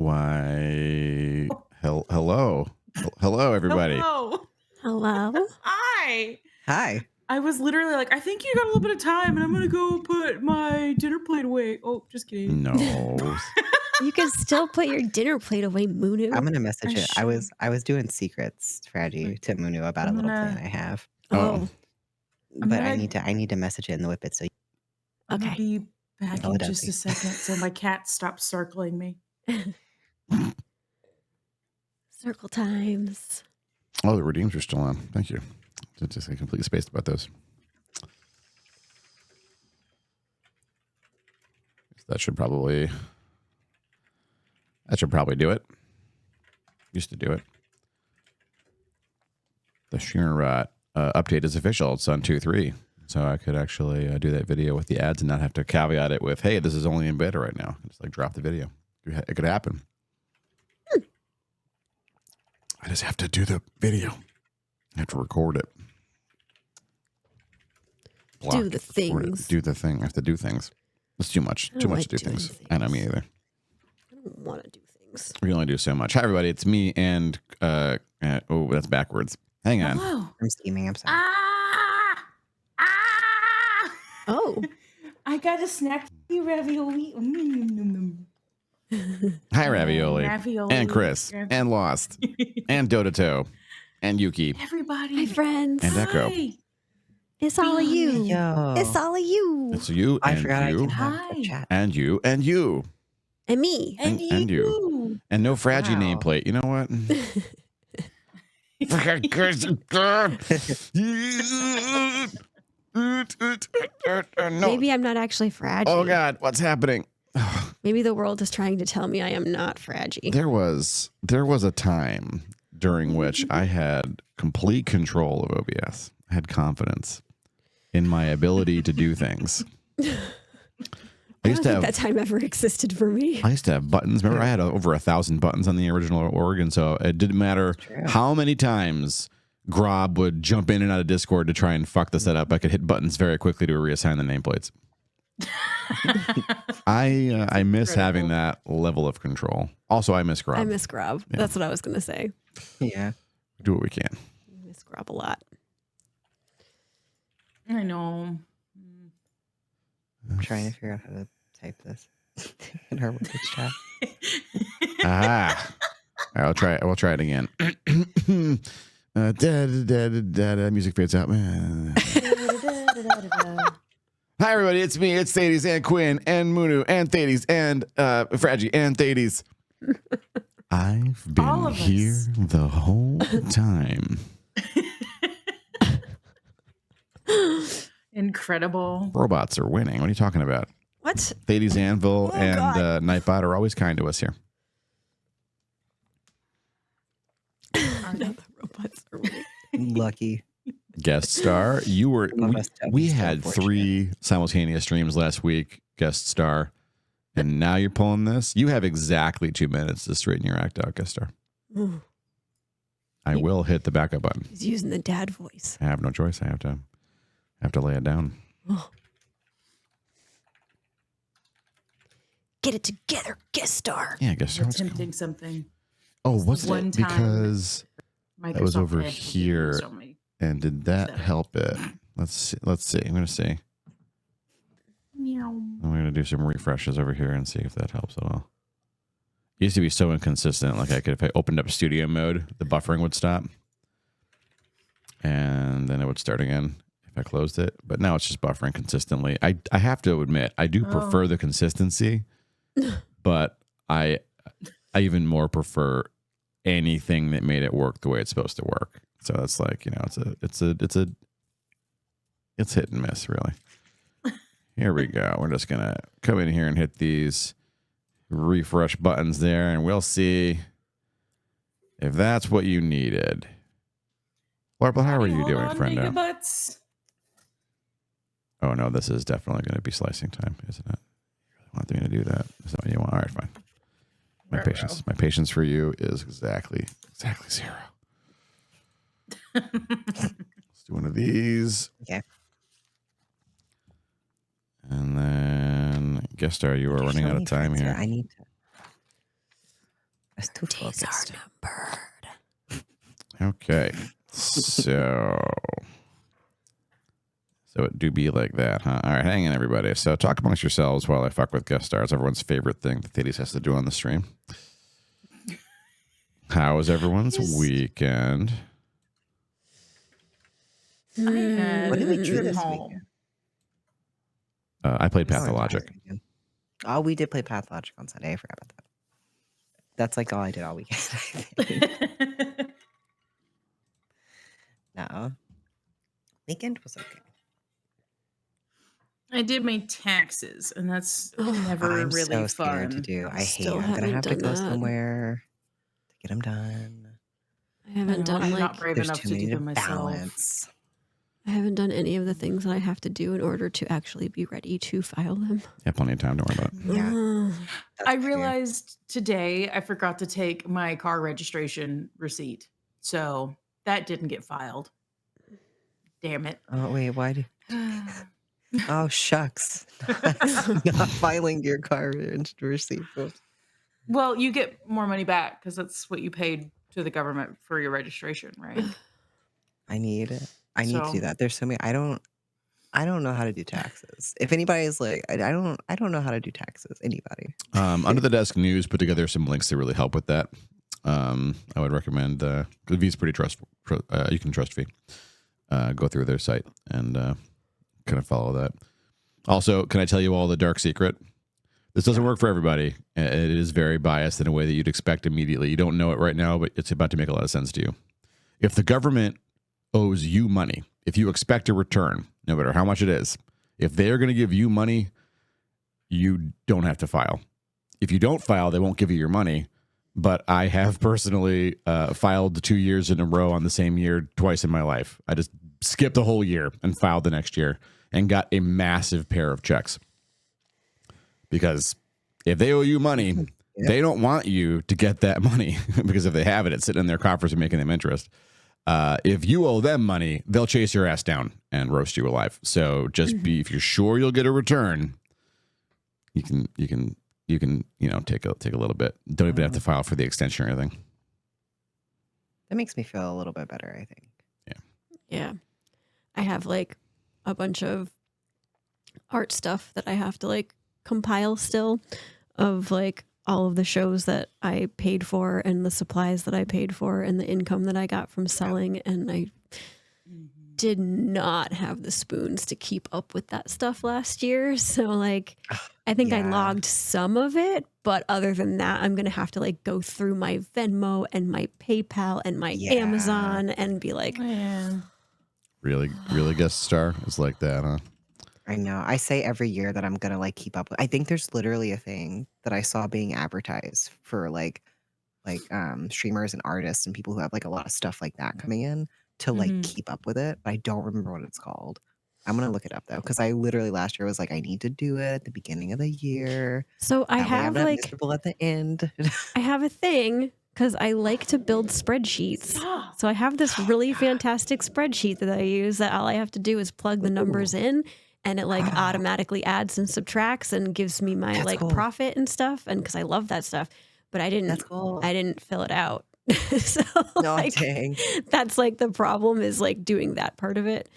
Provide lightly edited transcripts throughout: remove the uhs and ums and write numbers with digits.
Why? Hello, everybody. Hello. Hi. I was literally like, I think you got a little bit of time, and I'm gonna go put my dinner plate away. Oh, just kidding. No. You can still put your dinner plate away, Munu. I'm gonna message it. I was doing secrets strategy to Munu about a little plan I have. Oh. But I need to message it and whip it. So I'm gonna be back in just Philadelphia. a second, so my cat stops circling me. Circle times. Oh, the redeems are still on. Thank you. Just I completely spaced about those. That should probably do it. Used to do it. The Sheeran update is official. It's on 2.3. So I could actually do that video with the ads and not have to caveat it with, hey, this is only in beta right now. Just like drop the video. It could happen. I just have to do the video. I have to record it. Do the things. Do the thing. I have to do things. It's too much. Too much to do things. I know, me either. I don't want to do things. We only do so much. Hi, everybody. It's me and, oh, that's backwards. Hang on. Hello. I'm steaming. I'm sorry. Oh. I got a snack for you, ravioli. Hi, Ravioli. Ravioli. And Chris. And Lost. And Dotato. And Yuki. Everybody. Hi, friends. And Echo. Hi. It's all of you. Yo. It's all of you. It's you I and forgot you. I can have Hi. a chat. And you. And you. And me. And you. And no Fraggy Wow. nameplate. You know what? No. Maybe I'm not actually fragile. Oh, God. What's happening? Maybe the world is trying to tell me I am not fragile. There was a time during which I had complete control of OBS. I had confidence in my ability to do things. I don't think that time ever existed for me. I used to have buttons. Remember, I had over 1,000 buttons on the original org, and so it didn't matter how many times Grob would jump in and out of Discord to try and fuck the setup. I could hit buttons very quickly to reassign the nameplates. I miss having that level of control. Also, I miss Grob. I miss Grob. Yeah. That's what I was going to say. Yeah. Do what we can. I miss Grob a lot. I know. I'm trying to figure out how to type this in our work chat. Ah. All right, I'll try it again. Music fades out. Hi, everybody. It's me. It's Thades and Quinn and Munu and Thades and Fraggy and Thades. I've been here the whole time. Incredible. Robots are winning. What are you talking about? What? Thades, Anvil, and Nightbot are always kind to us here. The robots are winning. Lucky. Guest star. We had 3 simultaneous streams last week, guest star. And now you're pulling this. You have exactly 2 minutes to straighten your act out, guest star. Ooh. I will hit the backup button. He's using the dad voice. I have no choice. I have to lay it down. Oh. Get it together, guest star. Yeah, guest star. Attempting something. Oh, what's one it? time Because that was Microsoft over Edge here. will be And did that help it? Let's see. I'm going to see. meow. I'm going to do some refreshes over here and see if that helps at all. It used to be so inconsistent. Like if I opened up studio mode, the buffering would stop. And then it would start again if I closed it. But now it's just buffering consistently. I have to admit, I do prefer the consistency. But I even more prefer anything that made it work the way it's supposed to work. So it's like, it's hit and miss, really. Here we go. We're just gonna come in here and hit these refresh buttons there, and we'll see if that's what you needed. Warble, how are you doing, friendo? Butts. Oh no, this is definitely going to be slicing time, isn't it? You really want me to do that? Is that what you want? All right, fine. My patience for you is exactly 0. Let's do one of these. Okay. And then guest star, you are running out of time here. I need to. was too Days focused. are numbered. Okay. So it do be like that, huh? All right, hang in, everybody. So talk amongst yourselves while I fuck with guest stars. Everyone's favorite thing that Thaddeus has to do on the stream. How was everyone's weekend? I had What did we a do trip this home. weekend? I played Pathologic. Oh, we did play Pathologic on Sunday. I forgot about that. That's like all I did all weekend. I think. No. Weekend was okay. I did my taxes, and that's never I'm really so scared to fun. do. I hate Still it. I'm gonna haven't have to done go that. somewhere to get them done. I haven't done I'm like not brave There's enough too to many do to them myself. balance. I haven't done any of the things that I have to do in order to actually be ready to file them. Yeah, plenty of time. Don't worry about it. Yeah. That's I fair. realized today I forgot to take my car registration receipt, so that didn't get filed. Damn it. Oh wait, why do? Oh shucks, not filing your car receipt. Oops. Well, you get more money back because that's what you paid to the government for your registration, right? I need it. I need to So- do that. There's so many. I don't know how to do taxes. If anybody is like, I don't know how to do taxes. Anybody? Under the Desk News put together some links to really help with that. I would recommend the V's pretty you can trust V. Go through their site and kind of follow that. Also, can I tell you all the dark secret? This doesn't work for everybody. It is very biased in a way that you'd expect immediately. You don't know it right now, but it's about to make a lot of sense to you. If the government owes you money, if you expect a return, no matter how much it is, if they're going to give you money, you don't have to file. If you don't file, they won't give you your money. But I have personally filed 2 years in a row on the same year twice in my life. I just skipped a whole year and filed the next year and got a massive pair of checks. Because if they owe you money, they don't want you to get that money because if they have it, it's sitting in their coffers and making them interest. If you owe them money, they'll chase your ass down and roast you alive. So just be, if you're sure you'll get a return, you can take a little bit. Don't even have to file for the extension or anything. That makes me feel a little bit better, I think. Yeah. I have like a bunch of art stuff that I have to like compile still of like all of the shows that I paid for and the supplies that I paid for and the income that I got from selling. And I did not have the spoons to keep up with that stuff last year. So like, I think I logged some of it, but other than that, I'm going to have to like go through my Venmo and my PayPal and my Amazon and be like, Really guest star is like that, huh? I know. I say every year that I'm gonna like keep up with. I think there's literally a thing that I saw being advertised for like streamers and artists and people who have like a lot of stuff like that coming in to like keep up with it. But I don't remember what it's called. I'm gonna look it up though because I literally last year was like I need to do it at the beginning of the year. so I That way I'm have not like miserable at the end. I have a thing because I like to build spreadsheets. So I have this really fantastic spreadsheet that I use that all I have to do is plug the numbers in and it like automatically adds and subtracts and gives me my That's like cool. profit and stuff. And because I love that stuff, but I didn't, That's cool. I didn't fill it out. So No, like, dang. that's like the problem is like doing that part of it.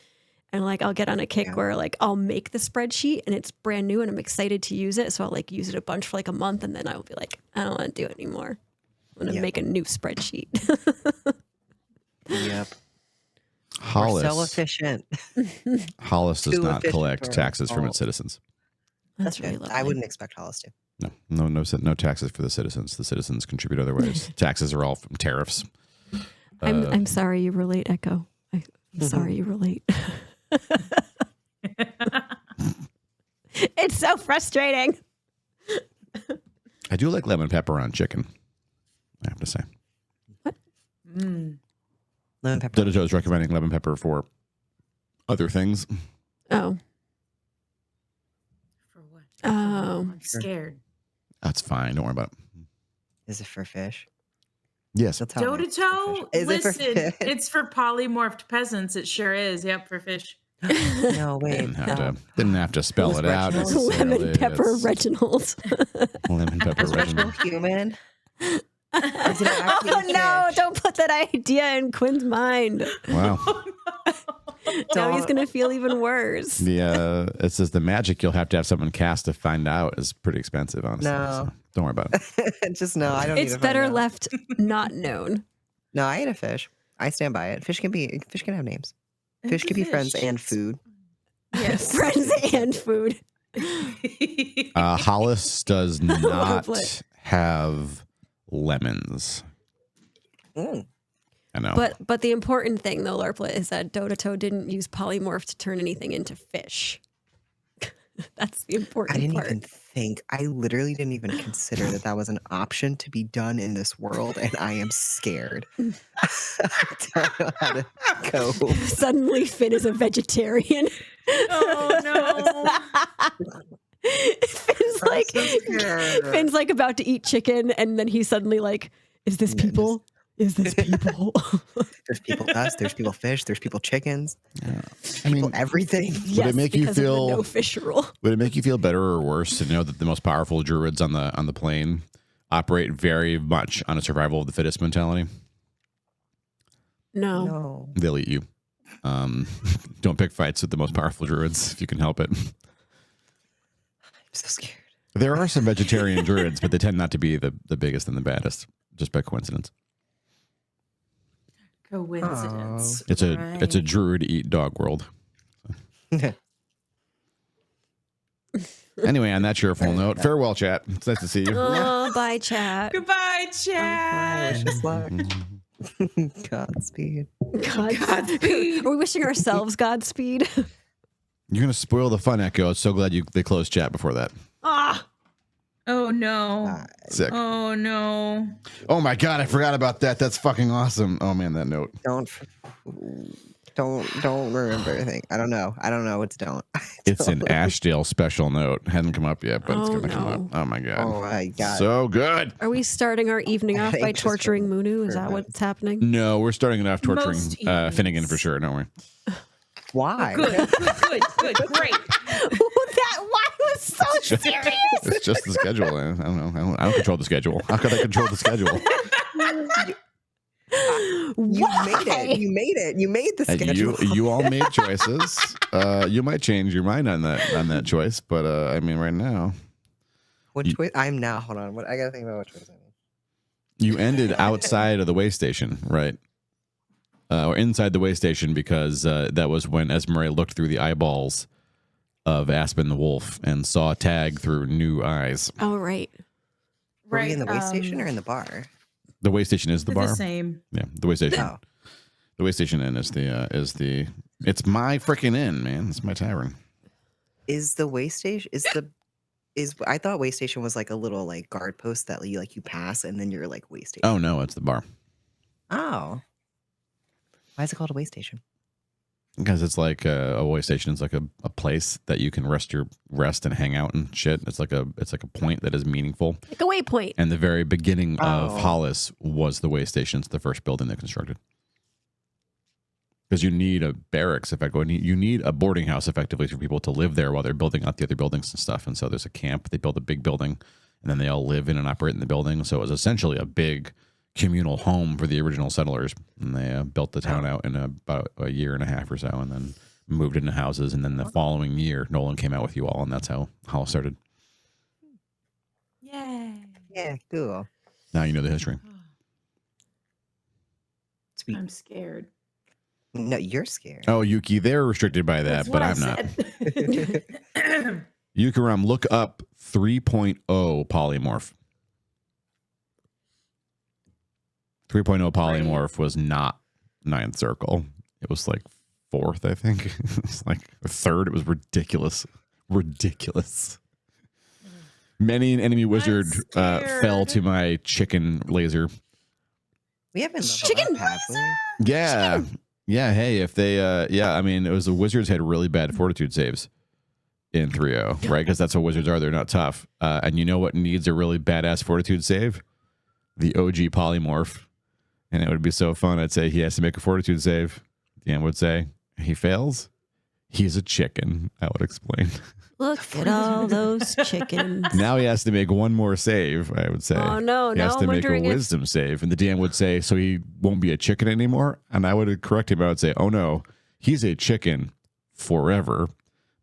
And like I'll get on a kick where like I'll make the spreadsheet and it's brand new and I'm excited to use it. So I'll like use it a bunch for like a month and then I'll be like, I don't want to do it anymore. I'm going to make a new spreadsheet. Yep. We're Hollice, so efficient. Hollice does Too not efficient collect for taxes from all. its citizens. That's good. really lovely. I wouldn't expect Hollice to. No taxes for the citizens. The citizens contribute other ways. Taxes are all from tariffs. I'm sorry you relate, Echo. I'm sorry you relate. It's so frustrating. I do like lemon pepper on chicken, I have to say. Lemon pepper. Dodo is recommending lemon pepper for other things. Oh. For what? Oh. I'm scared. That's fine. Don't worry about it. Is it for fish? Yes. That's how it is for Dodo, fish. Is it for listen, fish? it's for polymorphed peasants. It sure is. Yep, for fish. No, wait. Didn't have to spell Who's it out. Reginald? Lemon pepper It's Reginald. lemon pepper Is Reginald. Reginald human? did it actually Oh eat no, fish? don't put that idea in Quinn's mind. Wow. Now he's going to feel even worse. It says the magic you'll have to have someone cast to find out is pretty expensive, honestly. No. So don't worry about it. Just no, I don't need It's to find better out. left not known. No, I ate a fish. I stand by it. Fish can have names. Fish can be friends and food. Yes. Friends and food. Hollice does not Lovely. have lemons. Mm. I know. But the important thing, though, Larplet, is that Dotato didn't use polymorph to turn anything into fish. That's the important I didn't part. even think. I literally didn't even consider that was an option to be done in this world, and I am scared. I don't know how to cope. Suddenly, Finn is a vegetarian. Oh no. Finn's I'm like, so scared. Finn's like about to eat chicken, and then he's suddenly like, "Is this people? Is this people?" There's people dust. There's people fish. There's people chickens. Yeah. I mean, People everything. Yes, make you because of the feel- no fish rule? would it make you feel better or worse to know that the most powerful druids on the plane operate very much on a survival of the fittest mentality? No. No. They'll eat you. Don't pick fights with the most powerful druids if you can help it. I'm so scared. There are some vegetarian druids, but they tend not to be the biggest and the baddest, just by coincidence. Coincidence. It's a druid eat dog world. Anyway, on that cheerful note, farewell, chat. It's nice to see you. Oh, bye, chat. Goodbye, chat. Wish us luck. Godspeed. Godspeed. Are we wishing ourselves Godspeed? You're gonna spoil the fun, Echo. So glad they closed chat before that. Ah, Oh no. Sick. Oh no. Oh my god, I forgot about that. That's fucking awesome. Oh man, that note. Don't remember anything. I don't know. It's don't. It's an Ashdale special note. Hasn't come up yet, but it's Oh, gonna come up. no. Oh my god. Oh my god. So good. are we starting our evening off by Anxious torturing for- Munu? Is for that that. what's happening? No, we're starting it off torturing Most Finnegan evenings. for sure, don't we? Why? Good. Great. Why was so serious? It's just the schedule. I don't know. I don't control the schedule. How could I control the schedule? You made it. You made the schedule. You all made choices. You might change your mind on that choice, but I mean, right now What choice? I'm now. Hold on. What I gotta think about what choice I mean. you ended outside of the way station, right? Or inside the way station because that was when Esmeralda looked through the eyeballs of Aspen the wolf and saw Tag through new eyes. Oh, right. Were we in the way station or in the bar? The way station is the They're bar. the same. Yeah, the way station. Oh. The way station inn is the. It's my freaking inn, man. It's my tavern. Is the way station I thought way station was like a little like guard post that you pass and then you're like way station. Oh no, it's the bar. Oh. Why is it called a way station? Because it's like a way station is like a place that you can rest and hang out and shit. It's like a point that is meaningful. Like a waypoint. And the very beginning of Oh. Hollice was the way station. It's the first building they constructed. Because you need a barracks, you need a boarding house effectively for people to live there while they're building out the other buildings and stuff. And so there's a camp. They build a big building, and then they all live in and operate in the building. So it was essentially a big communal home for the original settlers. And they built the town out in about a year and a half or so, and then moved into houses. And then the following year, Nolan came out with you all, and that's how Hollice started. Yay. Yeah, cool. Now you know the history. Sweet. I'm scared. No, you're scared. Oh, Yuki, they're restricted by that, That's but what I I'm not. said. Yukaram, look up 3.0 polymorph. 3.0 polymorph was not ninth circle. It was like fourth, I think. It was like a third. It was ridiculous. Ridiculous. Many an enemy wizard fell to my chicken laser. We haven't leveled Chicken up, have we? Yeah. Yeah, hey, if they I mean, it was the wizards had really bad fortitude saves in 3.0, right? Because that's what wizards are. They're not tough. And you know what needs a really badass fortitude save? The OG polymorph. And it would be so fun. I'd say he has to make a fortitude save. Dan would say, he fails. He's a chicken. I would explain. Look at all those chickens. Now he has to make one more save, I would say. Oh, no. He Now has I'm to make a wondering if... wisdom save. And the DM would say, so he won't be a chicken anymore? And I would correct him. I would say, oh, no, he's a chicken forever.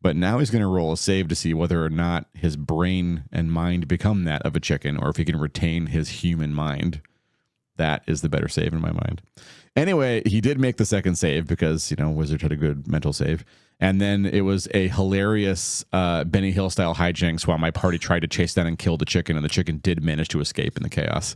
But now he's going to roll a save to see whether or not his brain and mind become that of a chicken, or if he can retain his human mind. That is the better save in my mind. Anyway, he did make the second save because, Wizard had a good mental save. And then it was a hilarious Benny Hill style hijinks while my party tried to chase down and kill the chicken, and the chicken did manage to escape in the chaos.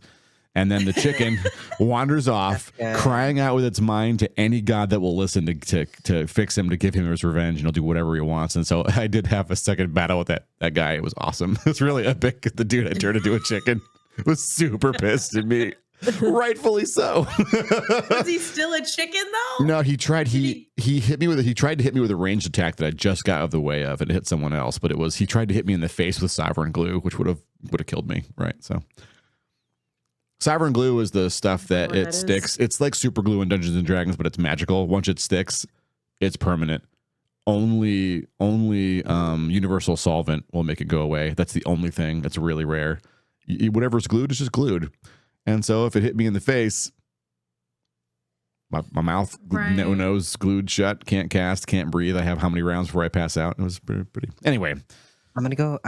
And then the chicken wanders off, crying out with its mind to any god that will listen to fix him, to give him his revenge, and he'll do whatever he wants. And so I did have a second battle with that guy. It was awesome. It was really epic. The dude I turned into a chicken was super pissed at me. Rightfully so. Was he still a chicken though? No, he tried. He hit me with he tried to hit me with a ranged attack that I just got out of the way of, and it hit someone else. But he tried to hit me in the face with sovereign glue, which would have killed me. Right. So sovereign glue is the stuff that it sticks. It's like super glue in Dungeons and Dragons, but it's magical. Once it sticks, it's permanent. Only universal solvent will make it go away. That's the only thing. That's really rare. Whatever's glued is just glued. And so if it hit me in the face, my mouth, nose glued shut, can't cast, can't breathe. I have how many rounds before I pass out? It was pretty. Anyway. I'm going to go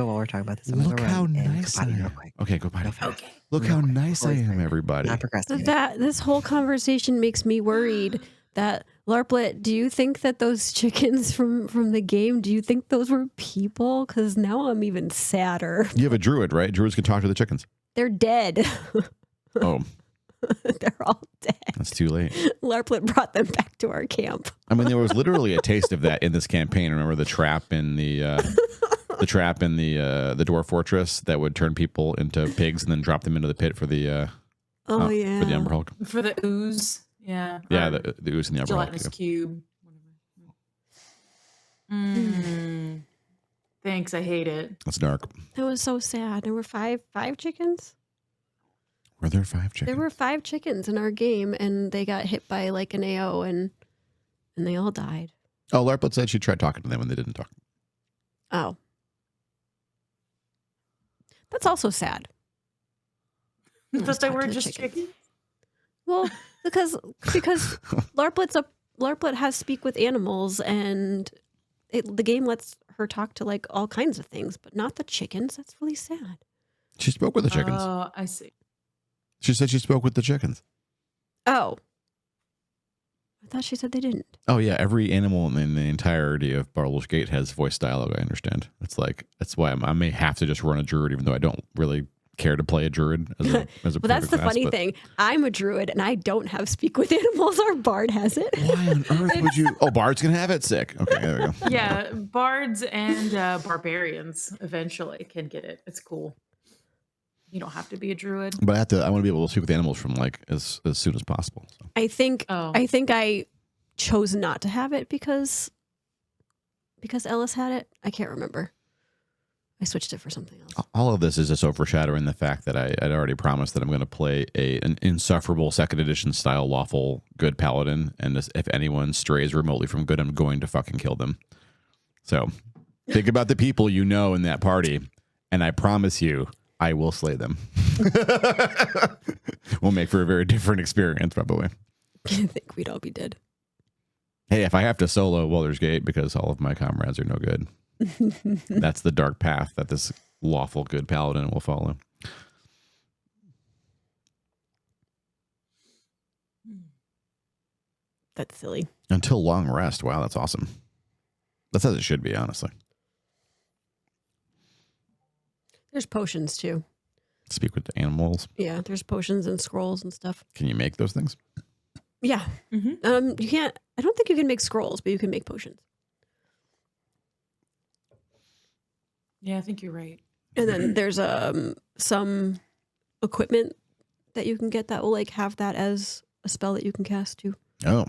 while we're talking about this. Look how nice I am. Okay, go potty. Okay. Look how nice I am, everybody. Not procrastinating. This whole conversation makes me worried that, Larplet, do you think that those chickens from the game, do you think those were people? Because now I'm even sadder. You have a druid, right? Druids can talk to the chickens. They're dead. Oh. They're all dead. That's too late. Larplet brought them back to our camp. I mean, there was literally a taste of that in this campaign. Remember the trap in the dwarf fortress that would turn people into pigs and then drop them into the pit for the for the Umber Hulk. For the ooze. Yeah. Yeah, the ooze and the Umber Hulk. Gelatinous cube. Thanks, I hate it. That's dark. It was so sad. There were five chickens. Were there 5 chickens? There were 5 chickens in our game, and they got hit by like an AO, and they all died. Oh, Larplet said she tried talking to them and they didn't talk. Oh. That's also sad. But they were just chickens? Well, because Larplet has speak with animals, and the game lets her talk to like all kinds of things, but not the chickens. That's really sad. She spoke with the chickens. Oh, I see. She said she spoke with the chickens. Oh. I thought she said they didn't. Oh, yeah. Every animal in the entirety of Baldur's Gate has voice dialogue, I understand. That's why I may have to just run a druid, even though I don't really care to play a druid as a well, that's the funny thing. I'm a druid, and I don't have speak with animals. Our bard has it. Why on earth would you? Oh, bards can have it? Sick. Okay, there we go. Yeah, bards and barbarians eventually can get it. It's cool. You don't have to be a druid. But I want to be able to speak with animals from like as soon as possible. So. I think I chose not to have it because Ellis had it. I can't remember. I switched it for something else. All of this is just overshadowing the fact that I'd already promised that I'm going to play an insufferable 2nd edition style lawful good paladin, and if anyone strays remotely from good, I'm going to fucking kill them. So think about the people in that party, and I promise you, I will slay them. We'll make for a very different experience, probably. I think we'd all be dead. Hey, if I have to solo Baldur's Gate because all of my comrades are no good, that's the dark path that this lawful good paladin will follow. That's silly. Until long rest. Wow, that's awesome. That's as it should be, honestly. There's potions too. Speak with the animals. Yeah, there's potions and scrolls and stuff. Can you make those things? Yeah. You can't. I don't think you can make scrolls, but you can make potions. Yeah, I think you're right. And then there's some equipment that you can get that will like have that as a spell that you can cast too. Oh.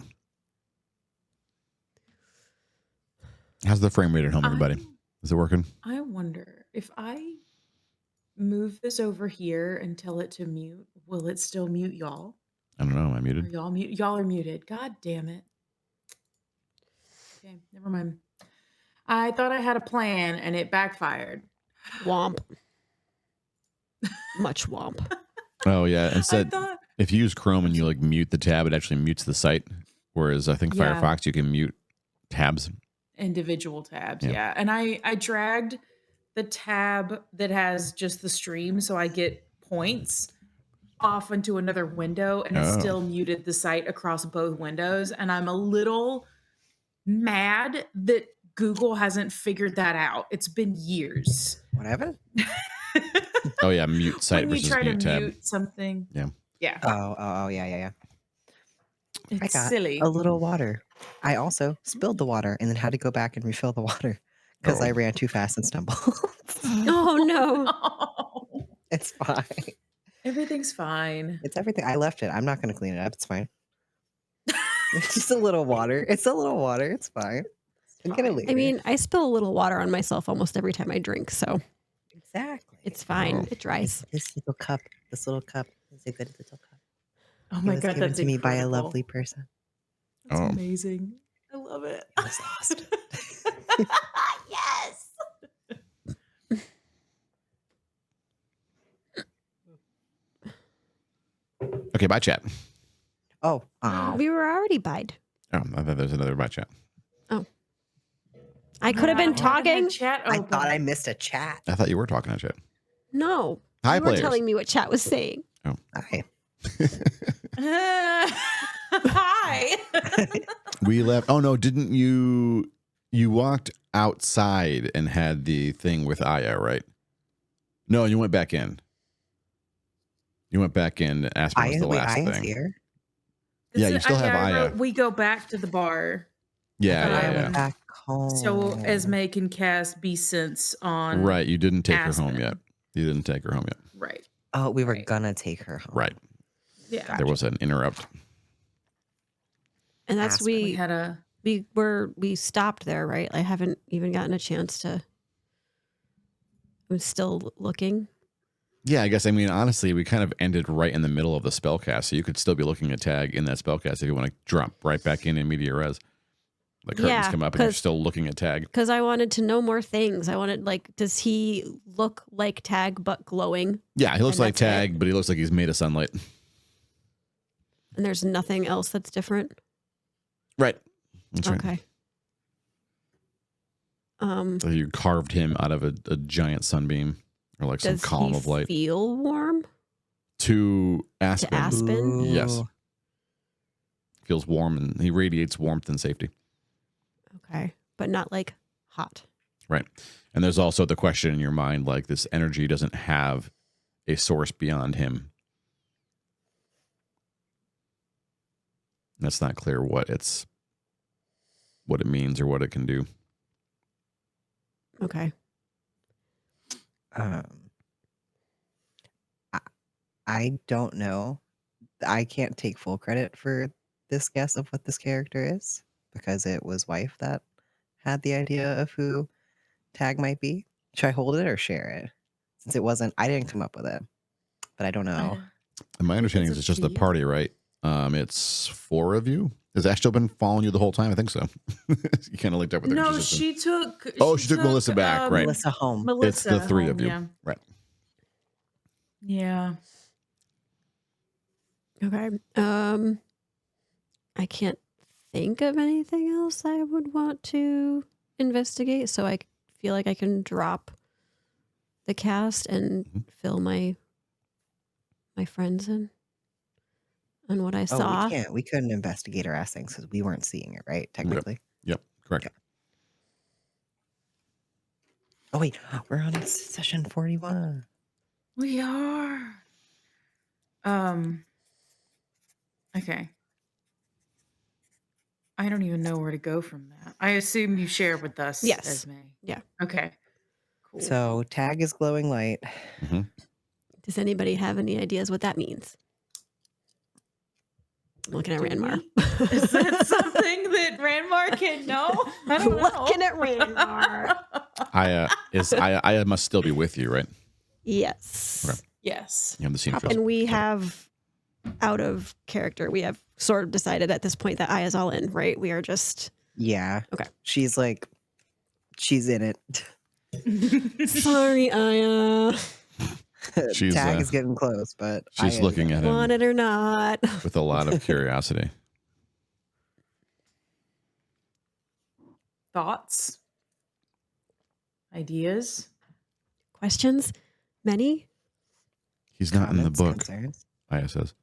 How's the frame rate at home, everybody? Is it working? I wonder if I move this over here and tell it to mute, will it still mute y'all? I don't know. Am I muted? Are y'all are muted. God damn it. Okay, never mind. I thought I had a plan and it backfired. Womp. Much womp. Oh yeah. I Instead, thought, if you use Chrome and you like mute the tab, it actually mutes the site. Whereas I think Yeah. Firefox, you can mute tabs. individual tabs, Yeah. yeah. And I dragged the tab that has just the stream, so I get points off into another window, and it Oh. still muted the site across both windows. And I'm a little mad that Google hasn't figured that out. It's been years. Whatever. Oh yeah, mute site When you versus try to mute tab. mute something, Yeah. yeah, Oh, yeah. I it's got silly. a little water. I also spilled the water and then had to go back and refill the water because I Oh. ran too fast and stumbled. Oh no. Oh, It's fine. everything's fine. It's everything. I left it. I'm not going to clean it up. It's fine. It's just a little water. It's a little water. It's fine. I'll get it fine. later. I mean, I spill a little water on myself almost every time I drink, so exactly. it's fine. Oh. It dries. This little cup is a good little cup. Oh It my was god, given that's to me by a incredible. lovely person. That's Oh. amazing. I love it. It was lost. Yes. Okay, bye chat. Oh, We were already buyed. Oh, I thought there's another bye chat. I could have been I haven't had talking. Chat I open. thought I missed a chat. I thought you were talking to chat. No. Hi, you were players. telling me what chat was saying. Hi. Hi. We left. Oh no, didn't you? You walked outside and had the thing with Aya, right? No, you went back in. You went back in and asked me what was the last Aya's thing. here. Yeah, you still have I Aya. wrote, we go back to the bar. Yeah, I thought yeah, I yeah. went Back home. So Esme can cast Be Sense on. Right, you didn't take her Aspen. home yet. You didn't take her home yet. Right. Oh, we were Right. gonna take her home. Right. Yeah. There was an interrupt. And that's Aspen. We had a. we stopped there, right? I haven't even gotten a chance to. I'm still looking. Yeah, I guess. I mean, honestly, we kind of ended right in the middle of the spellcast, so you could still be looking at tag in that spellcast if you want to jump right back in media res. The curtains Yeah, come up and you're 'cause- still looking at tag. Because I wanted to know more things. I wanted, like, does he look like Tag but glowing? Yeah, he looks And like that's it? tag, but he looks like he's made of sunlight. And there's nothing else that's different? Right. That's right. Okay. So you carved him out of a giant sunbeam or like some Does column he of light. feel warm? To Aspen. Aspen? Yes. Ooh. Feels warm and he radiates warmth and safety. Okay. But not like hot. Right. And there's also the question in your mind, like this energy doesn't have a source beyond him. And it's not clear what it means or what it can do. Okay. I don't know. I can't take full credit for this guess of what this character is because it was wife that had the idea of who Tag might be. Should I hold it or share it? Since it wasn't, I didn't come up with it, but I don't know. And my understanding it's is it's up just to the you. party, right? It's 4 of you. Has Ashton been following you the whole time? I think so. You kind of linked up with her. No, She's just she took. Oh, she took Melissa back, right. Melissa home. been- it's the 3 of you. Yeah. Right. Yeah. Okay. I can't think of anything else I would want to investigate, so I feel like I can drop the cast and Mhm. fill my friends in on what I saw. Oh, we can't. We couldn't investigate or ask things because we weren't seeing it, right? Technically. Yep. Correct. Okay. Oh wait, we're on session 41. We are. Okay. I don't even know where to go from that. I assume you share with us, Yes. Esme. Yeah. Okay. Cool. So Tag is glowing light. Mhm. Does anybody have any ideas what that means? I'm looking at Do Ranmar. we? Is that something that Ranmar can know? I don't know. Looking at Ranmar. I must still be with you, right? Yes. Okay. Yes. You have the seamstress. And we have, out of character, we have sort of decided at this point that Aya's all in, right? We are just, Yeah. Okay. She's like She's in it. Sorry, Aya. She's, Tag is getting close, but she's Aya's looking in at it. Want him it or not. with a lot of curiosity. Thoughts? Ideas? Questions? Many? He's not in the Comments, book, concerns? Aya says.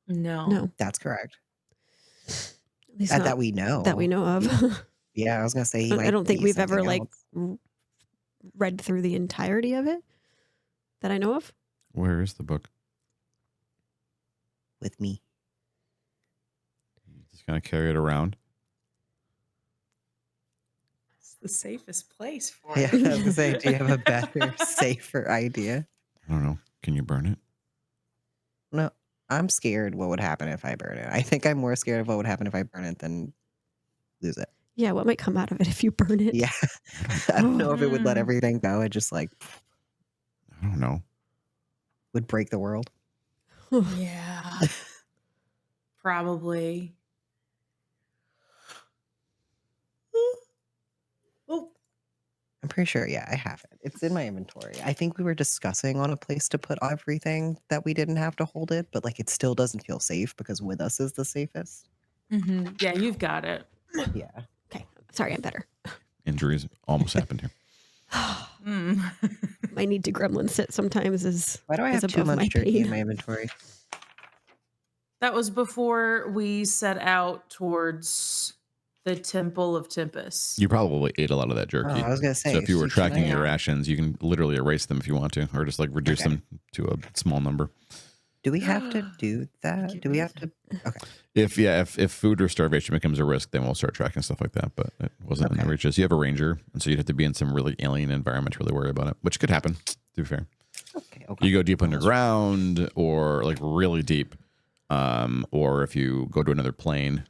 No. No. That's correct. At least That, not that we know. that we know of. Yeah, I was gonna say he might I don't think be we've ever something else. read through the entirety of it that I know of. Where is the book? With me. Just kind of carry it around. It's the safest place for Yeah, it. I was gonna say, do you have a better, safer idea? I don't know. Can you burn it? No, I'm scared what would happen if I burn it. I think I'm more scared of what would happen if I burn it than lose it. Yeah, what might come out of it if you burn it? Yeah. I don't know if it would let Mm. everything go. It just like I don't know. would break the world. Yeah. Probably. Oh, I'm pretty sure, yeah, I have it. It's in my inventory. I think we were discussing on a place to put everything that we didn't have to hold it, but like it still doesn't feel safe because with us is the safest. yeah, you've got it. Yeah. Okay. Sorry, I'm better. Injuries almost happened here. Mm. My need to gremlin sit sometimes is Why do I is have too above my much jerky pain. in my inventory? That was before we set out towards the Temple of Tempest. You probably ate a lot of that Oh, jerky. I was gonna say. So if you were can tracking I- your rations, you can literally erase them if you want to, or just like reduce Okay. them to a small number. Do we have to do that? Get Do we rid have of to? Okay. If food or starvation becomes a risk, then we'll start tracking stuff like that. But it wasn't in the Okay. reaches. You have a ranger, and so you'd have to be in some really alien environment to really worry about it, which could happen. To be fair, Okay. Okay. you go deep underground or like really deep, or if you go to another plane,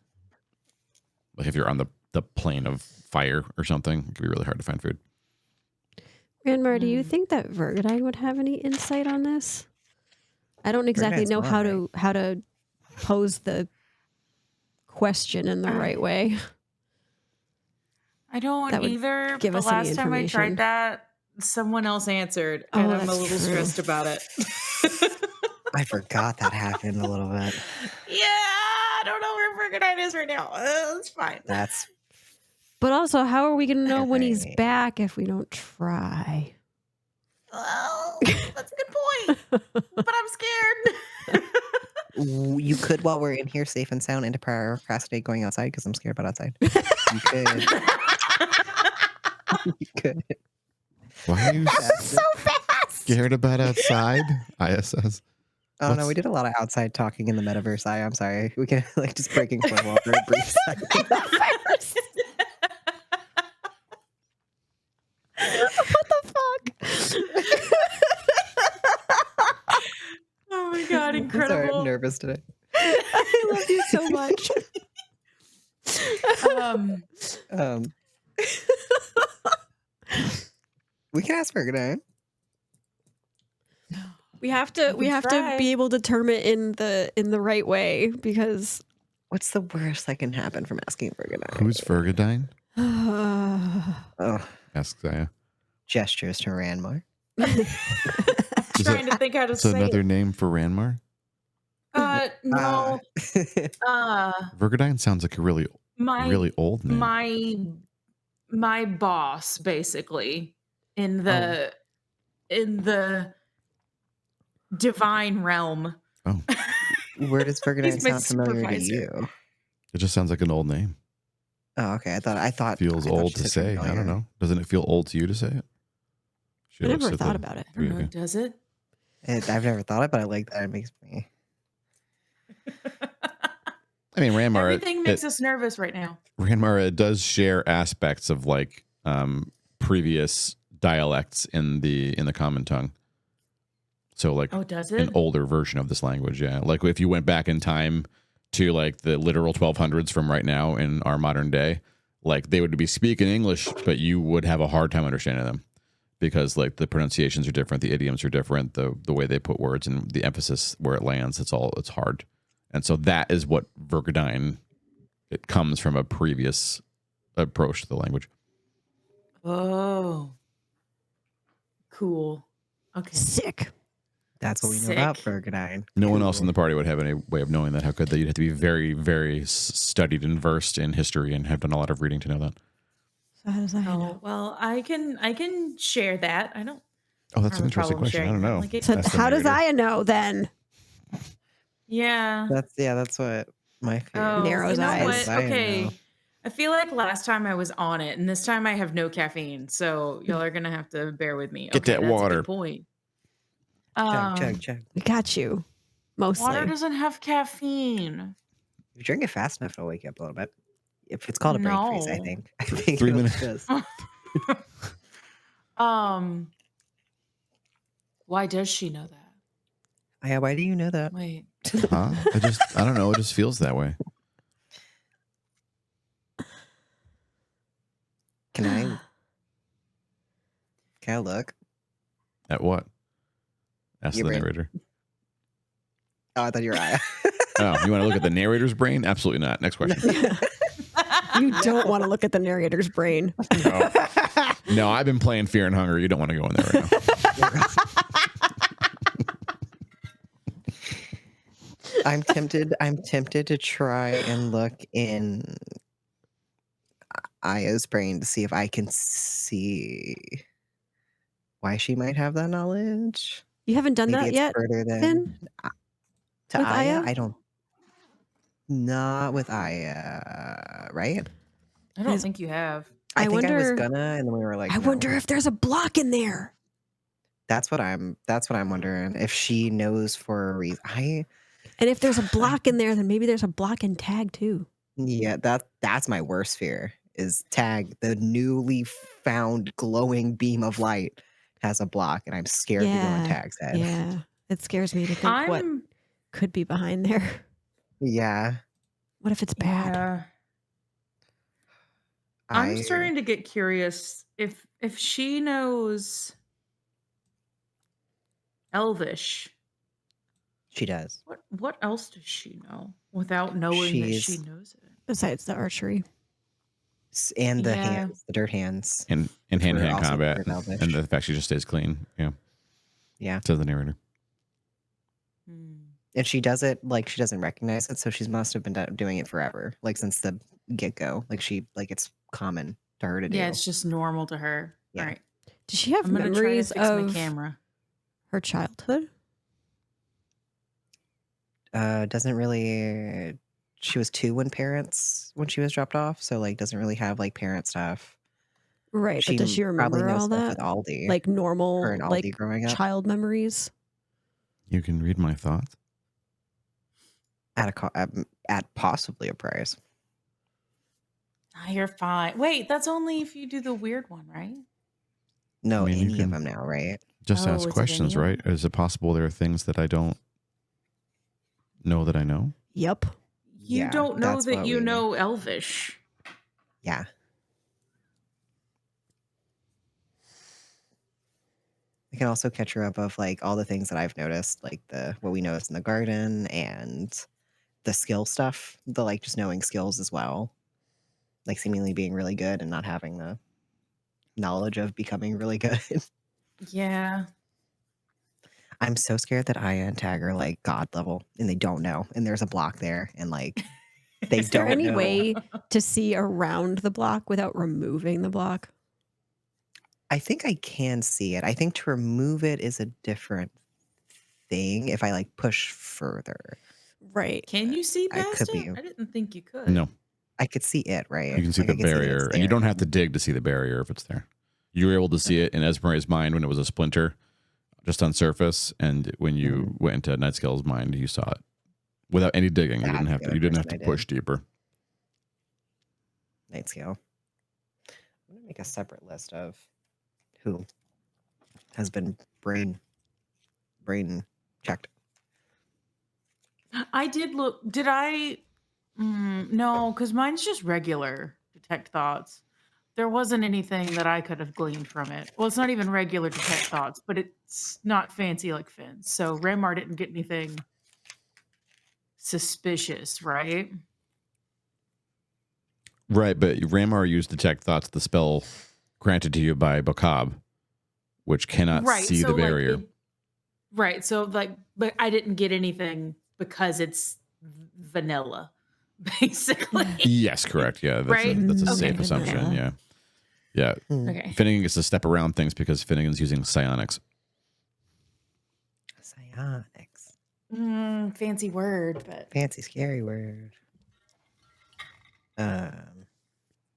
like if you're on the plane of fire or something, it could be really hard to find food. Grandma, do you Mm. think that Vergadine would have any insight on this? I don't exactly Vergadine's know how mine. to pose the question in the right way. I don't That would either. give The us any last time I information. tried that, someone else answered, Oh, and I'm a that's little true. stressed about it. I forgot that happened a little bit. Yeah, I don't know where Fergadine is right now. It's fine. That's But also, how are we going to know when he's Right. back if we don't try? Well, that's a good point. But I'm scared. you could while we're in here safe and sound into procrastinate going outside because I'm scared about outside. You could. You could. Why are you So fast! scared about outside? ISS. Oh no, What's- we did a lot of outside talking in the metaverse. I'm sorry. We can like just breaking for a very brief second. What the fuck? Oh my god, I'm sorry, incredible. I'm nervous today. I love you so much. Um, We can ask for a good name. We have to try. be able to term it in the right way because What's the worst that can happen from asking for a good name? Who's Fergadine? Oh, Asks Aya. gestures to Ranmar. Is trying to think how to It's say another it. name for Ranmar? No. Vergadine sounds like a really My old name. my boss basically in the divine realm. Oh, Where does Fergadine He's my sound familiar to supervisor. you? it just sounds like an old name. Oh, okay. I thought Feels I thought old you to said say. I familiar. don't know. Doesn't it feel old to you to say it? She I looks never at thought the about it. I don't know, three of does it? I've never thought it, but I like that. It makes me. you. I mean, Ranmar. Everything makes us nervous right now. Ranmar does share aspects of like previous dialects in the common tongue. So like Oh, does an it? older version of this language, yeah. Like if you went back in time to like the literal 1200s from right now in our modern day, like they would be speaking English, but you would have a hard time understanding them because like the pronunciations are different, the idioms are different, the way they put words and the emphasis where it lands, it's hard. And so that is what Vergadine, it comes from a previous approach to the language. Oh, cool. Okay. Sick. That's what we know about Sick. Fergadine. No one else in the party would have any way of knowing that. How could they? You'd have to be very, very studied and versed in history and have done a lot of reading to know that. So how does that Oh, know? well, I can share that. I don't Oh, that's have an a interesting problem question. I sharing don't that. know. Like it, So That's the how does narrator. I know then? yeah. That's what my fear. Oh, Narrows you know eyes. what? I Okay. know. I feel like last time I was on it, and this time I have no caffeine, so y'all are gonna have to bear with me. Get Okay, that that's a water. good point. Chug. We got you. Water Mostly. doesn't have caffeine. If you drink it fast enough, it'll wake you up a little bit. If it's called a brain freeze, I No. think. I think 3 it minutes. does. Why does she know that? Yeah, why do you know that? Wait. Huh? I don't know. It just feels that way. Can I look? At what? Ask Your the brain. narrator. Oh, I thought you were Aya. Oh, you want to look at the narrator's brain? Absolutely not. Next question. You don't want to look at the narrator's brain. No, I've been playing Fear and Hunger. You don't want to go in there right now. I'm tempted to try and look in Aya's brain to see if I can see why she might have that knowledge. You haven't done Maybe that it's yet, further than Finn? to With Aya. Aya? I don't. Not with Aya, right? I don't think you have. I I think I was wonder. gonna, and then we were like, I no. wonder if there's a block in there. That's what I'm wondering. If she knows for a reason. And if there's a block in there, then maybe there's a block in tag too. Yeah, that's my worst fear is tag. The newly found glowing beam of light has a block, and I'm scared to go in Yeah. tag's head. Yeah. It scares me to think what could be behind there. Yeah. What if it's bad? Yeah. I'm starting to get curious if she knows Elvish. She does. What else does she know without knowing that she knows it? Besides the archery. And the Yeah. hands, the dirt hands. And Which were hand-to-hand also combat. part of Elvish. And the fact she just stays clean. Yeah. Yeah. Says the narrator. And she does it like she doesn't recognize it, so she must have been doing it forever, like since the get-go. Like it's common to her to do. Yeah, it's just normal to her. Yeah. All right. Does she have I'm gonna try to memories fix my of camera. her childhood? Doesn't really. She was 2 when she was dropped off, so like doesn't really have like parent stuff. Right, but does she probably remember knows all stuff that? with Aldi, Like normal, her and Aldi like growing up child memories? You can read my thoughts. at possibly a price. Ah, you're fine. Wait, that's only if you do the weird one, right? No, I mean, you any of can- them now, right? Just Oh, ask is it questions, any of right? Is it possible there are things that I don't know that I know? Yep. You Yeah, don't know that's that what you we- know Elvish. Yeah. I can also catch her up of like all the things that I've noticed, like what we noticed in the garden and the skill stuff, the like just knowing skills as well, like seemingly being really good and not having the knowledge of becoming really good. Yeah. I'm so scared that Aya and Tag are like god level and they don't know, and there's a block there, and like they Is there don't any know. way to see around the block without removing the block? I think I can see it. I think to remove it is a different thing if I like push further. Right. Can you see I past could it? be- I didn't think you could. No. I could see it, right? You can see Like, I the could that barrier. it's And you there. don't have to dig to see the barrier if it's there. You were able to see it in Esmeralda's mind when it was a splinter, just on surface. And when you went into Nightskill's mind, you saw it without any digging. You That's didn't have the to. other You didn't have person to I push deeper. Night scale. I'm gonna make a separate list of who has been brain checked. I did look. Did I? No, because mine's just regular detect thoughts. There wasn't anything that I could have gleaned from it. Well, it's not even regular detect thoughts, but it's not fancy like Finn's. So Ramar didn't get anything suspicious, right? Right, but Ramar used detect thoughts, the spell granted to you by Bokab, which cannot see the barrier. Right. So like, but I didn't get anything because it's vanilla, basically. Yes, correct. Yeah, that's a safe assumption. Vanilla. Yeah. Yeah. Okay. Finnegan gets to step around things because Finnegan's using psionics. Psionics. Fancy word, but Fancy, scary word.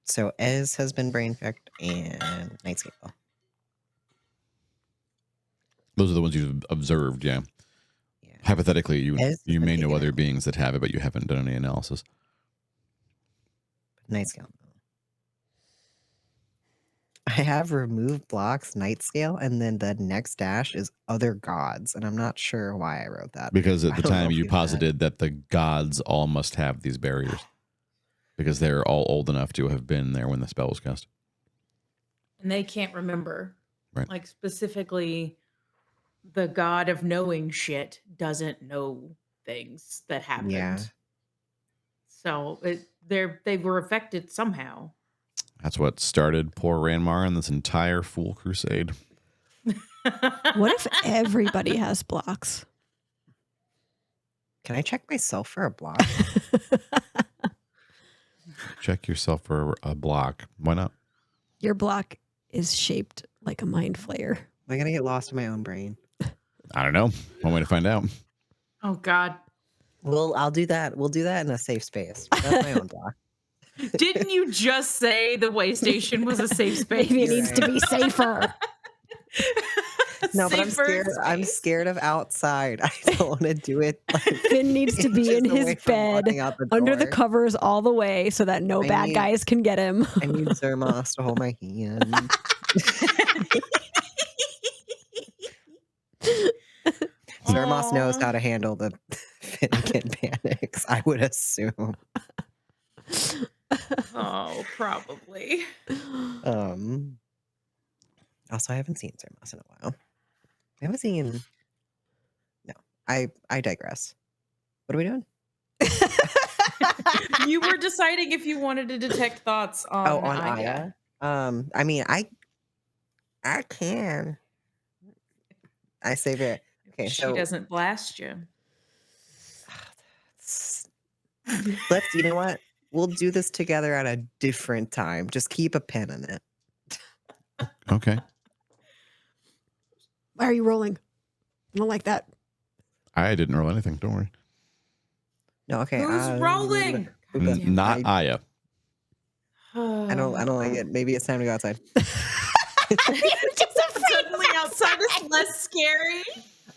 So Ez has been brain fecked and Nightscale. Those are the ones you've observed, yeah. Yeah. Hypothetically, you Ez may has know been other taken beings that have it, but you haven't done any analysis. Nightscale. I have removed blocks, Nightscale, and then the next dash is other gods, and I'm not sure why I wrote that. Because at I the don't know time if you you had- posited that the gods all must have these barriers. Because they're all old enough to have been there when the spell was cast. and they can't remember. Right. Like specifically, the god of knowing shit doesn't know things that happened. Yeah. So they were affected somehow. That's what started poor Ranmar and this entire fool crusade. What if everybody has blocks? Can I check myself for a block? Check yourself for a block. Why not? Your block is shaped like a mind flayer. Am I gonna get lost in my own brain? I don't know. One way to find out. Oh God. Well, I'll do that. We'll do that in a safe space. That's my own block. Didn't you just say the way station was a safe space? Maybe it needs to be safer. No, but Safer I'm space. scared of outside. I don't want to do it. Like, Finn needs to be inches in away his from bed walking out the under the door. covers all the way so that no I bad need- guys can get him. I need Zermos to hold my hand. Zermos knows how to handle the Finnegan panics, I would assume. Oh, probably. Also, I haven't seen Zermos in a while. I haven't seen. No, I digress. What are we doing? You were deciding if you wanted to detect thoughts on, on Aya. Aya. I mean, I can. I say very. Okay, She so doesn't blast you. let's. You know what? We'll do this together at a different time. Just keep a pen in it. Okay. Why are you rolling? I don't like that. I didn't roll anything. Don't worry. No, okay. Who's rolling? Not Aya. I don't like it. Maybe it's time to go outside. Suddenly outside is less scary.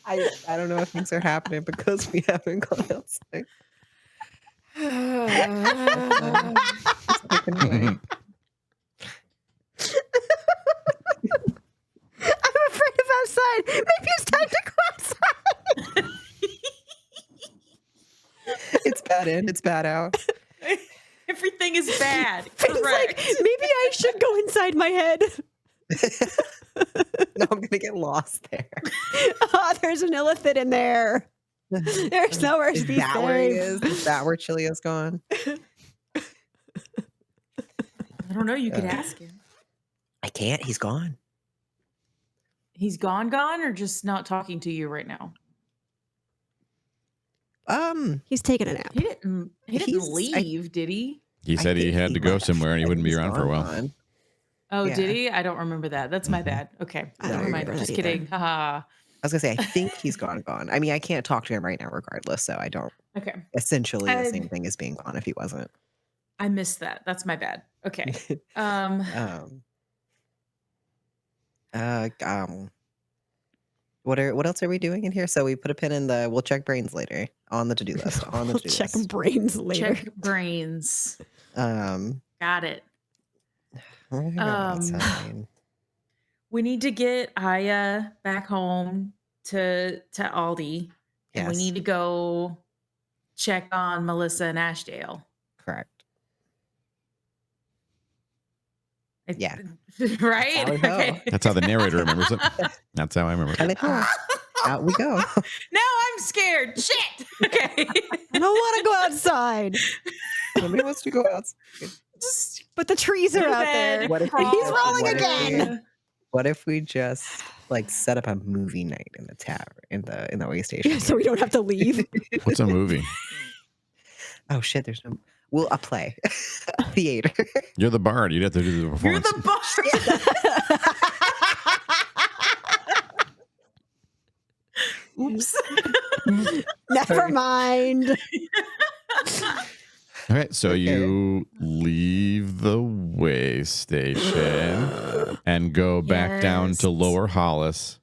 I don't know if things are happening because we haven't gone outside. It's taken away. I'm afraid of outside. Maybe it's time to go outside. It's bad in, it's bad out. Everything is bad. Finn's like, Correct. maybe I should go inside my head. No, I'm gonna get lost there. Oh, there's an illithid in there. There's nowhere to Is be that where he safe. is? Is that where Chili is gone? I don't know. You could ask him. I can't. He's gone. He's gone, or just not talking to you right now? He's taking a nap. He didn't. He didn't He's- leave, did he? He said he think had to go left. somewhere and he wouldn't be He's around for a while. gone. Oh, Yeah. did he? I don't remember that. That's my bad. Okay, I don't never mind. remember Just that either. kidding. Haha. I was gonna say, I think he's gone. I mean, I can't talk to him right now, regardless. So I don't. Okay, Essentially, the I- same thing as being gone if he wasn't. I missed that. That's my bad. Okay. What else are we doing in here? So we put a pin in the. We'll check brains later on the to-do list. On the We'll to-do check list. brains later. Check brains. Um, Got it. where are we going outside? We need to get Aya back home to Aldi, and we Yes. need to go check on Melissa and Ashdale. Correct. It- Yeah. Right? How we go. Okay. That's how the narrator remembers it. That's how I remember And it. out we go. Now I'm scared. Shit. Okay. I don't want to go outside. Nobody wants to go outside. Just But the trees are out there. What if we He's just- rolling what if again. we- What if we just like set up a movie night in the tavern in the way station? So we don't have to leave. What's a movie? Oh shit! There's no. Well, a play, a theater. You're the bard. You'd have to do the You're performance. the boss. Oops. Never mind. All right, so you leave the way station and go back down to Yes. Lower Hollice.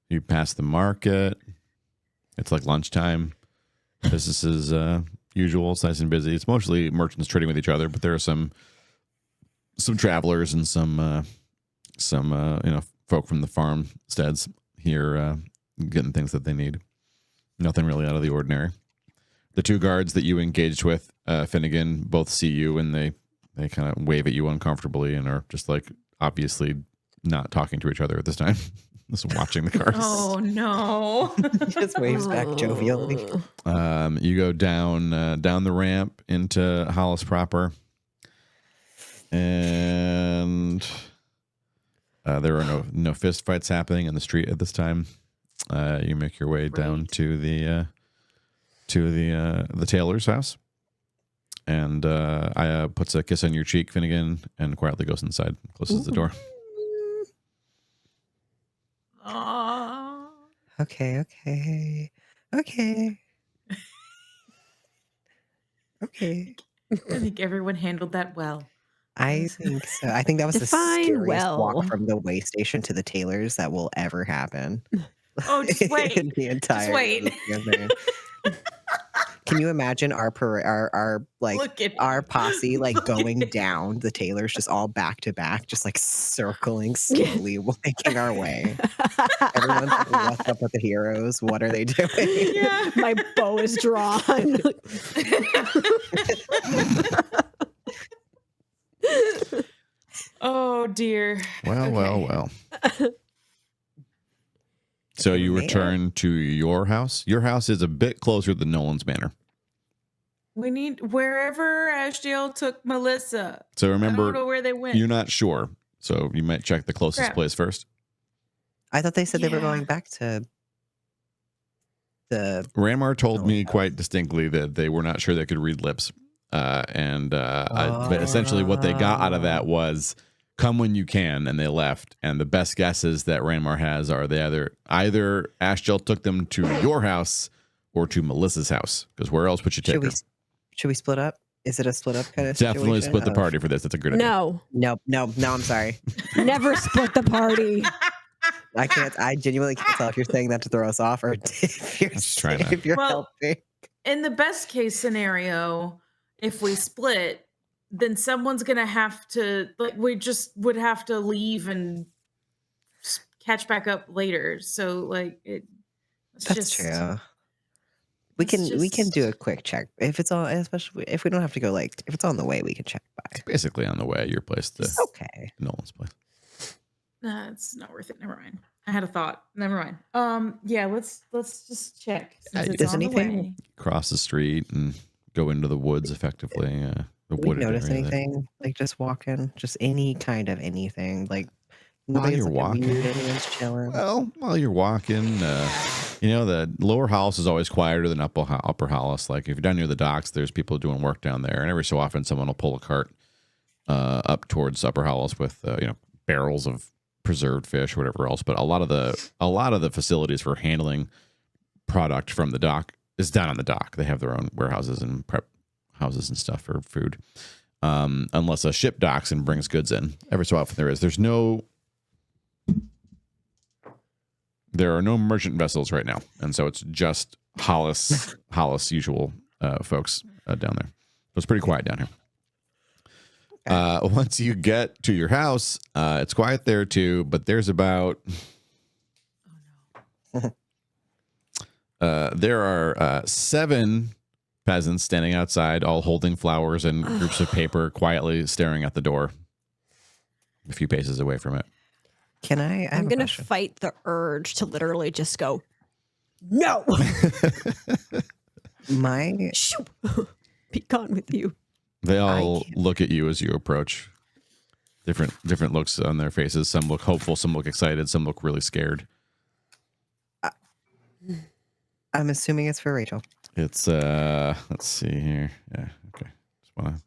You pass the market. It's like lunchtime. Business is usual. It's nice and busy. It's mostly merchants trading with each other, but there are some travelers and some folk from the farmsteads here getting things that they need. Nothing really out of the ordinary. The two guards that you engaged with, Finnegan, both see you and they kind of wave at you uncomfortably and are just like obviously not talking to each other at this time. Just watching the cars. Oh no. He just waves back jovially. You go down the ramp into Hollice proper, and there are no fist fights happening in the street at this time. You make your way down to the tailor's house, and I puts a kiss on your cheek, Finnegan, and quietly goes inside, closes the door. Aw. Okay. Okay. I think everyone handled that well. I think so. I think that was the Define scariest well. walk from the way station to the tailors that will ever happen. Oh, just wait. In the entire wait. campaign. Can you imagine our Look at our me. posse like Look going at- down the tailors just all back to back, just like circling slowly, making our way. Everyone's like, what's up with the heroes? What are they doing? Yeah. My bow is drawn. Oh dear. Well. So you Man. return to your house. Your house is a bit closer than Nolan's Manor. We need wherever Ashdale took Melissa. So I don't remember, know where they went. you're not sure. So you might check the closest Crap. place first. I thought they said they were Yeah. going back to the. Ranmar told Nolan's me house. quite distinctly that they were not sure they could read lips. But essentially what they got out of that was come when you can, and they left. And the best guesses that Ranmar has are they either Ashdale took them to your house or to Melissa's house. Because where else would you take her? Should we split up? Is it a split up kind of Definitely situation? split the Oh, party for this. That's a good idea. No, No, I'm sorry. never split the party. I can't. I genuinely can't tell if you're saying that to throw us off or if you're Just trying to- if you're Well, helping. In the best case scenario, if we split, then someone's gonna have to we just would have to leave and catch back up later. So it's That's just, true. We it's can do a just- quick check if it's on, especially if we don't have to go if it's on the way, we can check by. Basically on the way, your place to Okay. Nolan's place. Nah, it's not worth it. Never mind. I had a thought. Never mind. Yeah, let's just check. Since it's Does on the anything- way. Cross the street and go into the woods effectively. The Did we wooded notice area there. anything like just walking, just any kind of anything like While nobody's you're looking walking? weird, anyone's chilling. Well, while you're walking, the lower Hollice is always quieter than upper Hollice. Like if you're down near the docks, there's people doing work down there, and every so often someone will pull a cart up towards upper Hollice with barrels of preserved fish or whatever else. But a lot of the facilities for handling product from the dock is down on the dock. They have their own warehouses and prep houses and stuff for food. Unless a ship docks and brings goods in. Every so often there are no merchant vessels right now, and so it's just Hollice usual folks down there. So it's pretty quiet down here. Once you get to your house, it's quiet there too, but there's about there are 7 peasants standing outside, all holding flowers and groups of paper, quietly staring at the door a few paces away from it. Can I have I'm a gonna question? fight the urge to literally just go, no, My shoo, be gone with you. They all look at you as you approach. Different looks on their faces. Some look hopeful, some look excited, some look really scared. I'm assuming it's for Rachel. It's let's see here. Yeah, okay. Just want to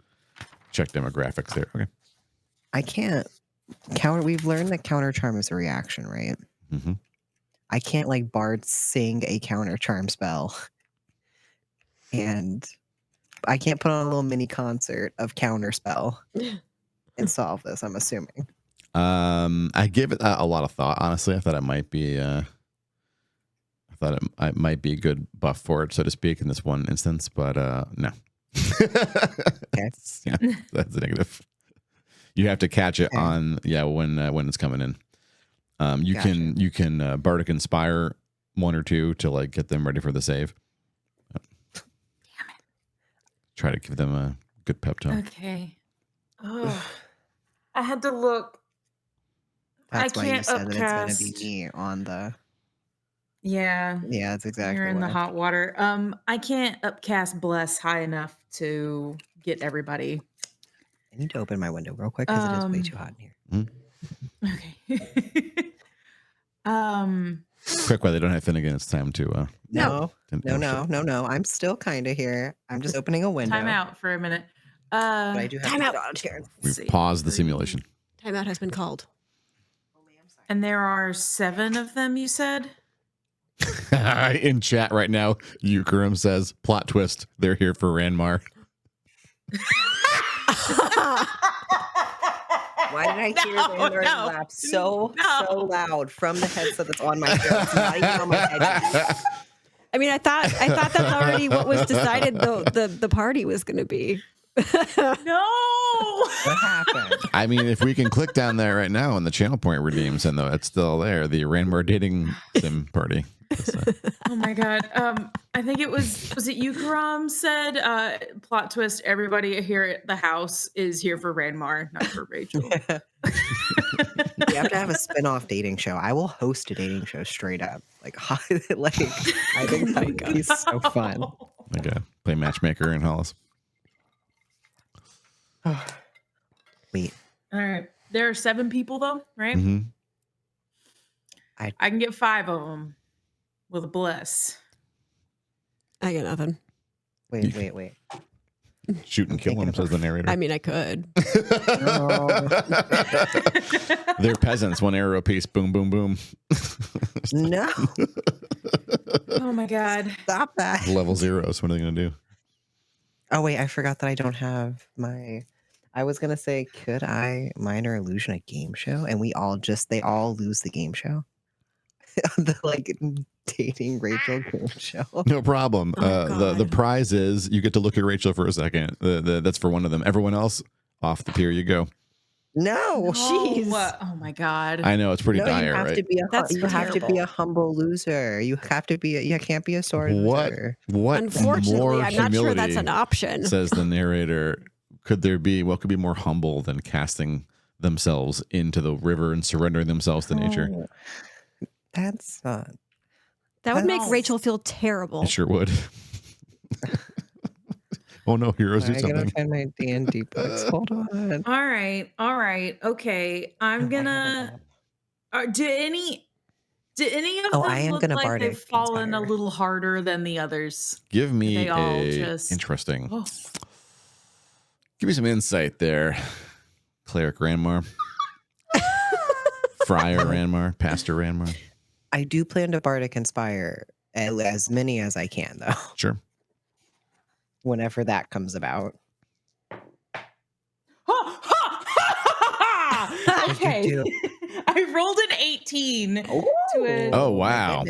check demographics there. Okay. I can't counter. We've learned that counter charm is a reaction, right? Mm-hmm. I can't like Bard sing a counter charm spell, and I can't put on a little mini concert of counter spell and solve this. I'm assuming. I give it a lot of thought. Honestly, I thought it might be. I thought it might be a good buff for it, so to speak, in this one instance, but no. Okay. Yeah, that's a negative. You have to catch it on when it's coming in. You can Bardic Inspire one or two to like get them ready for the save. Damn it! Try to give them a good pep talk. Okay. Oh, I had to look. That's I why you can't said that it's going to upcast. be me on the. Yeah, Yeah, that's exactly. you're in the why. hot water. I can't upcast bless high enough to get everybody. I need to open my window real quick because it is way too hot in here. Okay. Quick, while they don't have Finnegan, it's time to. No. I'm still kind of here. I'm just opening a window. Time out for a minute. But I do have Time to out. dodge here. We've paused the simulation. Timeout has been called. And there are 7 of them, you said? In chat right now, Eukarim says, plot twist, they're here for Ranmar. Why did I hear Ranmar's laugh so loud from the headset that's on my chair? It's not even on my head. I mean, I thought that's already what was decided. The party was going to be. No. What happened? I mean, if we can click down there right now and the channel point redeems, and though it's still there, the Ranmar dating sim party. Oh my god. I think it was it Eukaram said plot twist, everybody here at the house is here for Ranmar, not for Rachel. You have to have a spin-off dating show. I will host a dating show straight up. Like I think that would be so fun. Like play matchmaker in Hollice. Wait. All right. There are 7 people though, right? Mm-hmm. I can get 5 of them with a bless. I got nothing. Wait. Shoot and kill him, says the narrator. I mean, I could. They're peasants. One arrow apiece. Boom, boom, boom. No. Oh my god. Stop that. Level zeros. What are they going to do? Oh, wait. I forgot that I don't have my... I was going to say, could I minor illusion a game show? And they all lose the game show? The like dating Rachel game show. No problem. Oh, the prize is you get to look at Rachel for a second. That's for one of them. Everyone else, off the pier you go. No. Jeez. Oh my god. I know it's pretty No, dire, you have right? to be That's you have to be terrible. a humble loser. You have to be. You can't be a sore loser. What? Unfortunately, more I'm not sure that's humility, an option. says the narrator. Could there be? What could be more humble than casting themselves into the river and surrendering themselves to nature? Oh, that's not. That would make Wow. Rachel feel terrible. It sure would. Oh no, heroes do I gotta something. find my D&D books. Hold on. All right. Okay. I'm gonna do any of them I am look gonna like Bardic they've fallen a Inspire. little harder than the others? Give me They all a just- interesting. Oh. Give me some insight there, Cleric Ranmar, Friar Ranmar, Pastor Ranmar. I do plan to Bardic Inspire as many as I can, though. Sure. Whenever that comes about. Okay. do? I rolled an 18 to a Oh wow.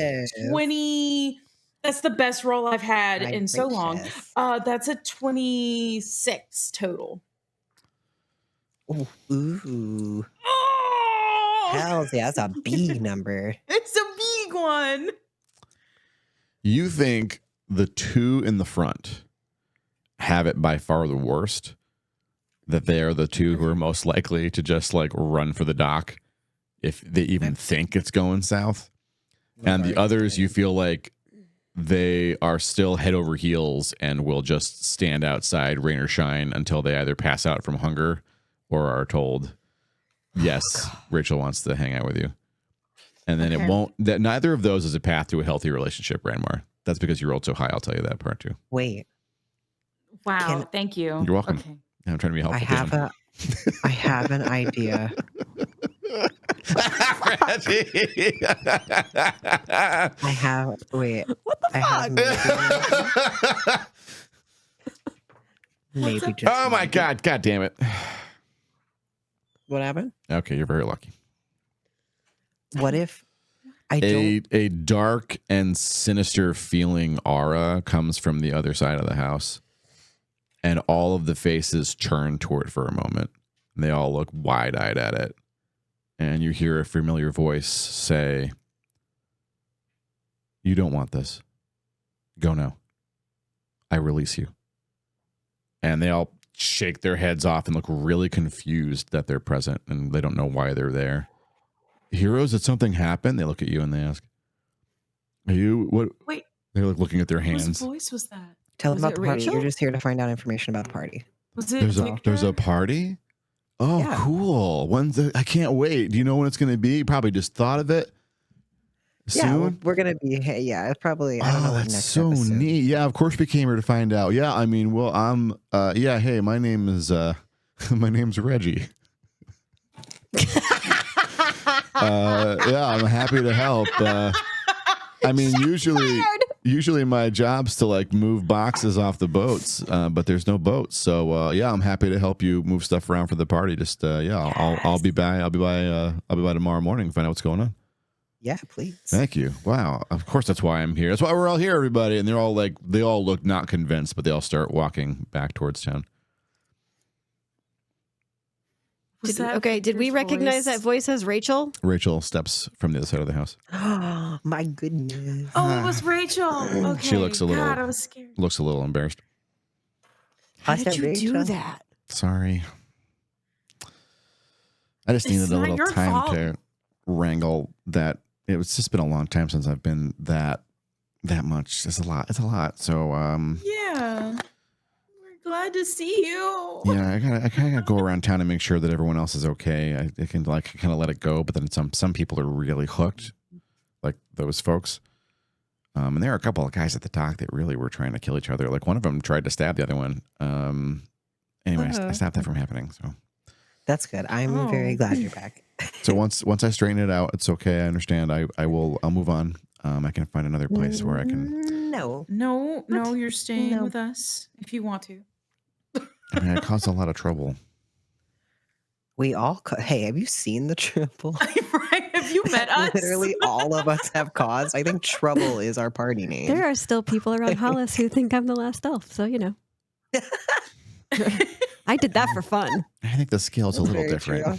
20. That's the best roll I've had My in so long. gracious. That's a 26 total. Ooh. Oh, Hells yeah, that's a B number. it's a big one. You think the two in the front have it by far the worst? That they are the two who are most likely to just like run for the dock if they even think it's going south? And the others, you feel like they are still head over heels and will just stand outside, rain or shine, until they either pass out from hunger or are told, yes, Rachel wants to hang out with you. And then it won't, that neither of those is a path to a healthy relationship, Ranmar. That's because you rolled so high. I'll tell you that part too. Wait. Wow. Thank you. You're welcome. Okay. Yeah, I'm trying to be helpful. I have an idea. Wait. What the fuck? Maybe just. Oh my God. God damn it. What happened? Okay, you're very lucky. What if a dark and sinister feeling aura comes from the other side of the house, and all of the faces turn toward it for a moment. And they all look wide-eyed at it. And you hear a familiar voice say, "You don't want this. Go now. I release you." And they all shake their heads off and look really confused that they're present, and they don't know why they're there. "Heroes, did something happen?" They look at you and they ask, "Are you what?" Wait. They're like looking at their hands. Whose voice was that? Tell them Was about it the party. Rachel? You're just here to find out information about the party. Was it There's a party? Oh, Yeah. cool. I can't wait. Do you know when it's going to be? You probably just thought of it soon? Yeah, we're gonna be. Yeah, it's probably. I don't know what that's next so episode. neat. Yeah, of course we came here to find out. Yeah, I mean, well, I'm. Yeah, hey, my name is. My name's Reggie. Yeah, I'm happy to help. I mean, usually my job's to like move boxes off the boats, but there's no boats. So yeah, I'm happy to help you move stuff around for the party. Just yeah, I'll be by. I'll be by tomorrow morning to find out what's going on. Yeah, please. Thank you. Wow. Of course, that's why I'm here. That's why we're all here, everybody. And they're all like, they all look not convinced, but they all start walking back towards town. Did we recognize that voice as Rachel? Rachel steps from the other side of the house. My goodness. Oh, it was Rachel. Okay. She looks a little. God, I was scared. Looks a little embarrassed. How I did said you do Rachel. that? Sorry. I just needed It's a not little your time fault. to wrangle that. It's just been a long time since I've been that much. It's a lot. It's a lot. So Yeah. We're glad to see you. yeah, I kind of gotta go around town and make sure that everyone else is okay. I can like kind of let it go, but then some people are really hooked, like those folks. And there are a couple of guys at the dock that really were trying to kill each other. Like one of them tried to stab the other one. Anyway, I stopped that from happening. So That's good. I'm very glad you're back. so once I straighten it out, it's okay. I understand. I'll move on. I can find another place where I can. No. No, you're staying No. with us if you want to. I mean, I caused a lot of trouble. We all. Hey, have you seen the triple? Right? Have you met us? Literally, all of us have caused. I think trouble is our party name. There are still people around Hollice who think I'm the last elf, so you know. I did that for fun. I think the scale's a little Very different. true.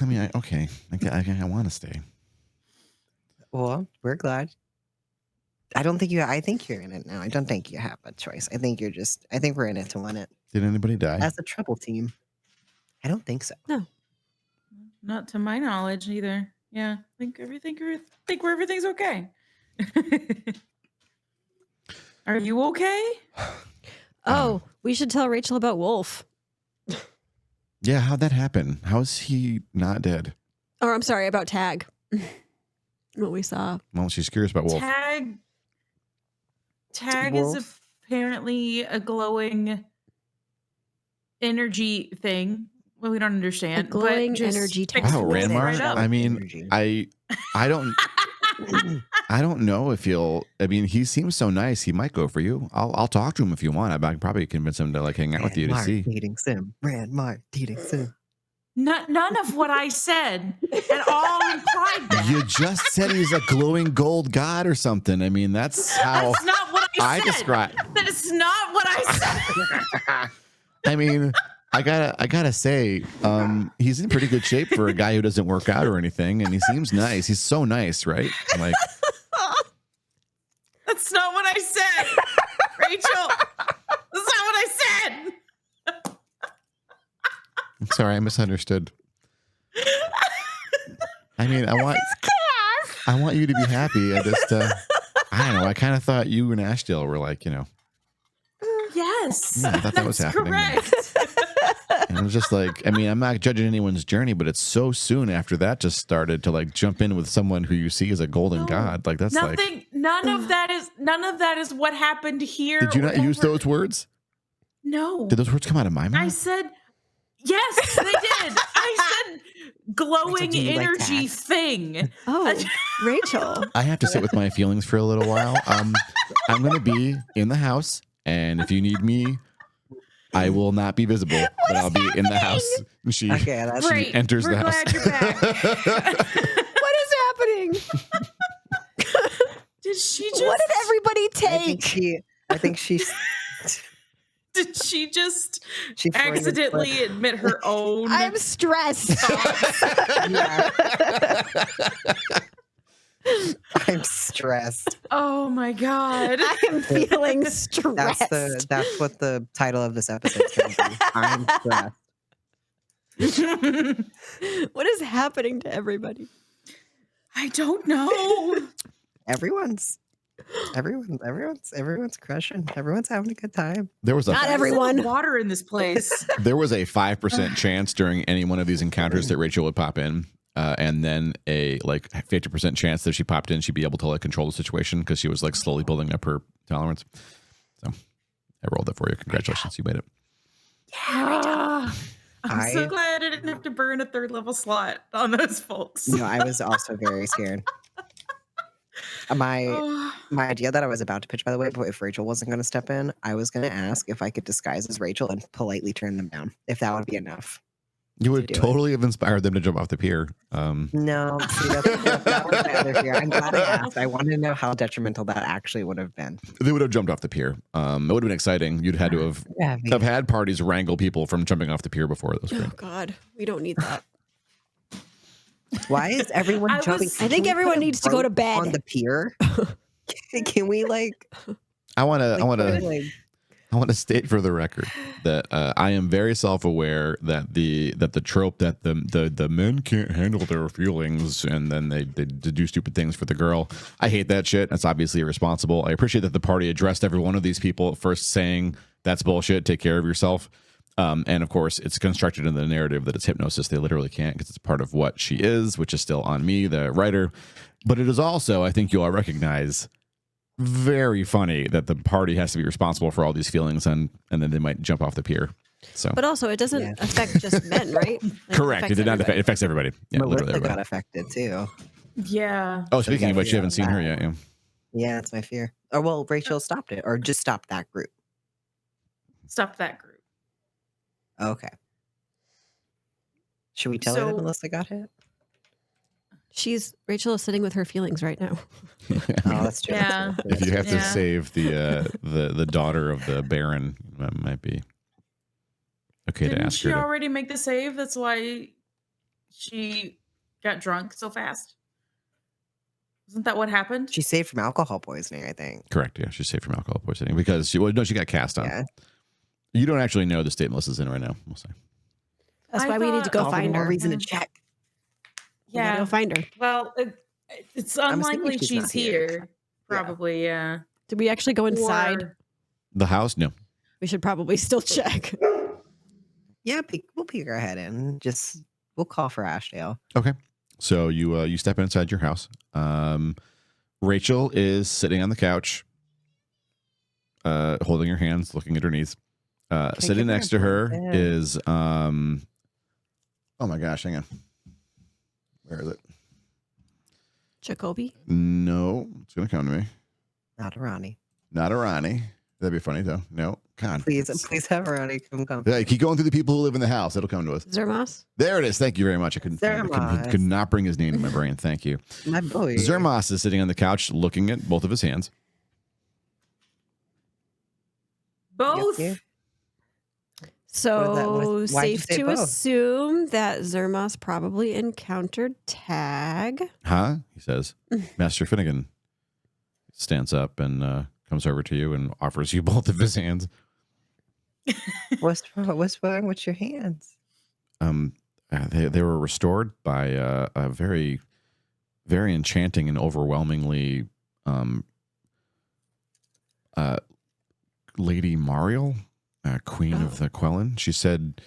I mean, I want to stay. Well, we're glad. I don't think you. I think you're in it now. I don't think you have a choice. I think you're just. I think we're in it to win it Did anybody die? as a trouble team. I don't think so. Not to my knowledge either. Yeah, think everything's okay. Are you okay? Oh, we should tell Rachel about Wolf. Yeah, how'd that happen? How is he not dead? Or I'm sorry, about Tag. What we saw. Well, she's curious about Wolf. Tag Wolf? is apparently a glowing energy thing. Well, we don't understand. A glowing but just energy fix tag. Wow, Wolf Ranmar. right up. I mean, Energy. I don't know if he'll. I mean, he seems so nice. He might go for you. I'll talk to him if you want. I can probably convince him to like hang out with you to see. dating sim. Ranmar dating sim. None of what I said at all implied that. You just said he's a glowing gold god or something. I mean, that's how That's not what I I said. describe. That is not what I said. I mean, I gotta say, he's in pretty good shape for a guy who doesn't work out or anything, and he seems nice. He's so nice, right? Like, That's not what I said, Rachel. That's not what I said. I'm sorry, I misunderstood. I mean, I want you to be happy. I just, I don't know. I kind of thought you and Ashdale were like, Yes, Yeah, I thought that was that's happening. correct. and it was just like, I mean, I'm not judging anyone's journey, but it's so soon after that just started to like jump in with someone who you see as a golden No, god. Like that's like, none of that is what happened here. did you not use those words? No. Did those words come out of my mouth? I said, yes, they did. I said glowing do you like energy that? thing. Oh, Rachel. I have to sit with my feelings for a little while. I'm going to be in the house, and if you need me, I will not be visible, but I'll be in the house. She Great. enters We're the house. glad you're back. What is happening? Did she just? What did everybody I take? think she Did she just She Freudian accidentally slipped. admit her own? I'm stressed. Yeah. I'm stressed. Oh my god! I am feeling stressed. That's what the title of this episode is going to be. I'm stressed. What is happening to everybody? I don't know. Everyone's crushing. Everyone's having a good time. There was a Not everyone. Water in this place. There was a 5% chance during any one of these encounters that Rachel would pop in, and then a like 50% chance that she popped in, she'd be able to like control the situation because she was like slowly building up her tolerance. So I rolled it for you. Congratulations, you made it. I'm so glad I didn't have to burn a 3rd level slot on those folks. No, I was also very scared. My idea that I was about to pitch, by the way, but if Rachel wasn't going to step in, I was going to ask if I could disguise as Rachel and politely turn them down, if that would be enough. You would do it. totally have inspired them to jump off the pier. No, see, that was my other fear. I'm glad I asked. I wanted to know how detrimental that actually would have been. They would have jumped off the pier. It would have been exciting. You'd had to have had parties wrangle people from jumping off the pier before. That was great. Oh God, we don't need that. Why is everyone jumping? I think everyone needs to go to bed. On the pier? Can we like? I want to state for the record that I am very self-aware that the trope that the men can't handle their feelings and then they do stupid things for the girl. I hate that shit. That's obviously irresponsible. I appreciate that the party addressed every one of these people at first saying that's bullshit. Take care of yourself. And of course, it's constructed in the narrative that it's hypnosis. They literally can't because it's part of what she is, which is still on me, the writer. But it is also, I think you all recognize, very funny that the party has to be responsible for all these feelings and then they might jump off the pier. So, But also, it doesn't affect just men, right? Like, correct. It did not affect. It affects everybody. Yeah, literally Melissa everybody. got affected too. Yeah. Oh, speaking of which, you yeah, haven't seen her yet. Yeah. Yeah, that's my fear. Or well, Rachel stopped it, or just stopped that group. Stop that group. Okay. Should we tell her that So- Melissa got hit? Rachel is sitting with her feelings right now. Oh, that's true. Yeah. If you have to Yeah. save the daughter of the Baron, that might be okay to Didn't ask she her. To, already make the save? That's why she got drunk so fast. Isn't that what happened? She's saved from alcohol poisoning, I think. correct. Yeah, she's safe from alcohol poisoning because she got cast on. Yeah. You don't actually know the state Melissa's in right now. We'll say. That's I why we need to go All the find more her. reason to check. We gotta go find her. Well, it's I'm unlikely assuming she's she's not here. here. Probably, yeah. Did we actually go inside? Or- The house? No. We should probably still check. Yeah, we'll peek our head in. We'll call for Ashdale. Okay. So you step inside your house. Rachel is sitting on the couch, holding her hands, looking at her knees. Sitting give her next a to her blanket? is oh my gosh, hang on. Where is it? Jacoby? No, it's gonna come to me. Not a Ronnie. Not a Ronnie. That'd be funny though. No, God. Please have Ronnie come. Yeah, keep going through the people who live in the house. It'll come to us. Zermos? There it is. Thank you very much. I couldn't Zermos. could not bring his name to my brain. Thank you. My boy. Zermos is sitting on the couch looking at both of his hands. Both? Yep. So Why'd you safe say to both? assume that Zermos probably encountered Tag. Huh? He says. Master Finnegan stands up and comes over to you and offers you both of his hands. What's wrong with your hands? They were restored by a very, very enchanting and overwhelmingly Lady Mariel, Queen of the Quellen, she said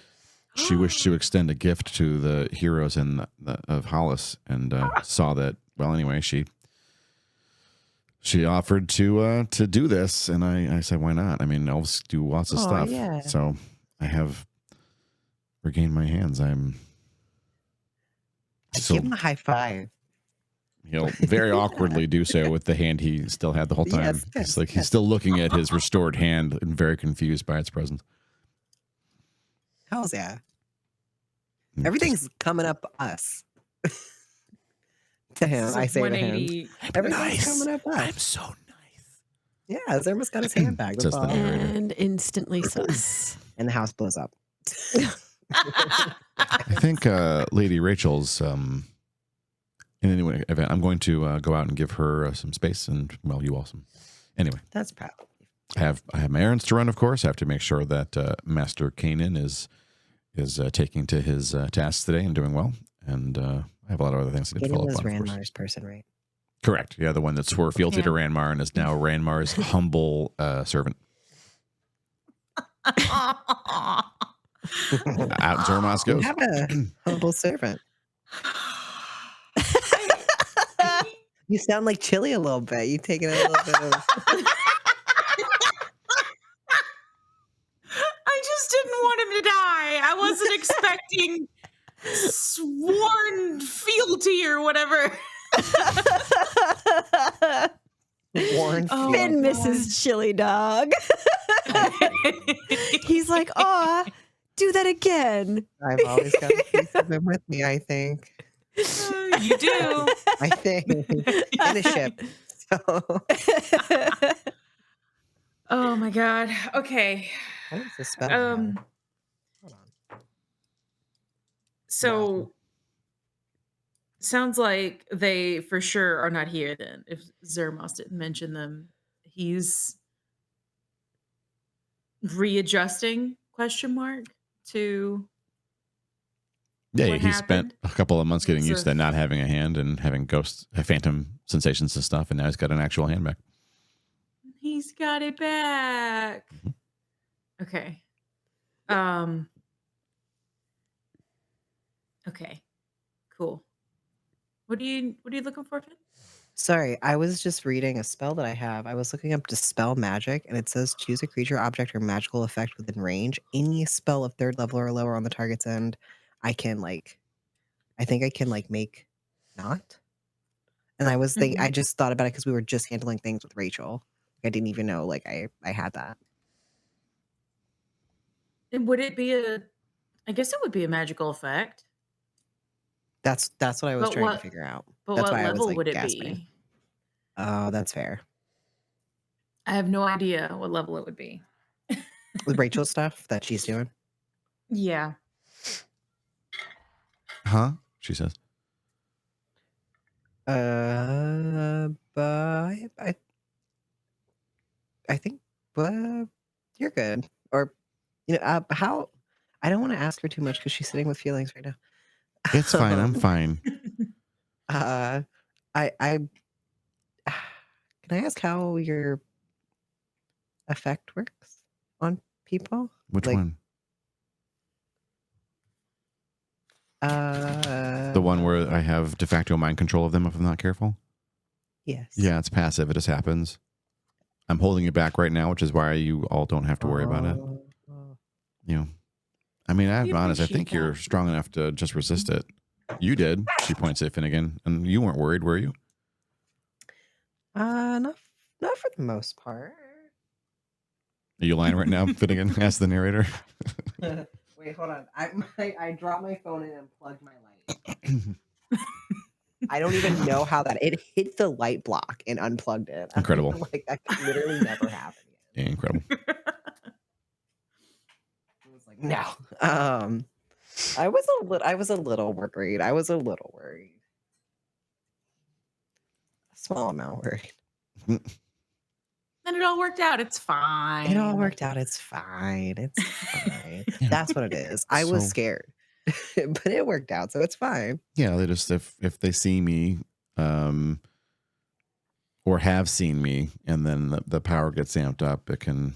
she wished to extend a gift to the heroes of Hollice, and saw that. Well, anyway, she offered to do this, and I said, why not? I mean, elves do lots of stuff, yeah. so I have regained my hands. Give him a high five. He'll very awkwardly do so with the hand he still had the whole time. Yes, It's like he's still looking at his restored hand and very confused by its presence. Hells yeah. Everything's coming up us. To him, I say to him. 180. Everything's coming up us. I'm so nice. Yeah, Zerma's got his hand back. That's Says the all. narrator. And instantly sus. And the house blows up. I think Lady Rachel's in any way event. I'm going to go out and give her some space, and well, you also. Anyway, That's proud. I have my errands to run. Of course, I have to make sure that Master Kanan is taking to his tasks today and doing well. And I have a lot of other things to Kanan follow was up on. Of course. Ranmar's person, right? Correct. Yeah, the one that swore fealty to Ranmar and is now Ranmar's humble servant. Out Zormos You goes. have a humble servant. You sound like Chili a little bit. You taking a little bit of. I just didn't want him to die. I wasn't expecting sworn fealty or whatever. Warren Oh, Finn my misses Chili Dog. He's like, "Aw, do that again." I've always got a piece of him with me, I think. You do. I think. In a ship. So. Oh my god. Okay. What is this spell? I have? Hold on. So sounds like they for sure are not here then. If Zermos didn't mention them, he's readjusting ? To Yeah, what he spent happened? a couple of months getting It's used a- to not having a hand and having phantom sensations and stuff, and now he's got an actual hand back. He's got it back. Mhm. Okay. Okay. Cool. What are you looking for, Finn? Sorry, I was just reading a spell that I have. I was looking up Dispel Magic, and it says choose a creature, object, or magical effect within range. Any spell of 3rd level or lower on the target's end, I think I can make not. And I was thinking, I just thought about it because we were just handling things with Rachel. I didn't even know I had that. And would it be I guess it would be a magical effect. That's what I was But trying what- to figure out. But That's what why I was level would it gasping. be? Oh, that's fair. I have no idea what level it would be. With Rachel's stuff that she's doing. Yeah. Huh? She says. But I think you're good. Or how I don't want to ask her too much because she's sitting with feelings right now. It's fine. I'm fine. I can I ask how your effect works on people? Which Like, one? The The one where I have de facto mind control of them if I'm not careful? Yes. Yeah, it's passive. It just happens. I'm holding it back right now, which is why you all don't have to worry about it. You know, I mean, I'm We honest. I appreciate think you're that. strong enough to just resist it. You did. She points at Finnegan, and you weren't worried, were you? Not for the most part. Are you lying right now, Finnegan? Asked the narrator. Wait, hold on. I dropped my phone and unplugged my light. I don't even know how it hit the light block and unplugged it. Incredible. Like that could literally never happen again. Yeah, incredible. It was like no. I was a little worried. A small amount worried. And it all worked out. It's fine. It all worked out. It's fine. It's fine. Yeah. That's what it is. I was So- scared, but it worked out, so it's fine. Yeah, they just if they see me or have seen me, and then the power gets amped up, it can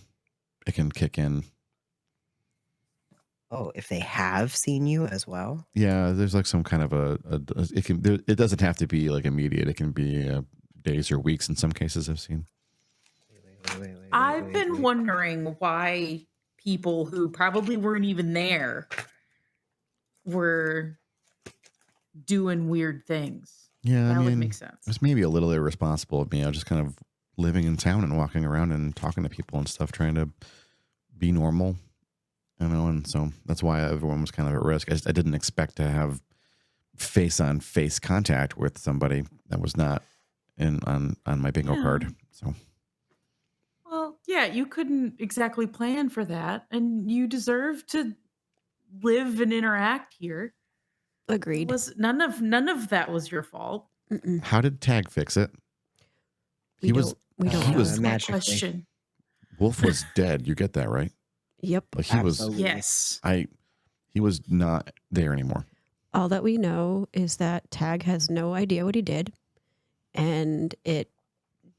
kick in. Oh, if they have seen you as well? Yeah, there's like some kind of it doesn't have to be like immediate. It can be days or weeks in some cases I've seen. I've been wondering why people who probably weren't even there were doing weird things. Yeah, That I would mean, make sense. it's maybe a little irresponsible of me. I was just kind of living in town and walking around and talking to people and stuff, trying to be normal, and so that's why everyone was kind of at risk. I didn't expect to have face-on-face contact with somebody that was not on my bingo card. So, well, yeah, you couldn't exactly plan for that, and you deserve to live and interact here. Agreed. None of that was your fault. how did Tag fix it? We don't he know. was magically. Question. Wolf was dead. You get that, right? Yep. Like he Absolutely. Yes. he was not there anymore. All that we know is that Tag has no idea what he did, and it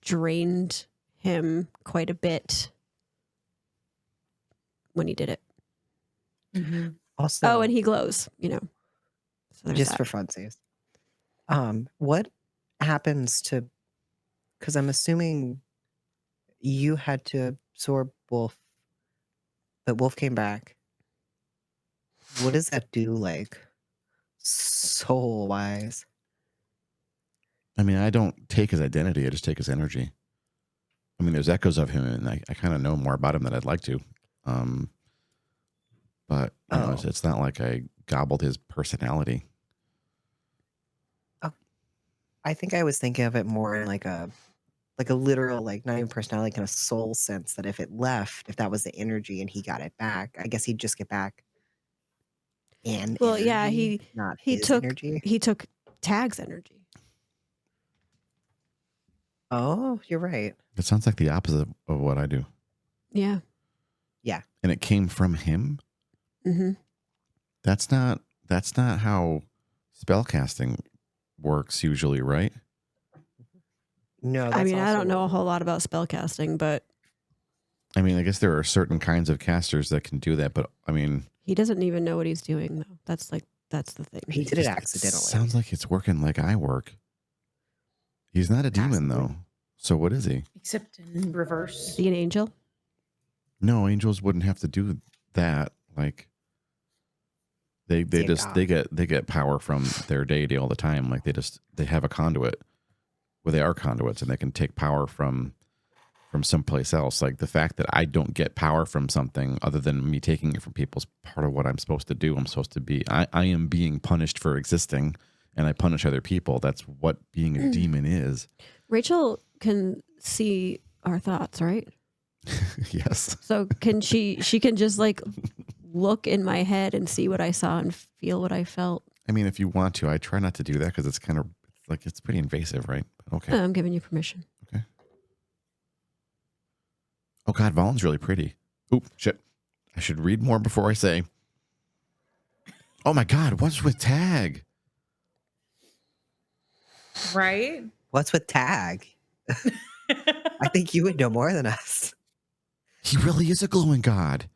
drained him quite a bit when he did it. Also, Oh, and he glows, So there's just that. for funsies. What happens to, because I'm assuming you had to absorb Wolf, but Wolf came back. What does that do, like, soul-wise? I mean, I don't take his identity. I just take his energy. I mean, there's echoes of him, and I kind of know more about him than I'd like to. But it's not like I gobbled his personality. I think I was thinking of it more in like a literal, like not even personality, kind of soul sense, that if it left, if that was the energy and he got it back, I guess he'd just get back an Well, yeah, energy, not he his took energy. he took Tag's energy. Oh, you're right. It sounds like the opposite of what I do. Yeah. And it came from him? Mm-hmm. That's not how spellcasting works usually, right? No, that's I mean, I also don't know a whole lot about spellcasting, but I mean, I guess there are certain kinds of casters that can do that, but I mean, he doesn't even know what he's doing, though. That's the thing. He did it accidentally. Sounds like it's working like I work. He's not a demon, Possibly. though. So what is he? Except in reverse. Is he an angel? No, angels wouldn't have to do that. Like they a just god. they get power from their deity all the time. Like they have a conduit where they are conduits and they can take power from someplace else. Like the fact that I don't get power from something other than me taking it from people is part of what I'm supposed to do. I'm supposed to be I am being punished for existing, and I punish other people. That's what being a demon is. Rachel can see our thoughts, right? Yes. So can she can just like look in my head and see what I saw and feel what I felt. I mean, if you want to, I try not to do that because it's kind of like it's pretty invasive, right? Okay. I'm giving you permission. Okay. Oh God, Valen's really pretty. Oop, shit. I should read more before I say. Oh my God, what's with Tag? Right? What's with Tag? I think you would know more than us. He really is a glowing god.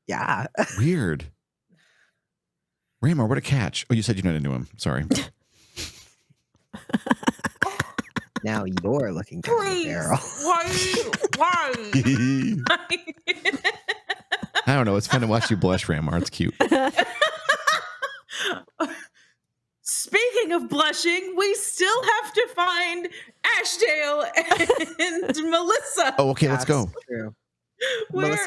Yeah. Weird. Raymar, what a catch. Oh, you said you're not into him. Sorry. Now you're looking down the Please. barrel. Why? I don't know. It's fun to watch you blush, Raymar. It's cute. Speaking of blushing, we still have to find Ashdale and Melissa. Oh, okay, let's go. That's true. Where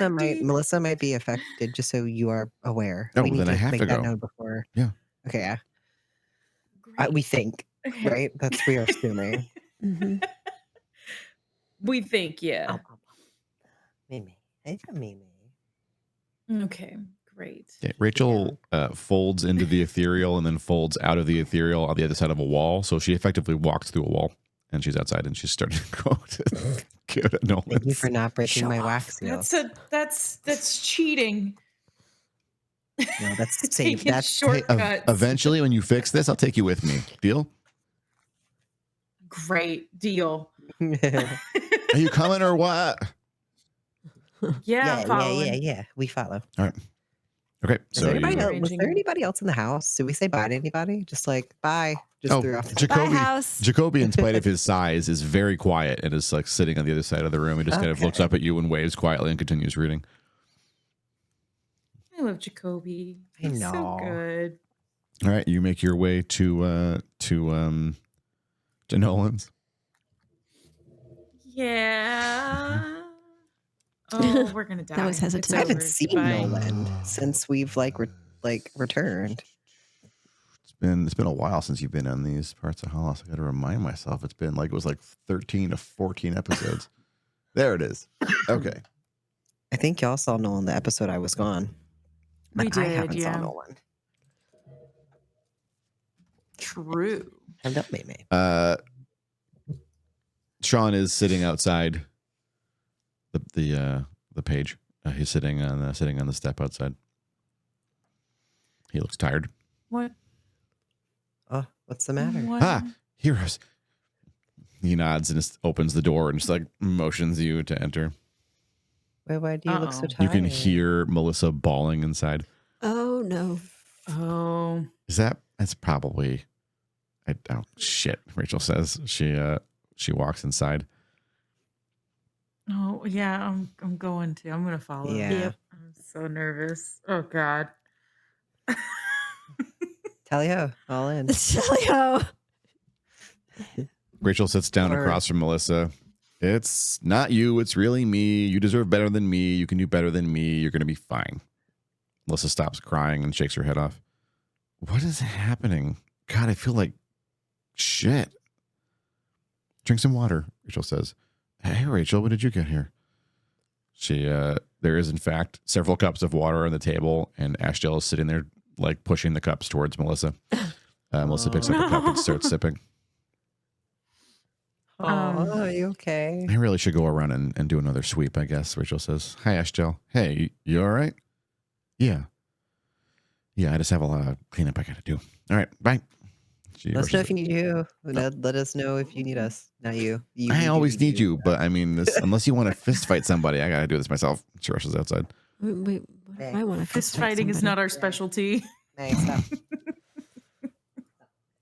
Melissa might be affected, just so you are aware. Oh, we need then I have make to that go. known before. Yeah. Okay, yeah. Great. We think, right? That's we are assuming. Mm-hmm. We think, yeah. Mimi. Hey, Mimi. Okay, great. Yeah, Rachel folds into the ethereal and then folds out of the ethereal on the other side of a wall. So she effectively walks through a wall and she's outside and she's starting to go to give it Nolan. Thank you for not breaking Show my off. wax seal. That's cheating. No, that's safe. Taking That's shortcuts. Eventually, when you fix this, I'll take you with me. Deal? Great deal. Are you coming or what? Yeah, I'm following. yeah. We follow. All right. Okay. Was So anybody you. else, was there anybody else in the house? Did we say bye to anybody? Just like bye. Just threw off. Bye, Jacoby. house. Jacoby, in spite of his size, is very quiet and is like sitting on the other side of the room. He just kind of looks up at you and waves quietly and continues reading. I love Jacoby. I He's so know. good. All right, you make your way to Nolan's. Yeah. Oh, we're gonna die. That was hesitant. It's I haven't over. seen Goodbye. Nolan since we've returned. It's been a while since you've been on these parts of Hollice. I got to remind myself. It was like 13 to 14 episodes. There it is. Okay. I think y'all saw Nolan the episode I was gone. But We did, I haven't yeah. saw Nolan. True. Hello, May. Sean is sitting outside the page. He's sitting on the step outside. He looks tired. What? Oh, what's the matter? What? Heroes. He nods and just opens the door and just like motions you to enter. Why do you look so Uh-oh. tired? You can hear Melissa bawling inside. Oh no. Oh. That's probably. Oh shit! Rachel says she walks inside. Oh yeah, I'm going to. I'm gonna follow. Yeah. Yep. I'm so nervous. Oh God. Tally-ho, all in. Silly-ho. Rachel sits down Word. across from Melissa. It's not you. It's really me. You deserve better than me. You can do better than me. You're going to be fine. Melissa stops crying and shakes her head off. What is happening? God, I feel like shit. Drink some water, Rachel says. Hey, Rachel, when did you get here? There is, in fact, several cups of water on the table, and Ashtel is sitting there, like, pushing the cups towards Melissa. Melissa picks up a cup and starts sipping. Oh, Um, are you okay? I really should go around and do another sweep, I guess, Rachel says. Hi, Ashtel. Hey, you all right? Yeah. Yeah, I just have a lot of cleanup I got to do. All right, bye. She Let us know rushes if you need you. Let us know if you need us. Not you. I always need you, but I mean, unless you want to fist fight somebody, I got to do this myself. She rushes outside. Wait, what if I want to Fist fighting is not our specialty. Nice stuff.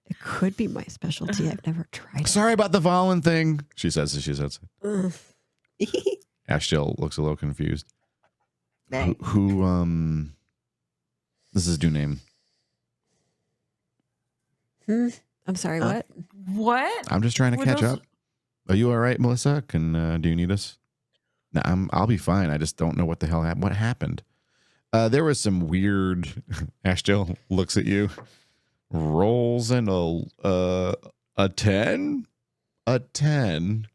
It could be my specialty. I've never tried it. Sorry about the following thing, she says as she's outside. Ugh. Ashtel looks a little confused. Nice. Who this is his new name. I'm sorry, what? What? I'm just trying to What catch else- up. Are you all right, Melissa? Do you need us? No, I'll be fine. I just don't know what the hell happened. What happened? There was some weird. Ashtel looks at you, rolls in a 10, a 10,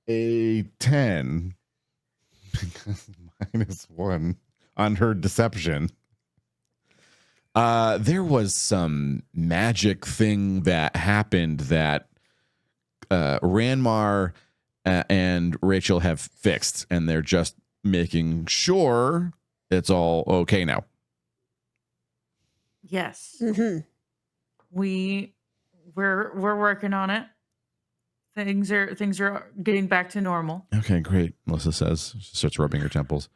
a 10, -1 on her deception. There was some magic thing that happened that Ranmar and Rachel have fixed, and they're just making sure it's all okay now. Yes. Mm-hmm. We're working on it. Things are getting back to normal. Okay, great, Melissa says. She starts rubbing her temples.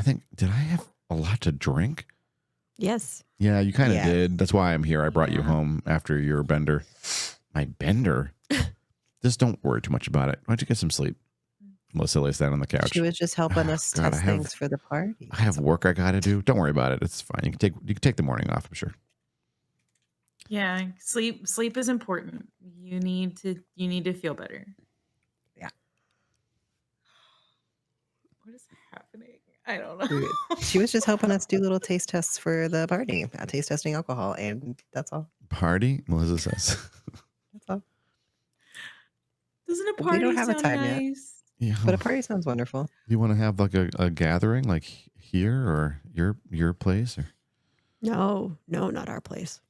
Did I have a lot to drink? Yes. Yeah, you kind of Yeah. did. That's why I'm here. I brought you home after your bender. My bender? Just don't worry too much about it. Why don't you get some sleep? Melissa lays down on the couch. She was just helping us God, I test have- things for the party. I have work I got to do. Don't worry about it. It's fine. You can take the morning off, I'm sure. Yeah, sleep is important. You need to feel better. Yeah. What is happening? I don't know. She was just helping us do little taste tests for the party. Taste testing alcohol, and that's all. Party? Melissa says. That's all. Doesn't a We party don't have a sound time yet. nice? Yeah. But a party sounds wonderful. You want to have like a gathering like here or your place? Or? No, not our place.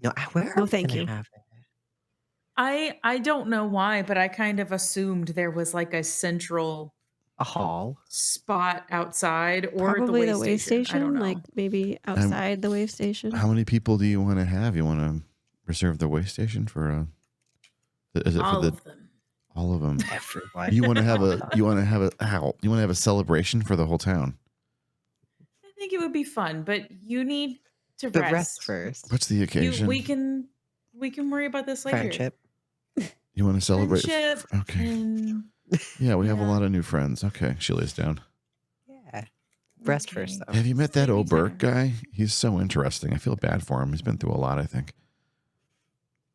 No, where? No, are we thank gonna you. have it? I don't know why, but I kind of assumed there was like a central A hall. spot outside or Probably the the way station. I don't know. Like maybe outside the way station. How many people do you want to have? You want to reserve the way station for is it All for the of them. All of them. Everyone. You want to have a celebration for the whole town. I think it would be fun, but you need to But rest. rest first. What's the occasion? We can worry about this later. Friendship. You want to celebrate? Friendship. Okay. And Yeah, we have a Yeah. lot of new friends. Okay, she lays down. Yeah. Rest first, though. Have you met that Maybe O'Burke dinner. guy? He's so interesting. I feel bad for him. He's been through a lot, I think.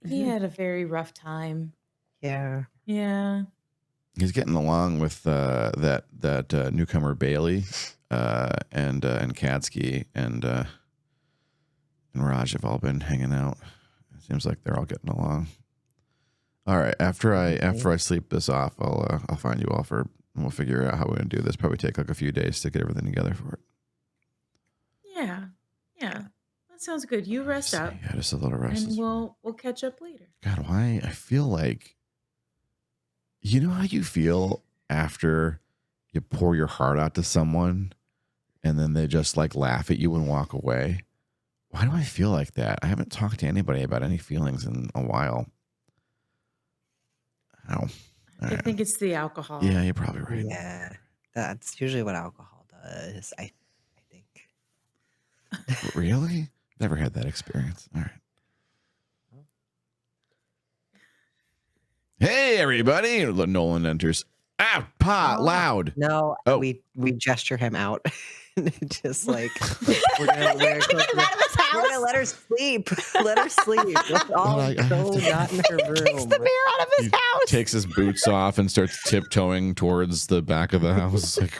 He had a very rough time. Yeah. Yeah. He's getting along with that newcomer Bailey and Katsky and Raj have all been hanging out. It seems like they're all getting along. All right, after I sleep this off, I'll find you all and we'll figure out how we're gonna do this. Probably take like a few days to get everything together for it. Yeah. Yeah. That sounds good. You rest up. Yeah, just a little rest. And we'll catch up later. God, why? I feel like, you know how you feel after you pour your heart out to someone and then they just like laugh at you and walk away? Why do I feel like that? I haven't talked to anybody about any feelings in a while. Ow. I think it's the alcohol. Yeah, you're probably right. Yeah. That's usually what alcohol does, I think. Really? Never had that experience. All right. Hey, everybody. Nolan enters. Ah, pot, loud. No, Oh. we gesture him out. Just like we're They're gonna kicking him out of his we're gonna house. let her sleep. Let her sleep. Let's all I have go to- not in her Takes room. the mirror out of his He house. takes his boots off and starts tiptoeing towards the back of the house. Like,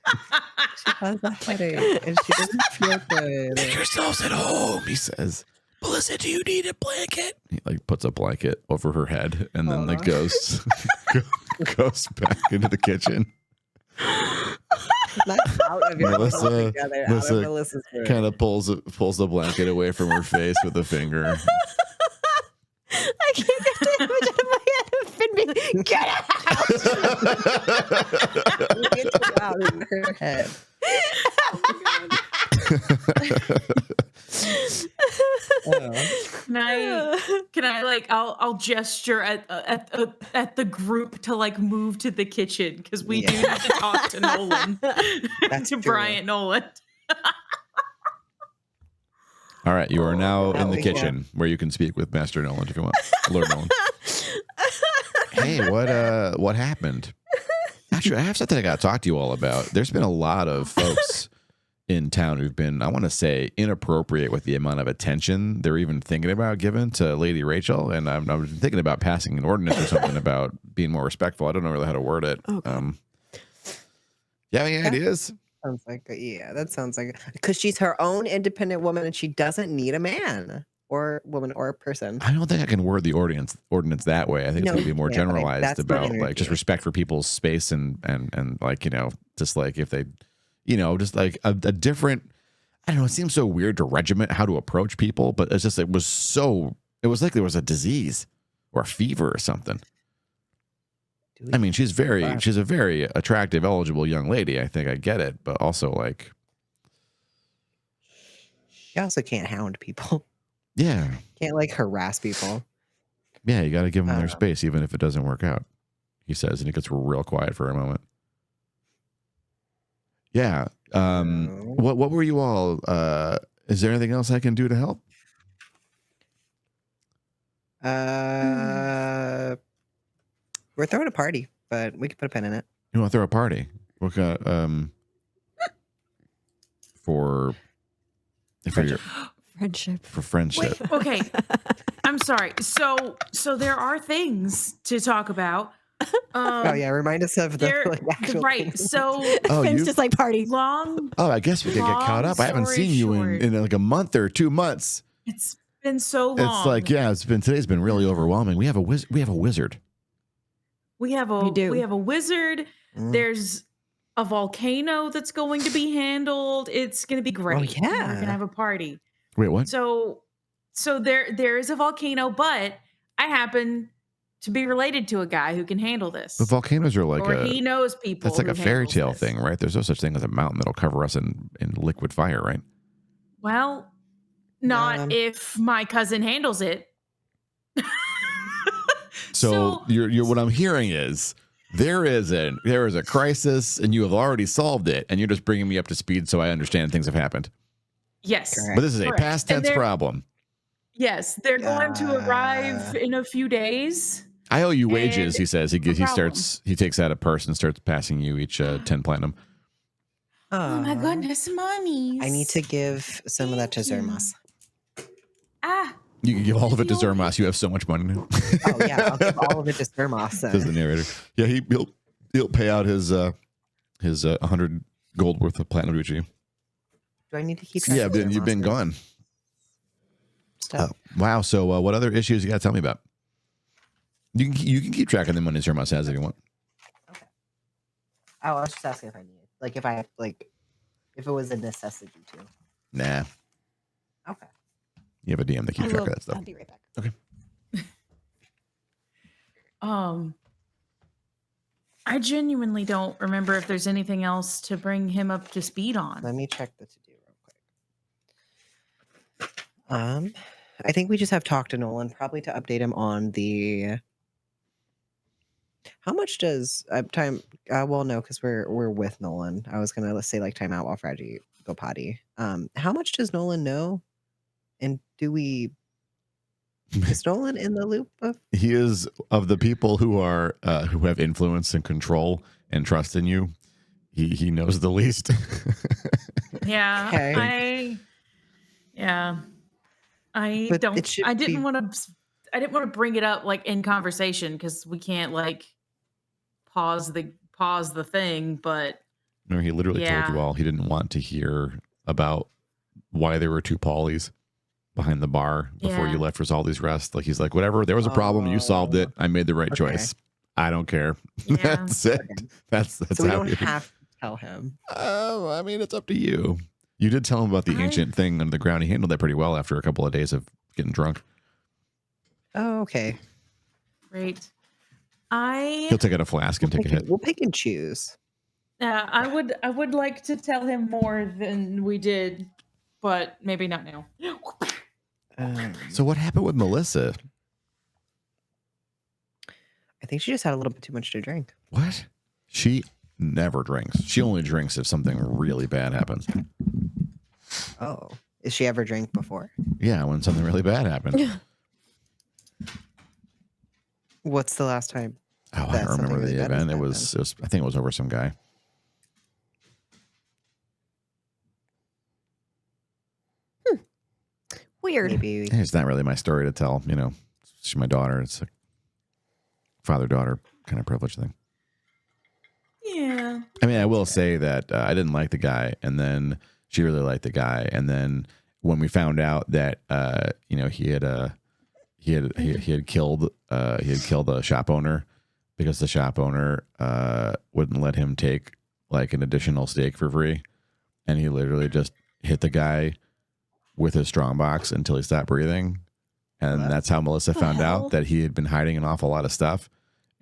She has a headache and she doesn't feel good. make yourselves at home, he says. Melissa, do you need a blanket? He like puts a blanket over her head and then like goes back into the kitchen. Not out of your Melissa- room together, out Melissa of Melissa's room. Kind of pulls the blanket away from her face with a finger. I can't get the image out of my head of Finn being, get out! You get to out in her head. Can I like I'll gesture at the group to like move to the kitchen because we do need to talk to Nolan. That's to true. Bryant Nolan. All right, you are now in the yeah. kitchen where you can speak with Master Nolan if you want. Lord Nolan. Hey, what happened? Actually, I have something I got to talk to you all about. There's been a lot of folks in town who've been, I want to say, inappropriate with the amount of attention they're even thinking about giving to Lady Rachel. And I'm thinking about passing an ordinance or something about being more respectful. I don't know really how to word it. Okay. You have any ideas? Sounds like that sounds like because she's her own independent woman and she doesn't need a man or woman or a person. I don't think I can word the ordinance that way. I think it's No, going to be more yeah, but generalized that's the about like energy. just respect for people's space and like, you know, just like if they, you know, just like a different, I don't know, it seems so weird to regiment how to approach people, but it's just, it was like there was a disease or a fever or something. I mean, she's a very attractive, eligible young lady. I think I get it, but also like, She also can't hound people. yeah, Can't like harass people. yeah, you got to give them their space, even if it doesn't work out, he says, and he gets real quiet for a moment. Yeah. What were you all, is there anything else I can do to help? We're throwing a party, but we can put a pin in it. You want to throw a party? What kind for Friendship. friendship. Wait, okay. I'm sorry. So there are things to talk about. Oh yeah, remind us of the There, like, actual right. things. So Oh, Finn's you? just like party. long. Oh, I guess we could get caught Long up. I haven't story seen you short. in like a month or 2 months. It's been so long. It's like, yeah, today's been really overwhelming. We have a wizard. We have We do. a wizard. Mm. There's a volcano that's going to be handled. It's going to be great. And yeah. we're going to have a party. Wait, what? So there is a volcano, but I happen to be related to a guy who can handle this. The volcanoes are like or he knows people. that's like who a fairy handles tale this. thing, right? There's no such thing as a mountain that'll cover us in liquid fire, right? Well, not Um, if my cousin handles it. So So you're what I'm hearing is there is a crisis and you have already solved it, and you're just bringing me up to speed so I understand things have happened. Yes. Correct. But this is a Correct. past tense problem. Yes, they're going to arrive in a few days. I owe you wages, And he says. He problem. takes out a purse and starts passing you each 10 platinum. Oh my goodness, mommy. I need to give some of that to Zermas. You can give all of it to Zermas. You have so much money now. Oh yeah, I'll give all of it to Zermas. Says the narrator. Yeah, he'll pay out his 100 gold worth of platinum to you. Do I need to keep track? Yeah, of then you've been Zermas' gone. stuff? Wow. So what other issues you got to tell me about? You can keep track of them when Zermas has if you want. Okay. Oh, I was just asking if I needed, like, if it was a necessity to. Nah. Okay. You have a DM that keeps track of that stuff. I'll be right back. Okay. I genuinely don't remember if there's anything else to bring him up to speed on. Let me check the to-do real quick. I think we just have talked to Nolan, probably to update him on the. How much does time? Well, no, because we're with Nolan. I was gonna, let's say, like, time out while Fraggy go potty. How much does Nolan know? And do we? Is Nolan in the loop of? He is of the people who are who have influence and control and trust in you. He knows the least. Yeah. Okay. I But don't. it should I didn't be- want to bring it up like in conversation because we can't like pause the thing. But No, he literally told Yeah. you all he didn't want to hear about why there were two Paulies behind the bar before you Yeah. left for Zaldi's Rest. Like, he's like, whatever, there was a problem, you solved it. I made the right Okay. choice. I don't care. Yeah. That's it. Okay. That's So we how don't he- have to tell him. Oh, I mean, it's up to you. You did tell him about the ancient thing under the ground. He handled that pretty well after a couple of days of getting drunk. Oh, okay. great. He'll take out a flask and take a hit. We'll pick and choose. I would like to tell him more than we did, but maybe not now. So what happened with Melissa? I think she just had a little bit too much to drink. What? She never drinks. She only drinks if something really bad happens. Oh, is she ever drank before? Yeah, when something really bad happened. What's the last time? Oh, I That's don't remember something really the bad has event. It was I think it was over some guy. Weird. Maybe. It's not really my story to tell. You know, she's my daughter. It's a father-daughter kind of privilege thing. Yeah. I mean, I will say that I didn't like the guy, and then she really liked the guy, and then when we found out that you know he had killed a shop owner because the shop owner wouldn't let him take like an additional steak for free, and he literally just hit the guy with his strongbox until he stopped breathing, and that's how Melissa found out that he had been hiding an awful lot of stuff.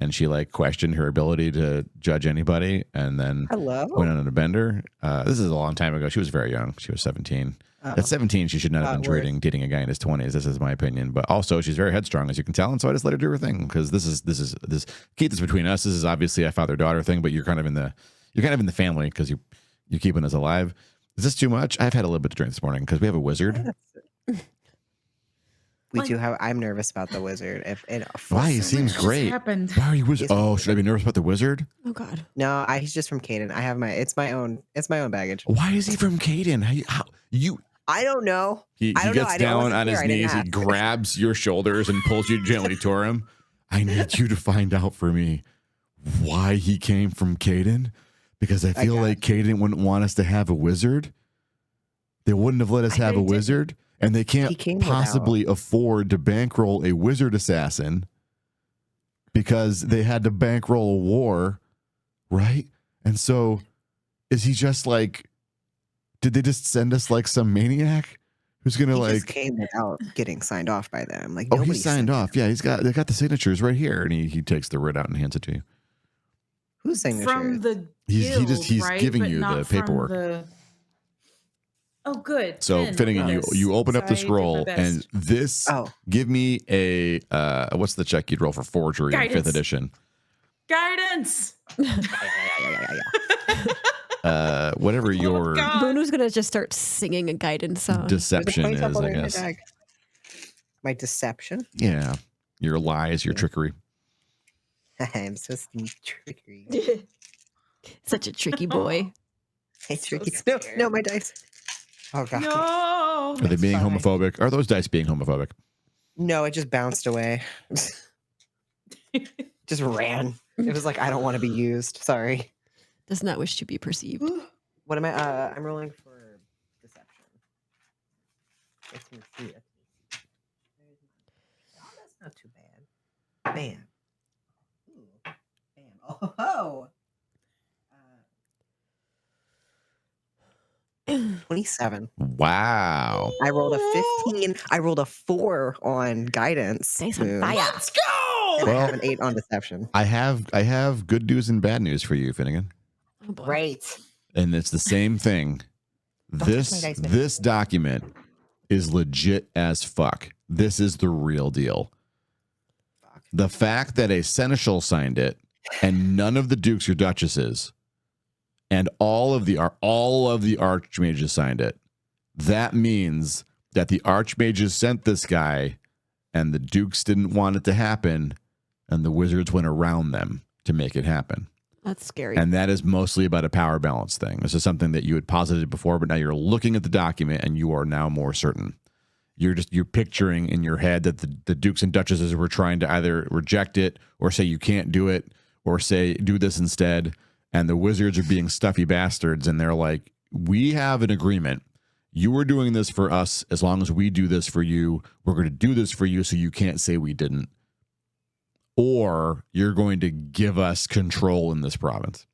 And she like questioned her ability to judge anybody, and then went on a bender. This is a long time ago. She was very young. She was 17. At 17, she should not have been dating a guy in his 20s. This is my opinion. But also, she's very headstrong, as you can tell. And so I just let her do her thing because this keep this between us. This is obviously a father-daughter thing, but you're kind of in the family because you're keeping us alive. Is this too much? I've had a little bit to drink this morning because we have a wizard. We do have. I'm nervous about the wizard. Why? He seems great. Happened. Why are you wizard? Oh, should I be nervous about the wizard? Oh God. No, he's just from Caden. I have it's my own baggage. Why is he from Caden? How you? I don't know. He I don't know. gets I didn't- I down wasn't on his here. I didn't knees. He ask. grabs your shoulders and pulls you gently toward him. I need you to find out for me why he came from Caden, because I feel like Caden wouldn't want us to have a wizard. They wouldn't have let us have a wizard, and they can't possibly afford to bankroll a wizard assassin because they had to bankroll a war, right? And so, is he just like? Did they just send us like some maniac who's gonna He like? just came without getting signed off by them. Like, Oh, he nobody signed off. Yeah, they got the signatures right here, and he takes the writ out and hands it to you. Whose signature? From the He's guild, he's right? giving But you not the from paperwork. Oh, good. So 10. Finnegan, Yes. you open up the I did my scroll, best. and this give me a what's the check you'd roll for forgery in 5th Guidance. edition? Guidance. Whatever your Lunu's gonna just start singing a guidance song. deception There's a 20 is, up I on my guess. bag. My deception. Yeah, your lies, your trickery. I'm so trickery. Such a tricky boy. Hey, So tricky. No, scared. no, my dice. Oh god. No. Are they being fine. homophobic? Are those dice being homophobic? No, it just bounced away. Just ran. It was like I don't want to be used. Sorry. Does not wish to be perceived. What am I? I'm rolling for deception. Let's see it. Oh, that's not too bad. Bam. Ooh. Bam. Oh. 27. Wow. I rolled a 15. I rolled a 4 on guidance. Say some Moon, fire. Let's go. And I Well- have an 8 on deception. I have good news and bad news for you, Finnegan. Oh boy. Right. And it's the same thing. Don't touch my dice, man. This document is legit as fuck. This is the real deal. Fuck. The fact that a seneschal signed it and none of the dukes or duchesses and all of the archmages signed it, that means that the archmages sent this guy and the dukes didn't want it to happen and the wizards went around them to make it happen. That's scary. And that is mostly about a power balance thing. This is something that you had posited before, but now you're looking at the document and you are now more certain. You're picturing in your head that the dukes and duchesses were trying to either reject it or say you can't do it or say do this instead. And the wizards are being stuffy bastards. And they're like, we have an agreement. You were doing this for us. As long as we do this for you, we're going to do this for you so you can't say we didn't. Or you're going to give us control in this province.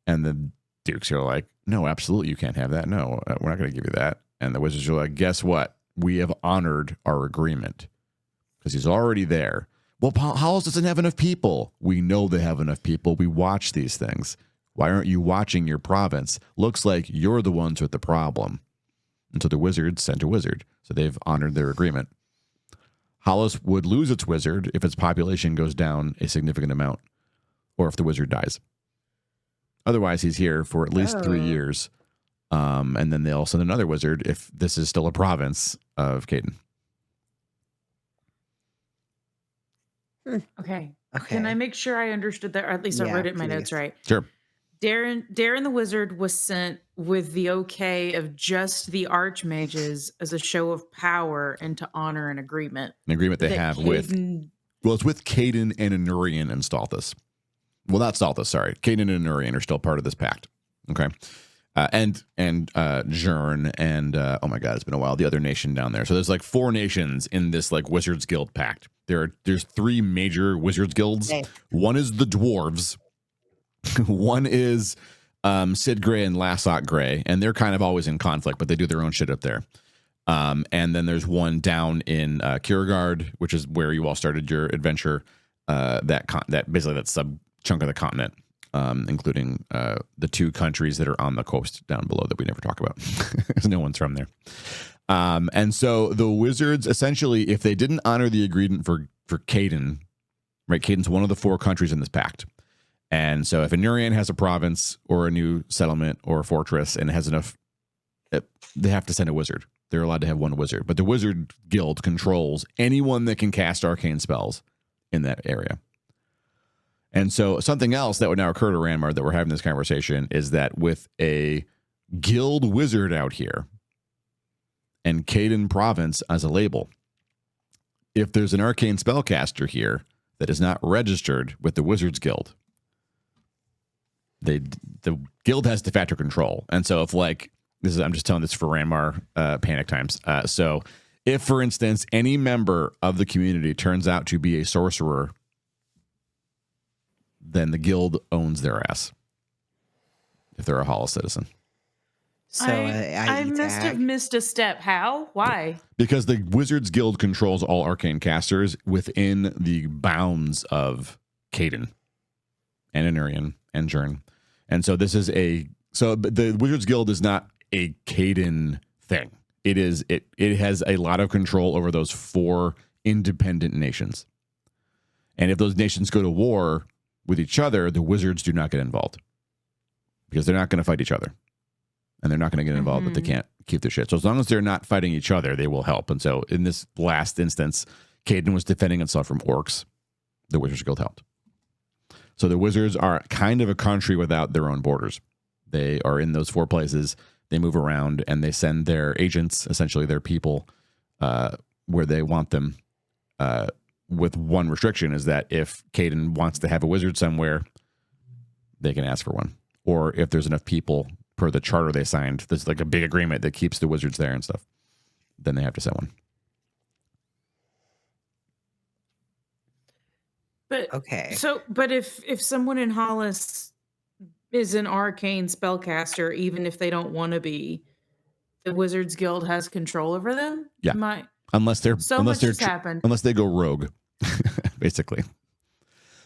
And the dukes are like, no, absolutely, you can't have that. No, we're not going to give you that. And the wizards are like, guess what? We have honored our agreement because he's already there. Well, Hollice doesn't have enough people. We know they have enough people. We watch these things. Why aren't you watching your province? Looks like you're the ones with the problem. And so the wizards sent a wizard. So they've honored their agreement. Hollice would lose its wizard if its population goes down a significant amount or if the wizard dies. Otherwise, he's here for at least 3 years. And then they'll send another wizard if this is still a province of Caden. Okay. Okay. Can I make sure I understood that, or at least I Yeah, wrote it in my please. notes right? Sure. Darren the Wizard was sent with the okay of just the archmages as a show of power and to honor an agreement. An agreement they that have with, Caden- well, it's with Caden and Anurian and Stalthus. Well, not Stalthus, sorry. Caden and Anurian are still part of this pact. Okay. And Jern and, oh my God, it's been a while, the other nation down there. So there's like 4 nations in this like Wizards Guild pact. There's 3 major Wizards Guilds. Okay. One is the Dwarves. One is Sid Grey and Lassock Grey, and they're kind of always in conflict, but they do their own shit up there. And then there's one down in Kiergaard, which is where you all started your adventure. That basically that sub chunk of the continent, including the 2 countries that are on the coast down below that we never talk about, because no one's from there. And so the wizards essentially, if they didn't honor the agreement for Caden, right? Caden's one of the 4 countries in this pact. And so if Anurian has a province or a new settlement or a fortress and has enough, they have to send a wizard. They're allowed to have 1 wizard. But the Wizard Guild controls anyone that can cast arcane spells in that area. And so something else that would now occur to Ranmar that we're having this conversation is that with a guild wizard out here and Caden province as a label, if there's an arcane spellcaster here that is not registered with the Wizards Guild, the guild has de facto control. And so if like this is, I'm just telling this for Ranmar panic times. So if, for instance, any member of the community turns out to be a sorcerer, then the guild owns their ass if they're a Hollice citizen. So I must have missed a step. How? Why? Because the Wizards Guild controls all arcane casters within the bounds of Caden and Anurian and Jern. And so this is the Wizards Guild is not a Caden thing. It has a lot of control over those 4 independent nations. And if those nations go to war with each other, the wizards do not get involved because they're not going to fight each other. And they're not going to get involved, but they can't keep their shit. So as long as they're not fighting each other, they will help. And so in this last instance, Caden was defending itself from orcs. The Wizards Guild helped. So the wizards are kind of a country without their own borders. They are in those 4 places. They move around and they send their agents, essentially their people, where they want them, with one restriction is that if Caden wants to have a wizard somewhere, they can ask for one. Or if there's enough people per the charter they signed, there's like a big agreement that keeps the wizards there and stuff, then they have to send one. But Okay. So, but if someone in Hollice is an arcane spellcaster, even if they don't want to be, the Wizards Guild has control over them. Yeah. Unless they're much has happened. Unless they go rogue, basically.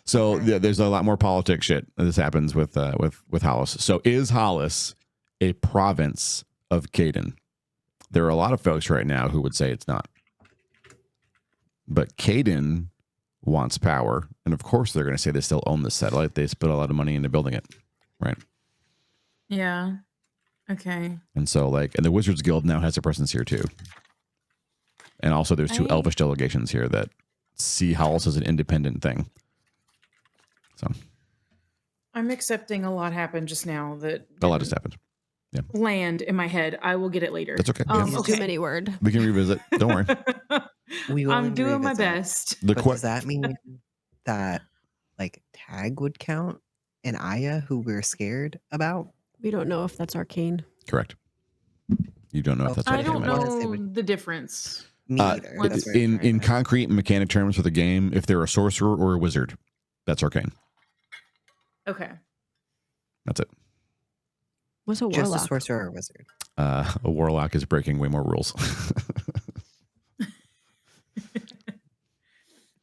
So there's a lot more politics shit. This happens with Hollice. So is Hollice a province of Caden? There are a lot of folks right now who would say it's not. But Caden wants power, and of course they're going to say they still own the satellite. They spent a lot of money into building it, right? Yeah. Okay. And so, and the Wizards Guild now has a presence here too. And also, there's 2 Elvish delegations here that see Hollice as an independent thing. So, I'm accepting a lot happened just now. That a lot just happened. Yeah. Land in my head. I will get it later. That's okay. Too many word. We can revisit. Don't worry. I'm doing my best. But does that mean that Tag would count and Aya, who we're scared about? We don't know if that's arcane. Correct. You don't know if that's I arcane. don't know the difference. Me either. In concrete mechanic terms for the game, if they're a sorcerer or a wizard, that's arcane. Okay. That's it. What's a warlock? Just a sorcerer or a wizard. A warlock is breaking way more rules.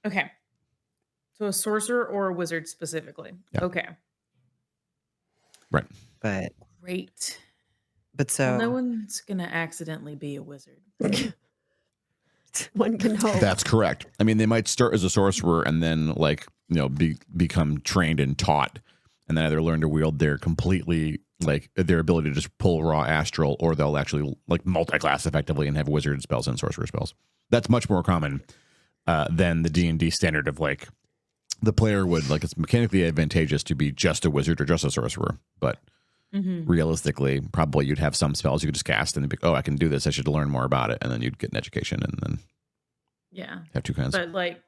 Okay. So a sorcerer or a wizard specifically. Yeah. Okay. Right. But Great. so Well, no one's going to accidentally be a wizard. One can hope. That's correct. I mean, they might start as a sorcerer and then become trained and taught, and then either learn to wield their completely their ability to just pull raw astral, or they'll actually multi-class effectively and have wizard spells and sorcerer spells. That's much more common than the D&D standard of the player would it's mechanically advantageous to be just a wizard or just a sorcerer, but realistically, probably you'd have some spells you could just cast and you'd be, oh, I can do this. I should learn more about it, and then you'd get an education and then have 2 kinds. But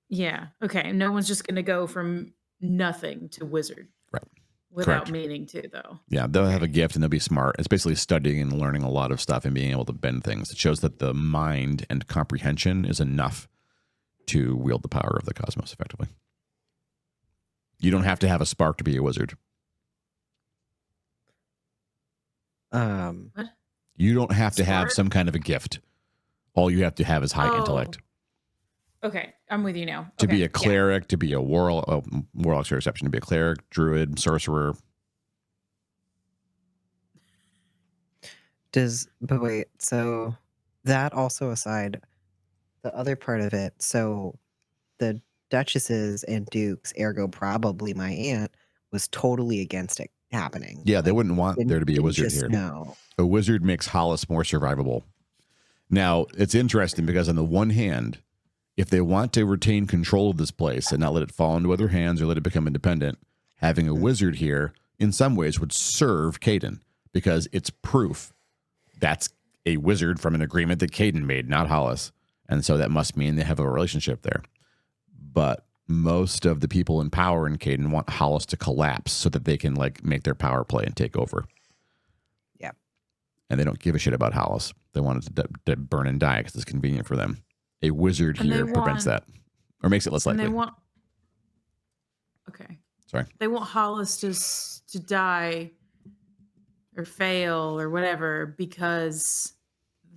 yeah, okay. No one's just going to go from nothing to wizard, right? Without Correct. meaning to, though. Yeah, they'll have a gift and they'll be smart. It's basically studying and learning a lot of stuff and being able to bend things. It shows that the mind and comprehension is enough to wield the power of the cosmos effectively. You don't have to have a spark to be a wizard. What? You don't have to have Spark? some kind of a gift. All you have to have is high intellect. Okay, I'm with you now. To be Okay, a cleric, to be a warlock, warlock's your exception, to be a cleric, druid, sorcerer. But wait, so that also aside, the other part of it, so the duchesses and dukes, ergo probably my aunt, was totally against it happening. Yeah, they wouldn't want there to be a wizard just here. No. A wizard makes Hollice more survivable. Now, it's interesting because on the one hand, if they want to retain control of this place and not let it fall into other hands or let it become independent, having a wizard here in some ways would serve Caden because it's proof that's a wizard from an agreement that Caden made, not Hollice. And so that must mean they have a relationship there. But most of the people in power in Caden want Hollice to collapse so that they can make their power play and take over. Yeah. And they don't give a shit about Hollice. They want it to burn and die because it's convenient for them. A wizard here prevents that, or makes it less likely. Okay. Sorry. They want Hollice to die or fail or whatever because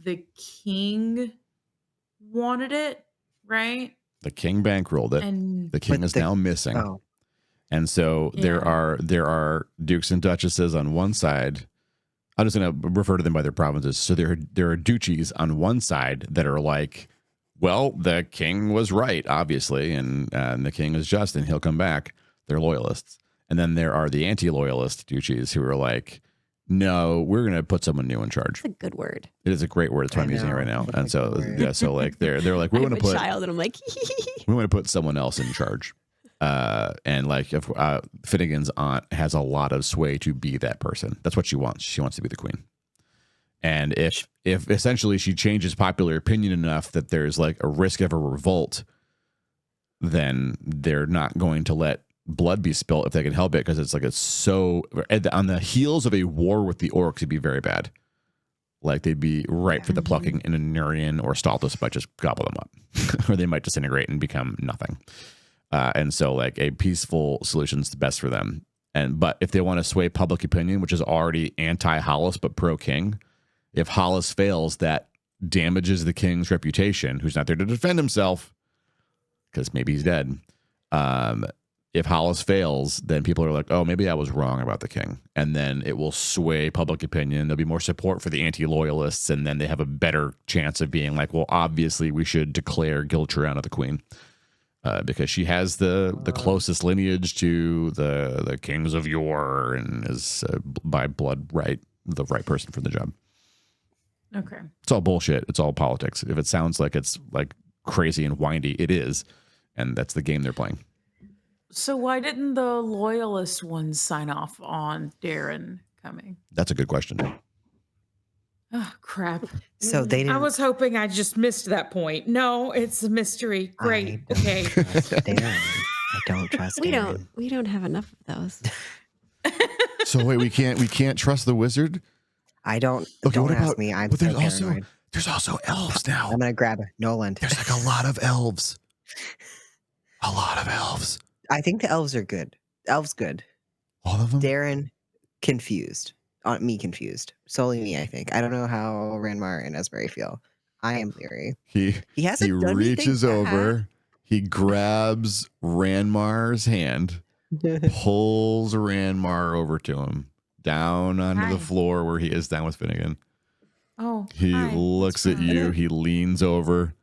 the king wanted it, right? The king bankrolled it. And The king is now missing. Oh. And so there are dukes and duchesses on one side. I'm just going to refer to them by their provinces. So there are duchies on one side that are like, well, the king was right, obviously, and the king is just, and he'll come back. They're loyalists. And then there are the anti-loyalist duchies who are like, no, we're going to put someone new in charge. That's a good word. It is a great word. That's why I'm using it right now. And so, so like they're like, we I'm want to a put child, and I'm like, we want to put someone else in charge. And like if Finnegan's aunt has a lot of sway to be that person. That's what she wants. She wants to be the queen. And if essentially she changes popular opinion enough that there's like a risk of a revolt, then they're not going to let blood be spilt if they can help it, because it's so on the heels of a war with the orcs, it'd be very bad. Like they'd be ripe for the plucking, and Anurian or Staltus might just gobble them up, or they might disintegrate and become nothing. And so like a peaceful solution is the best for them. But if they want to sway public opinion, which is already anti-Hollice but pro-king, if Hollice fails, that damages the king's reputation, who's not there to defend himself because maybe he's dead. If Hollice fails, then people are like, oh, maybe I was wrong about the king. And then it will sway public opinion. There'll be more support for the anti-loyalists, and then they have a better chance of being like, well, obviously we should declare Giltriana the queen, because she has the closest lineage to the kings of yore and is by blood the right person for the job. Okay. It's all bullshit. It's all politics. If it sounds like it's like crazy and windy, it is. And that's the game they're playing. So why didn't the loyalist ones sign off on Darren coming? That's a good question. Oh, crap. So they didn't. I was hoping I just missed that point. No, it's a mystery. Great. I don't Okay. trust Darren. I don't trust Darren. we don't have enough of those. So wait, we can't trust the wizard? I don't. Okay, don't what ask about me. I'm but so there's also elves now. I'm gonna grab Noland. There's like a lot of elves. A lot of elves. I think the elves are good. Elves good. All of them? Darren confused. Me confused. Solely me, I think. I don't know how Ranmar and Esbury feel. I am leery. He hasn't done reaches anything bad. over, he grabs Ranmar's hand, pulls Ranmar over to him, down onto the Hi. floor where he is down with Finnegan. Oh, He hi. looks at you, he leans over.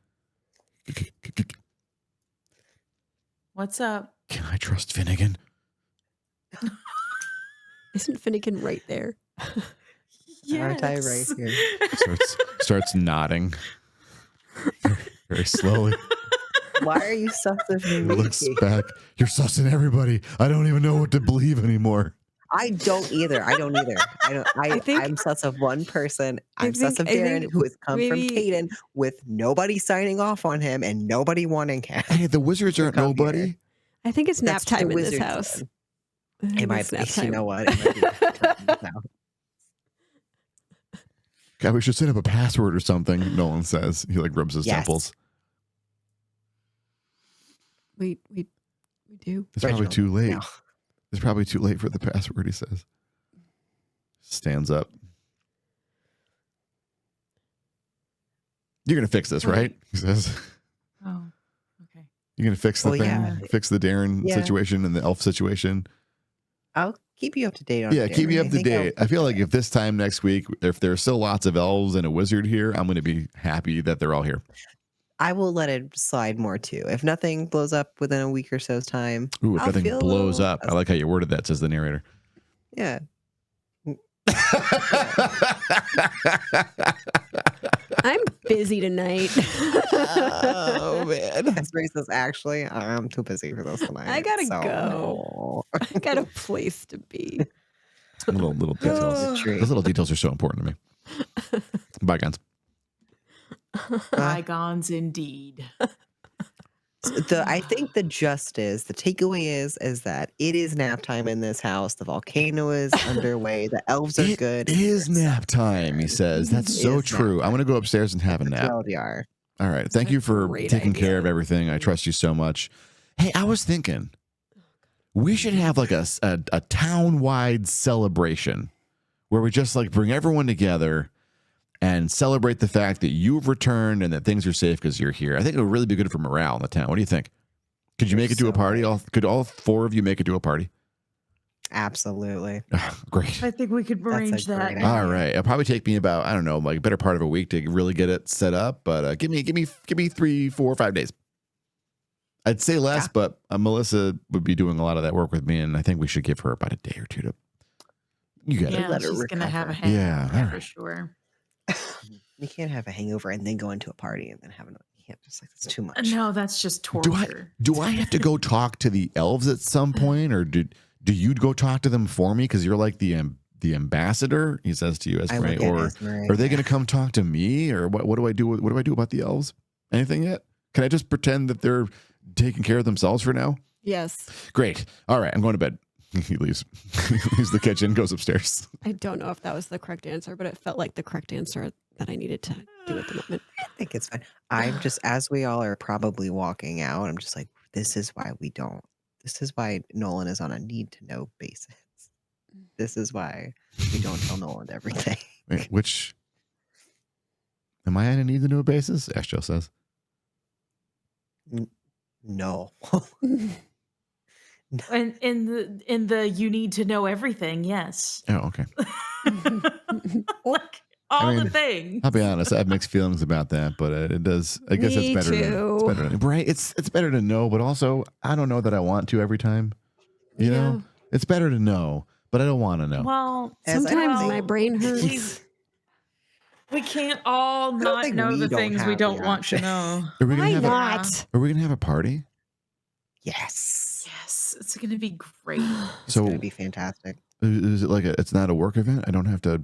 What's up? Can I trust Finnegan? Isn't Finnegan right there? Aren't I right here? Starts nodding very, very slowly. Why are you sus of me? Looks Mickey? back. You're sussing everybody. I don't even know what to believe anymore. I don't either. I'm sus of one person. I'm sus of Darren, who has come from Caden with nobody signing off on him and nobody wanting him. Hey, the wizards aren't Come nobody. here. I think it's nap That's what time the in this wizard house. said. I think It might it's be. nap You time. know what? It might be. No. God, we should set up a password or something. Nolan says. He like rubs his Yes. temples. We do. It's probably Reginald, too late. no. It's probably too late for the password, he says. Stands up. You're going to fix this, right? He says. Oh, okay. You're going to fix the Well, thing? yeah. Fix the Darren Yeah. situation and the elf situation? I'll keep you up to date on Yeah, keep me Darren. up I to think date. I feel like if this time next week, if there's still lots of elves and a wizard here, I'm going to be happy that they're all here. I will let it slide more too. If nothing blows up within a week or so's time. Ooh, if I'll nothing feel a blows little- up. I like how you worded that, says the narrator. Yeah. I'm busy tonight. Oh, man. Esbury says, actually, I'm too busy for this tonight. I gotta so- go. I got a place to be. Little details. Tree. Those little details are so important to me. Bygones. Bygones indeed. I think the takeaway is that it is nap time in this house. The volcano is underway. The elves are good. It is nap time, he says. That's It so is nap true. I'm going to go upstairs and have a That's nap. what LDR. All right. Thank you for Great taking idea. care of everything. I trust you so much. Hey, I was thinking we should have like a town-wide celebration where we just like bring everyone together and celebrate the fact that you've returned and that things are safe because you're here. I think it would really be good for morale in the town. What do you think? Could you You're make it to a so party? right. Could all 4 of you make it to a party? Absolutely. Great. I think we could arrange great that. idea. All right. It'll probably take me about, I don't know, like a better part of a week to really get it set up. But give me 3, 4, 5 days. I'd say less, Yeah. but Melissa would be doing a lot of that work with me, and I think we should give her about a day or 2 to. You get Yeah, it. Let her she's gonna have a recover. hangover Yeah, all for right. sure. You can't have a hangover and then go into a party and then have another. You can't just like that's too much. No, that's just Do I torture. have to go talk to the elves at some point, or do you go talk to them for me because you're like the ambassador? He says to you, I Esmeralda, look at or Esmeralda, are they yeah. going to come talk to me, or what do I do? What do I do about the elves? Anything yet? Can I just pretend that they're taking care of themselves for now? Yes. Great. All right, I'm going to bed. He leaves. He leaves the kitchen, goes upstairs. I don't know if that was the correct answer, but it felt like the correct answer that I needed to do at the moment. I think it's fine. I'm just, as we all are probably walking out, I'm just like, this is why Nolan is on a need to know basis. This is why we don't tell Nolan everything. Wait, which am I on a need to know basis? Astro says. No. And in the you need to know everything, yes. Oh, okay. Like all I mean, the things. I'll be honest. I have mixed feelings about that, but it does. I guess Me it's better. too. It's better, right? It's better to know, but also I don't know that I want to every time. You know, it's better to know, but I don't want to know. Well, As I Sometimes think- my brain hurts. we can't all don't not think know we the don't things we have don't the want to option. know. Are we gonna Why have not? Are we gonna have a party? Yes. Yes, it's gonna be great. It's So going to be fantastic. is it like it's not a work event? I don't have to.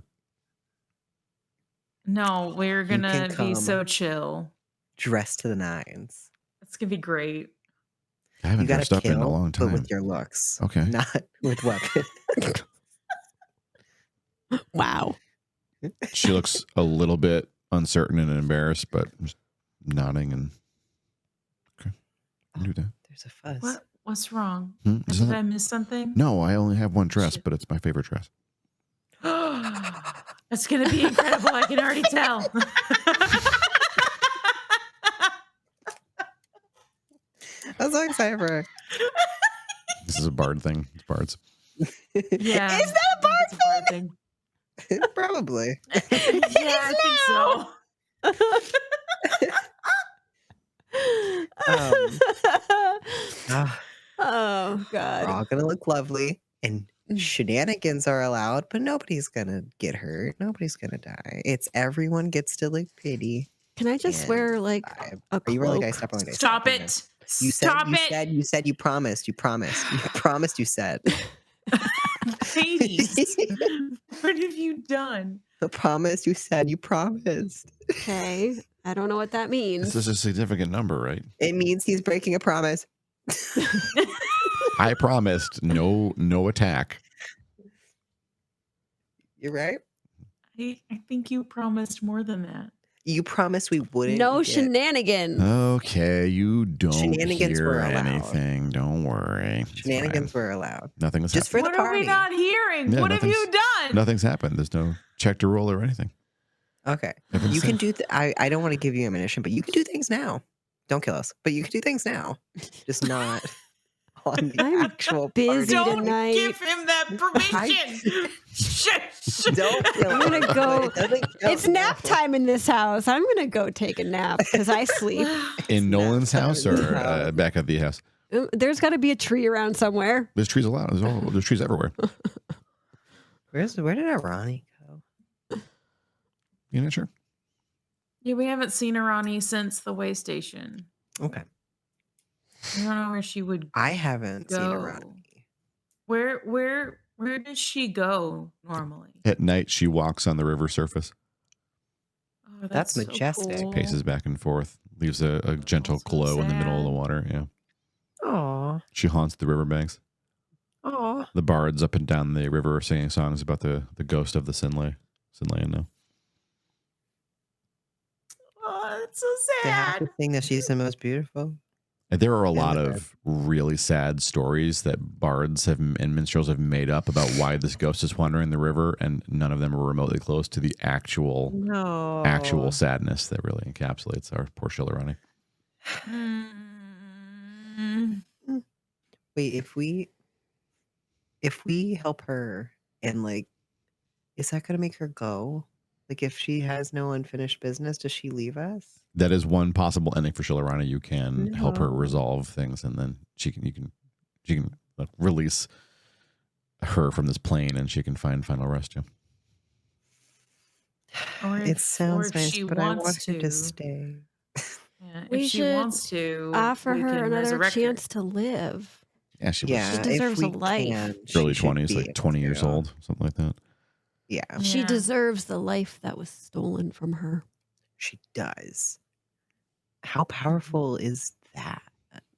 No, we're can gonna be come. so chill. Dressed to the nines. It's gonna be great. I haven't You got dressed to up in a kill, long but time. with your looks. Okay. Not with weapons. Wow. She looks a little bit uncertain and embarrassed, but just nodding and okay. I can do that. There's a fuzz. What's wrong? Hmm? Is Did that- I miss something? No, I only have one dress, Shit. but it's my favorite dress. That's gonna be incredible. I can already tell. I'm so excited for her. This is a bard thing. It's bards. Yeah. Is that a bard it's a bard thing? Probably. Yeah, I think so. Ah, Oh we're God. all gonna look lovely, and shenanigans are allowed, but nobody's gonna get hurt. Nobody's gonna die. It's everyone gets to look pretty. Can I just And wear like vibe. a Are you rolling dice? cloak? Stop rolling dice. Stop rolling dice. it. You said. Stop You it. said. You said. You promised. You promised. You promised. You said. Hades. What have you done? The promise. You said. You promised. Okay. I don't know what that means. This is a significant number, right? It means he's breaking a promise. I promised no attack. You're right. I think you promised more than that. You promised we wouldn't. No get- shenanigans. Okay, you don't Shenanigans hear were allowed. anything. Don't worry. It's Shenanigans fine. were allowed. Nothing has Just happened. for the What are party. we not hearing? Yeah, What have you nothing's- done? Nothing's happened. There's no check to roll or anything. Okay. Everything's You can safe. do. I don't want to give you ammunition, but you can do things now. Don't kill us, but you can do things now. Just not on the I'm actual busy party. Don't tonight. give him that permission. Shush. Don't kill I'm gonna us, but go- it doesn't kill It's us. nap time in this house. I'm gonna go take a nap because I sleep. In Nolan's not house time. or back at the house? There's got to be a tree around somewhere. There's trees allowed. There's trees everywhere. Where did Ronnie go? You not sure? Yeah, we haven't seen Arani since the way station. Okay. I don't know where she would I haven't seen go. Ronnie. Where does she go normally? At night, she walks on the river surface, Oh, That's so majestic. cool. paces back and forth, leaves a gentle That's so glow in the middle of the sad. water. Yeah, Aw. she haunts the riverbanks. Aw. The bards up and down the river are singing songs about the ghost of the Sinlay now. Oh, it's so They have sad. to think that she's the most beautiful. And there are a Yeah, lot they're of really sad stories that bards have and minstrels have made up about why this ghost is wandering the river, and none of them are remotely close to the actual No. sadness that really encapsulates our poor Shilarani. Mm. Mm. Wait, if we help her and like, is that gonna make her go? Like, if she has no unfinished business, does she leave us? That is one possible ending for Shilarani. You can help her No. resolve things, and then she can like, release her from this plane, and she can find final rest. Yeah. Or It sounds if nice, she but I want wants her to to. stay. Yeah, We if she should wants to, Offer we her can another resurrect her. chance to live. Yeah, she was Yeah, She if deserves a we life. can, she early should 20s, be like able 20 years to. old, something like that. Yeah, She Yeah. deserves the life that was stolen from her. she does. How powerful is that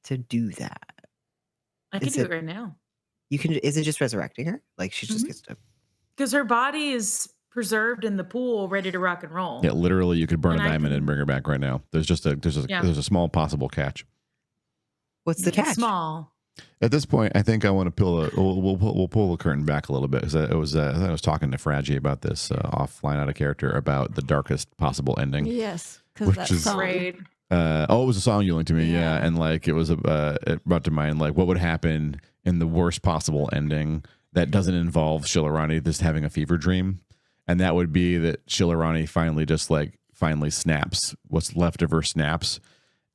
to do that? I can Is do it it right now. you can? Is it just resurrecting her? Like she just Mhm. gets to? Because her body is preserved in the pool, ready to rock and roll. Yeah, literally, you could burn And a I diamond and can- bring her back right now. There's Yeah. there's a small possible catch. What's the catch? Small. At this point, I think I want to we'll pull the curtain back a little bit, because I was talking to Fraggy about this offline, out of character, about the darkest possible ending. Yes, because Which that is- song. Right. It was a song you linked to me, yeah, Yeah. and like it brought to mind like what would happen in the worst possible ending that doesn't involve Shilarani just having a fever dream, and that would be that Shilarani finally snaps. What's left of her snaps,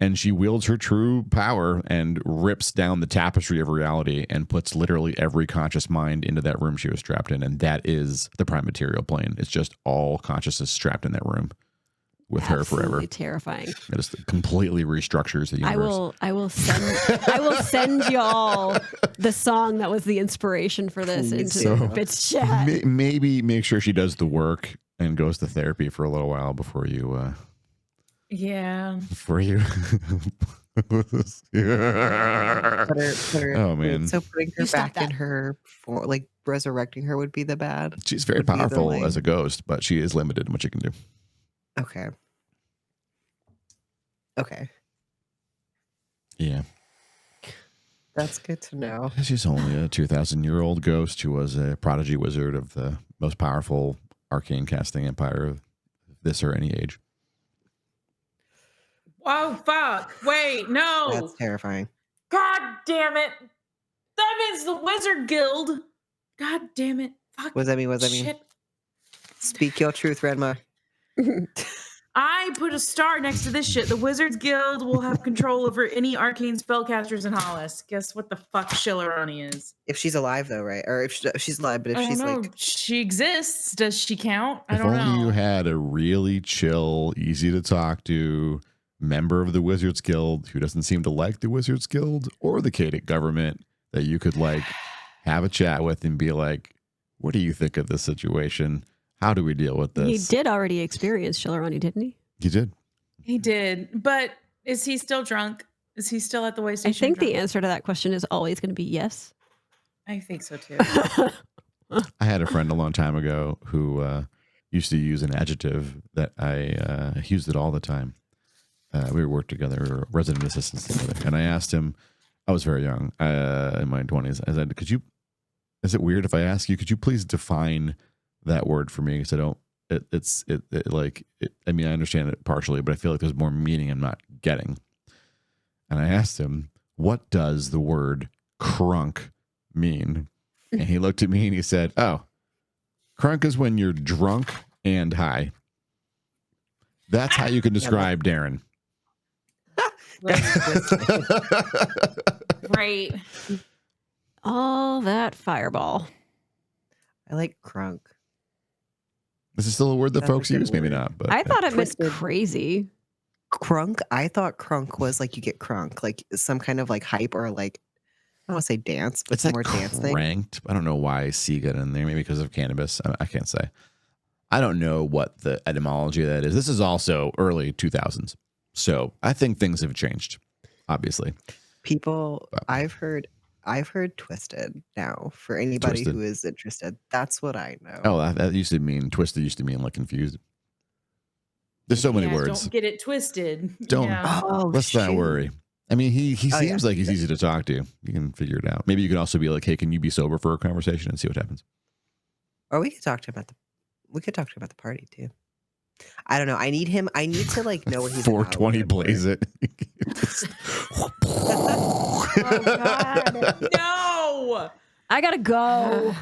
and she wields her true power and rips down the tapestry of reality and puts literally every conscious mind into that room she was trapped in, and that is the prime material plane. It's just all consciousness trapped in that room with her forever. Absolutely terrifying. It just completely restructures the universe. I will send y'all the song that was the inspiration for this Please into do. Bits chat. Maybe make sure she does the work and goes to therapy for a little while before you Yeah. Put her, Oh, man. So putting her You stop back in that. her, for like resurrecting her would be the bad. She's very Would be the powerful lame. as a ghost, but she is limited in what she can do. Okay. Okay, Yeah. that's good to know. She's only a 2,000-year-old ghost who was a prodigy wizard of the most powerful arcane casting empire of this or any age. Oh, fuck. Wait, no. That's terrifying. God damn it. That means the Wizard Guild. God damn it. Fuck. What does that mean? What does that mean? Shit. Speak your truth, Redma. I put a star next to this shit. The Wizards Guild will have control over any arcane spellcasters in Hollice. Guess what the fuck Shilarani is? If she's alive, though, right? Or if she's alive, but if I she's don't know. like, She exists. Does she count? I If don't only know. you had a really chill, easy to talk to member of the Wizards Guild who doesn't seem to like the Wizards Guild or the Kadic government that you could like have a chat with and be like, what do you think of this situation? How do we deal with He this? did already experience Shilarani, didn't he? You did. He did. But is he still drunk? Is he still at the way I station? think the drunk? answer to that question is always going to be yes. I think so too. I had a friend a long time ago who used to use an adjective that I used it all the time. We worked together, we were resident assistants together, and I asked him. I was very young, in my 20s. I said, is it weird if I ask you, could you please define that word for me? Because I don't, I mean, I understand it partially, but I feel like there's more meaning I'm not getting. And I asked him, what does the word crunk mean? And he looked at me and he said, oh, crunk is when you're drunk and high. That's how you can describe Darren. Right. All that fireball. I like crunk. This is still a word that That's a folks good use, maybe word. not. But I thought it meant Twisted. crazy. Crunk? I thought crunk was like you get crunk, like some kind of like hype or like, I don't want to say dance, but it's some like more dance thing. cranked. I don't know why C got in there. Maybe because of cannabis. I can't say. I don't know what the etymology of that is. This is also early 2000s. So I think things have changed, obviously. People, But- I've heard twisted now for anybody Twisted. who is interested. That's what I know. Oh, that used to mean twisted, used to mean like confused. There's so many Yeah, words. Don't get it twisted. Don't. Yeah. Oh, Let's not shoot. worry. I mean, he Oh, seems yeah. like he's easy to talk to. You can figure it out. Maybe you can also be like, hey, can you be sober for a conversation and see what happens? Or we could talk to him at the party too. I don't know. I need him. I need to like know what he's 420 about. blaze it. Oh God. No. I gotta go.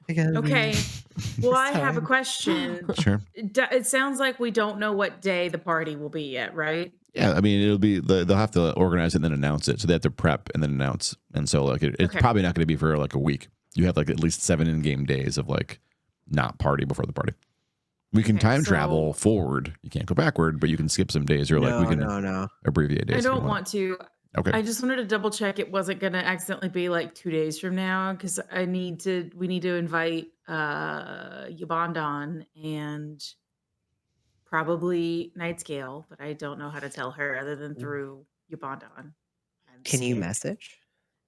Okay. Well, I have a Sorry. question. Sure. It sounds like we don't know what day the party will be yet, right? Yeah, I mean, it'll be they'll have to organize it and then announce it. So they have to prep and then announce. And so like it's Okay. probably not going to be for like a week. You have like at least 7 in-game days of like not party before the party. We can Okay, time so- travel forward. You can't go backward, but you can skip some days or like we can No. abbreviate days. I if you don't want to. Okay. I just wanted to double check it wasn't going to accidentally be like 2 days from now because we need to invite Yabondon and probably Nightscale, but I don't know how to tell her other than through Yabondon. Can you message?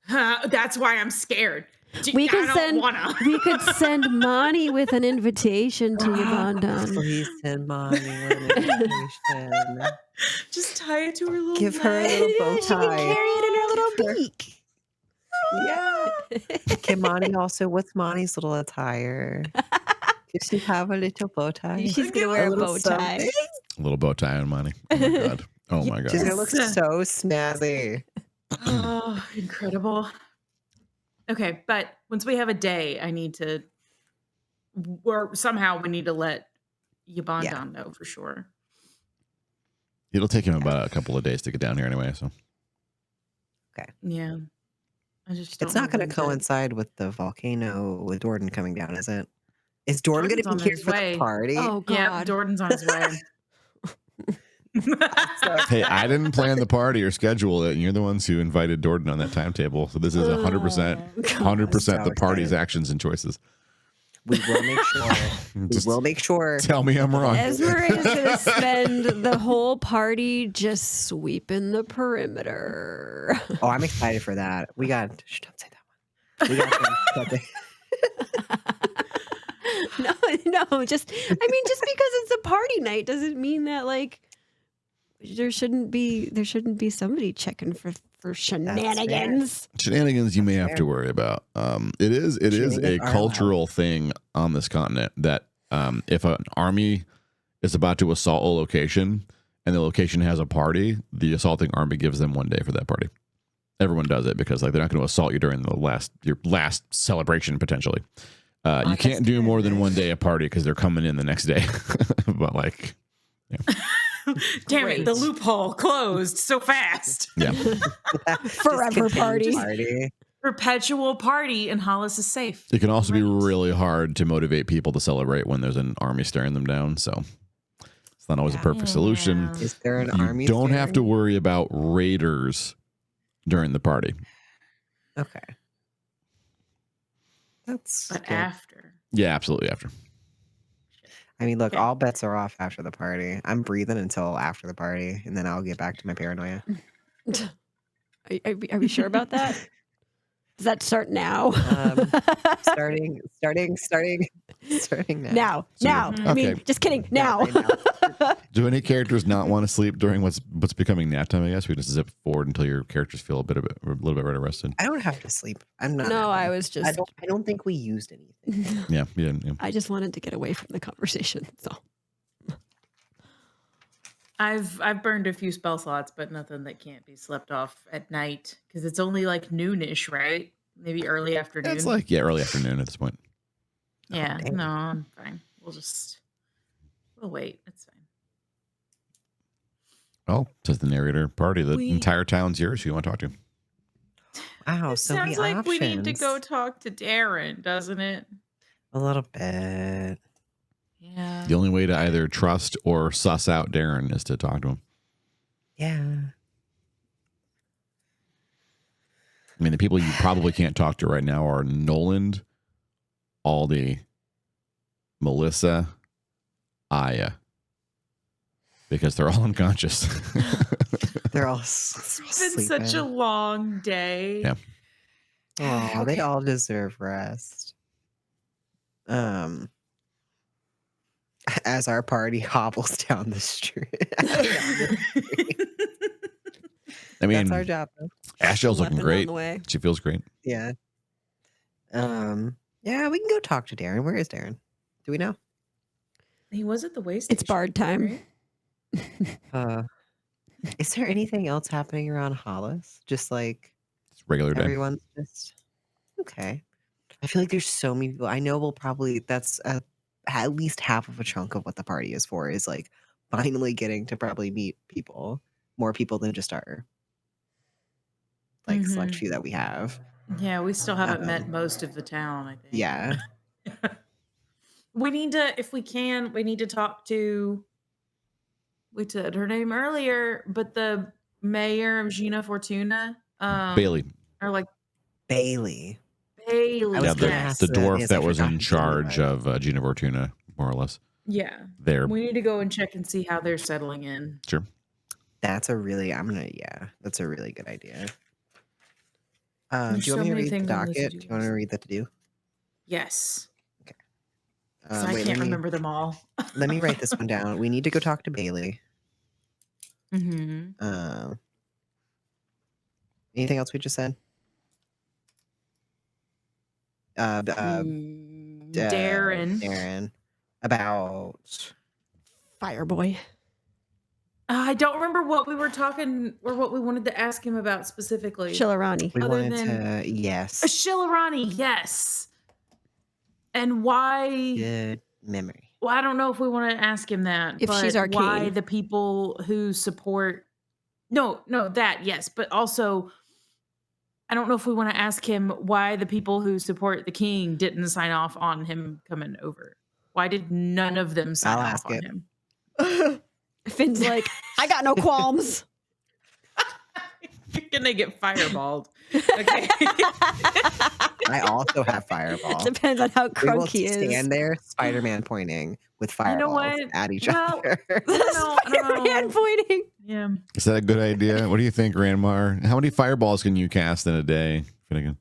That's why I'm scared. We I could don't send. wanna. We could send Monty with an invitation to Yvonne. Please send mommy an invitation. Just tie it to her little Give her a neck. little bow She can tie. carry it in her little beak. Yeah. Can Monty also? What's Monty's little attire? Does she have a little bow tie? She's gonna wear a little bow tie. something? A little bow tie on money. Oh my god. Oh my She's god. gonna look so snazzy. Oh, incredible. Okay, but once we have a day, I need to, or somehow we need to let Yabondon know for sure. It'll take him about a couple of days to get down here anyway. So Yeah. I just don't It's not know going to when coincide with the volcano with Jordan coming down, is it? Is Jordan going Jordan's to be on here his for way. the party? Oh Yeah, God. Jordan's on his way. hey, I didn't plan the party or schedule it, and you're the ones who invited Jordan on that timetable. So this is 100%, 100% the party's actions and choices. We will make sure. We Just will make sure. tell me I'm wrong. Esmer is gonna spend the whole party just sweeping the perimeter. Oh, I'm excited for that. We got. Shh, don't say that one. We got something. No, just because it's a party night doesn't mean that like there shouldn't be somebody checking for shenanigans. Shenanigans you may have fair. to worry about. It is a Shenanigans are cultural thing on this continent that if an army is about to assault a location and the location has a party, the assaulting army gives them 1 day for that party. Everyone does it because like they're not going to assault you during your last celebration potentially. You can't do more than 1 day a party because they're coming in the next day. But like, yeah. Damn it, the Great. loophole closed so fast. Yeah. Forever party. Party. Perpetual party and Hollice is safe. It can also be Right. really hard to motivate people to celebrate when there's an army staring them down. So it's not always a perfect solution. Yeah. Is there an You army? don't have to staring? worry about raiders during the party. Okay. That's. But good. after. Yeah, absolutely. After. I mean, look, Okay. all bets are off after the party. I'm breathing until after the party, and then I'll get back to my paranoia. Are we sure about that? Does that start now? Starting now. Now. So- I mean, okay. just kidding. Yeah, Now. right now. Do any characters not want to sleep during what's becoming nap time? I guess we just zip forward until your characters feel a little bit better rested. I don't have to sleep. I'm not. No, I was just. I don't think we used anything. Yeah, yeah, yeah. I just wanted to get away from the conversation. So I've burned a few spell slots, but nothing that can't be slept off at night because it's only like noonish, right? Maybe early afternoon. It's like early afternoon at this point. yeah, damn. no, I'm fine. We'll wait. It's fine. Well, says the narrator, party. The We- entire town's yours. Who you want to talk to? Wow, It so sounds many like we need to options. go talk to Darren, doesn't it? A little bit. Yeah. The only way to either trust or suss out Darren is to talk to him. Yeah. I mean, the people you probably can't talk to right now are Noland, Aldi, Melissa, Aya, because they're all unconscious. They're all It's been such a long day. Yeah. Oh, they all deserve rest. As our party hobbles down the street. I mean, That's our job. Though. Ashel's looking Schlepping on great. the way. She feels great. Yeah. Yeah, we can go talk to Darren. Where is Darren? Do we know? He was at the way station. It's bard time. right? Is there anything else happening around Hollice? Just like It's a regular day. everyone's just okay. I feel like there's so many people. I know we'll probably that's at least half of a chunk of what the party is for is like finally getting to probably meet people, more people than just our like select few that we have. Yeah, we still haven't met most of the town, I think. Yeah. We need to, if we can, we need to talk to, we said her name earlier, but the mayor of Gina Fortuna. Bailey. Or like Bailey. Bailey. I Yeah, was gonna yes. ask the that, dwarf yes, I that was forgot in his name, charge but- of Gina Fortuna, more or less. Yeah. There. We need to go and check and see how they're settling in. Sure. That's a really that's a really good idea. Do There's you want so me to many read the things on this docket? Do you want me to read the to do? Yes. 'Cause I Wait, can't let me remember them all. let me write this one down. We need to go talk to Bailey. Mm-hmm. Anything else we just said? Darren about Fireboy. I don't remember what we were talking or what we wanted to ask him about specifically. Shillarani. we Other wanted than- to yes. Shillarani, yes. And why? Good memory. Well, I don't know if we want to ask him that. If but she's our why king. the people who support? No, that yes, but also, I don't know if we want to ask him why the people who support the king didn't sign off on him coming over. Why did none of them sign I'll off ask on it. him? Finn's like, I got no qualms. You're gonna get fireballed. Okay. I also have fireball. Depends on how We will crunk he is. stand there, Spider-Man pointing with fireballs what? at each Well, other. I don't Spider-Man know. pointing. Yeah. Is that a good idea? What do you think, Ranmar? How many fireballs can you cast in a day, Finnegan?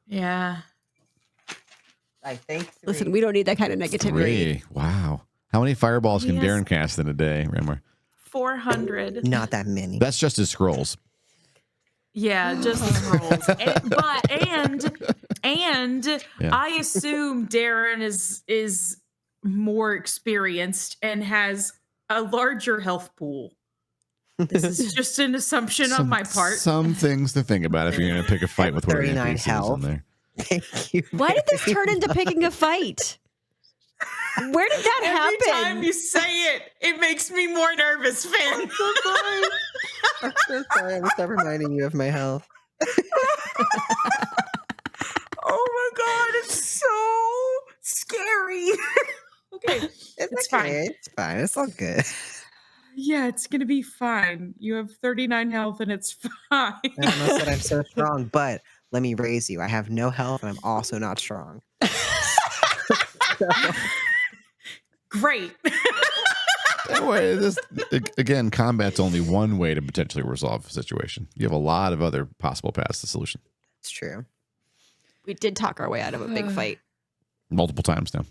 Yeah. I think. Listen, we don't need that kind of negativity. 3. Wow. How many fireballs can Yes. Darren cast in a day, Ranmar? 400. Not that many. That's just his scrolls. Yeah, just the scrolls. And Yeah. I assume Darren is more experienced and has a larger health pool. This is just an assumption on my part. Some things to think about if you're going to pick a fight with one of the 39 NPCs health. in there. Thank you. Why did this turn into picking a fight? Where did that Every happen? time you say it, it makes me more nervous, Finn. I'm so sorry. I'm stop reminding you of my health. Oh my god, it's so scary. Okay, it's fine. It's fine. It's all good. Yeah, it's gonna be fine. You have 39 health and it's fine. I almost said I'm so strong, but let me raise you. I have no health and I'm also not strong. Great. Anyway, again, combat's only one way to potentially resolve a situation. You have a lot of other possible paths to solution. It's true. We did talk our way out of a big fight. Multiple times now,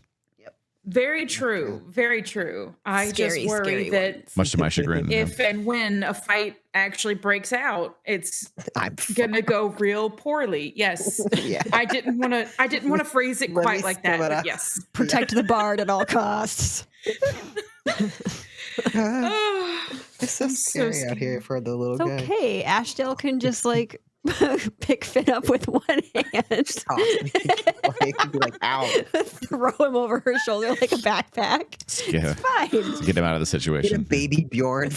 Very true. Very true. I Scary, just worry scary that ones. much to my chagrin. if and when a fight actually breaks out, it's I'm gonna go real poorly. Yes. Yeah. I didn't want to phrase it Let quite me like that. sum it But up. yes. Protect the bard at all costs. It's so I'm so scary out here for the little It's guy. okay. Ashdale can just like pick Finn up with one hand, Stop. It could be like, ow. throw him over her shoulder like a backpack. Yeah, It's fine. get him out of the Get a situation. baby Bjorn.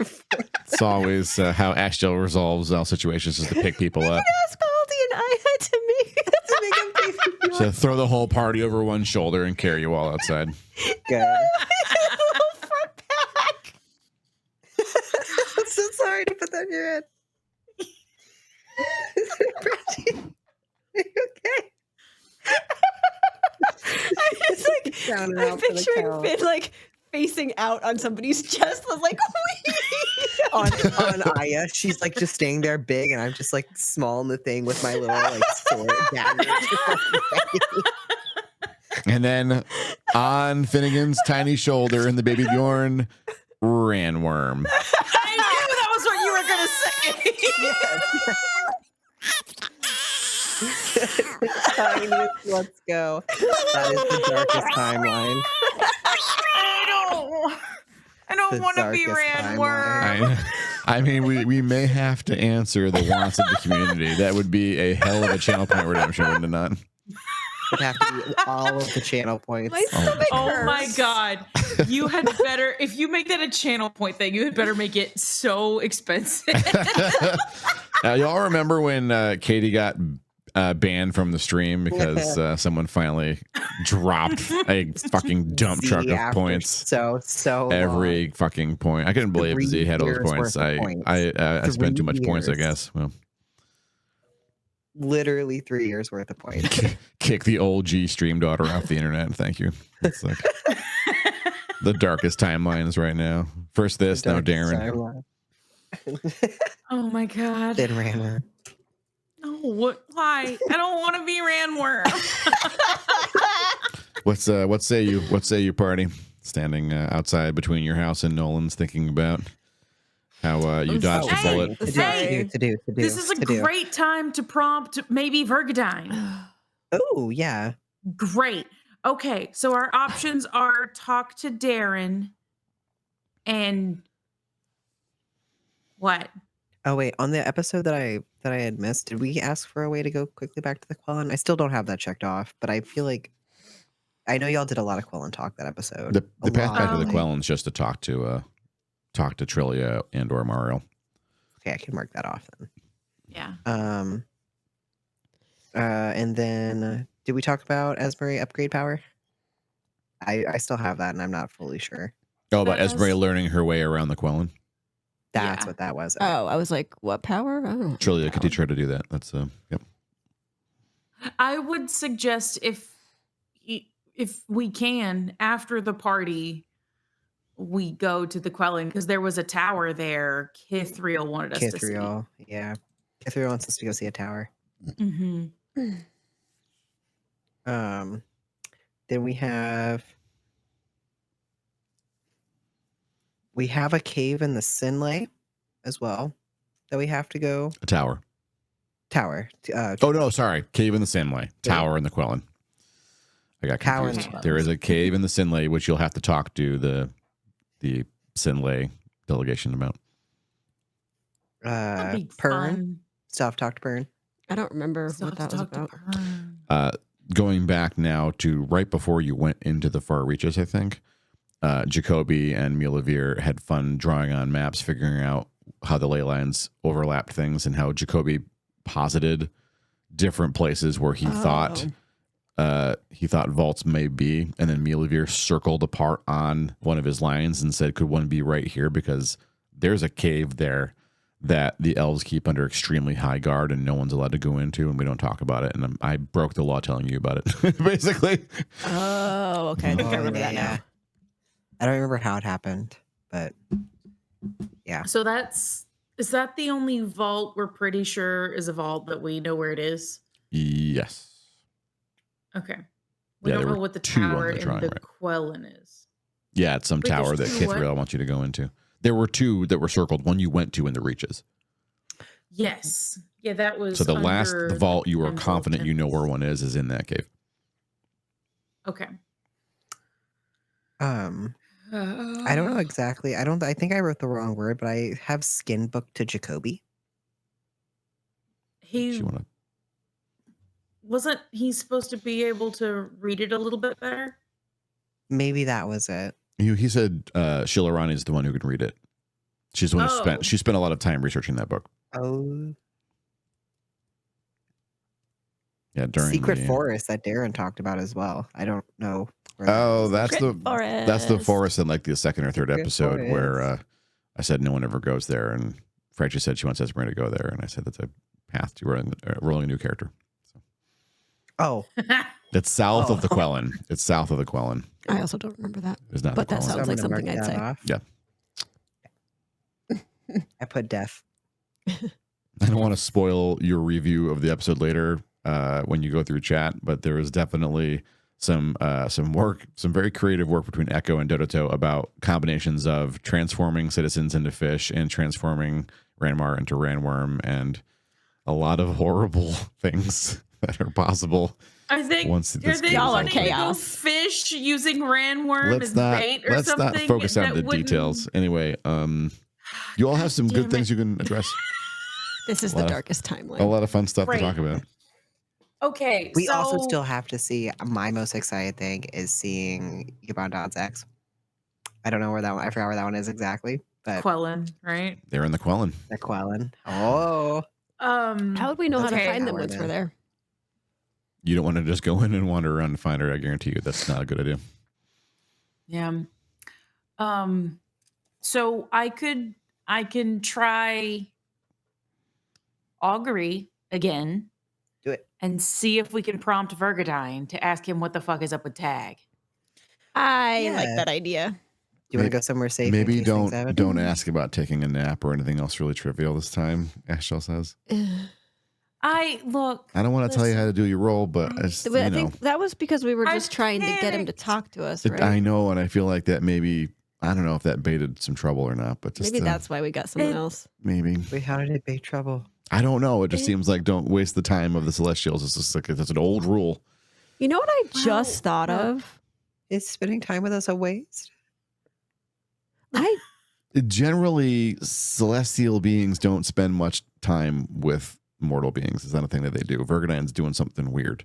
It's always how Ashdale resolves all situations is to pick people up. Ask Aldi and I had to make So throw the whole party over one shoulder and carry you all outside. Good. a little front pack. I'm so sorry to put that in your head. Are you okay? I was like, Down and I'm out for the picturing count. Finn like facing out on somebody's chest. I was like, on Aya, she's like just staying there big, and I'm just like small in the thing with my little like sword dagger. And then on Finnegan's tiny shoulder in the baby Bjorn, Ranworm. I knew that was what you were gonna say. Tiniest, let's go. That is the darkest timeline. I don't The want to be darkest Ranworm. I mean, we may have to answer the wants of the community. That would be a hell of a channel point redemption, wouldn't it not? Would have to be all of the channel points. My stomach Oh my hurts. god. You had better, if you make that a channel point thing, you had better make it so expensive. Y'all remember when Katie got banned from the stream because someone finally dropped a fucking dump Z truck of after points? So Every fucking point. I couldn't believe 3 Z had all those years points. worth of points. I spent too 3 much points, I years. guess. Well, literally 3 years worth of points. kick the old G stream daughter off the internet. Thank you. It's like the darkest timelines right now. First this, now Darren. Oh my god. Then Ranworm. No, what? Why? I don't want to be Ranworm. What say you? What say you, party? Standing outside between your house and Nolan's, thinking about how you dodged a Hey, bullet. hey, To do. This is a great time to prompt maybe Vergadine. Oh, yeah. Great. Okay, so our options are talk to Darren and what? Oh, wait. On the episode that I had missed, did we ask for a way to go quickly back to the Quellen? I still don't have that checked off, but I feel like I know y'all did a lot of Quellen talk that episode. The path back to the Oh. Quellen's just to talk to Trillia and or Mario. Okay, I can mark that off then. Yeah. And then did we talk about Esmery upgrade power? I still have that, and I'm not fully sure. Oh, about That was- Esbray learning her way around the Quellen. That's Yeah. what that was. Oh, I was like, what power? I don't know. Trillia could Power. teach her to do that. That's yep. I would suggest if we can, after the party, we go to the Quellen because there was a tower there. Kithriel wanted us to see. Kithriel, yeah. Kithriel wants us to go see a tower. Mm-hmm. Then we have a cave in the Sinlay as well that we have to go. A tower. Tower. Oh no, sorry. Cave in the Sinlay. Tower in the Quellen. I got Tower in confused. the There is a cave in the Sinlay which you'll have to talk to the Sinlay delegation about. That'd be Pern. fun. Still have to talk to Pern. I don't remember Still what have that to was talk to about. Pern. Going back now to right before you went into the far reaches, I think Jacoby and Milavir had fun drawing on maps, figuring out how the ley lines overlapped things and how Jacoby posited different places where he thought vaults may be, and then Milavir circled a part on one of his lines and said, could one be right here? Because there's a cave there that the elves keep under extremely high guard and no one's allowed to go into, and we don't talk about it. And I broke the law telling you about it, basically. Oh, okay. I think I remember that now. I don't remember how it happened, but yeah. So is that the only vault we're pretty sure is a vault that we know where it is? Yes. Okay. We Yeah, don't there know were what the 2 on tower the in drawing, the right. Quellen is. Yeah, it's some Wait, tower that there's 2 what? Kithriel wants you to go into. There were 2 that were circled, one you went to in the reaches. Yes. Yeah, that was So the last under vault you are Temple confident you know where Tempest. one is in that cave. Okay. I don't know exactly. I think I wrote the wrong word, but I have skin book to Jacoby. He You want to? wasn't he supposed to be able to read it a little bit better? Maybe that was it. He said Shilarani is the one who can read it. She's the one who Oh. she spent a lot of time researching that book. Oh, Yeah, during Secret the, Forest that Darren talked about as well. I don't know. where that Oh, is. that's the Forest. that's the forest in like the second or third Secret episode where Forest. I said no one ever goes there, and Francie said she wants Esmeralda to go there, and I said that's a path to rolling a new character. Oh, It's south of the Oh. Quellen. It's south of the Quellen. I also don't remember that. It's not But the that Quellen. sounds I'm like gonna mark something I'd that say. off. Yeah. I put deaf. I don't want to spoil your review of the episode later when you go through chat, but there is definitely some work, some very creative work between Echo and Dodoto about combinations of transforming citizens into fish and transforming Ranmar into Ranworm, and a lot of horrible things that are possible I think Once are this they goes Y'all are wanting to go chaos. fish using ranworm let's as not bait or let's something? not focus on that the wouldn't- details. Anyway, you all have some good Damn things it. you can address. This is A the lot of- darkest timeline. A lot of fun stuff Right. to talk about. Okay, We so also still have to see. My most excited thing is seeing Yvonne Dodd's ex. I don't know where that one. I forgot where that one is exactly, but Quellen, right? They're in the Quellen. McQuellen. Oh, How would we know how to Okay. find them Howard once we're then. there? You don't want to just go in and wander around and find her. I guarantee you that's not a good idea. Yeah. So I can try augury again do it. and see if we can prompt Vergadine to ask him what the fuck is up with Tag. I like Yeah. that idea. Do you want to go somewhere safe? in Maybe case things happen? don't ask about taking a nap or anything else really trivial this time. Ashell says. I I don't want to tell you how to do your role, but I just, But I you know, think that was because we were I just trying to get him to panicked. talk to us, I right? know, and I feel like that maybe I don't know if that baited some trouble or not, but just Maybe that's why we got someone It- else. maybe. Wait, how did it bait trouble? I don't know. It just seems like don't waste the time of the Celestials. It's just like it's an old rule. You know what I Well, just thought look. of? Is spending time with us a waste? I Generally, celestial beings don't spend much time with mortal beings. It's not a thing that they do. Vergadine's doing something weird.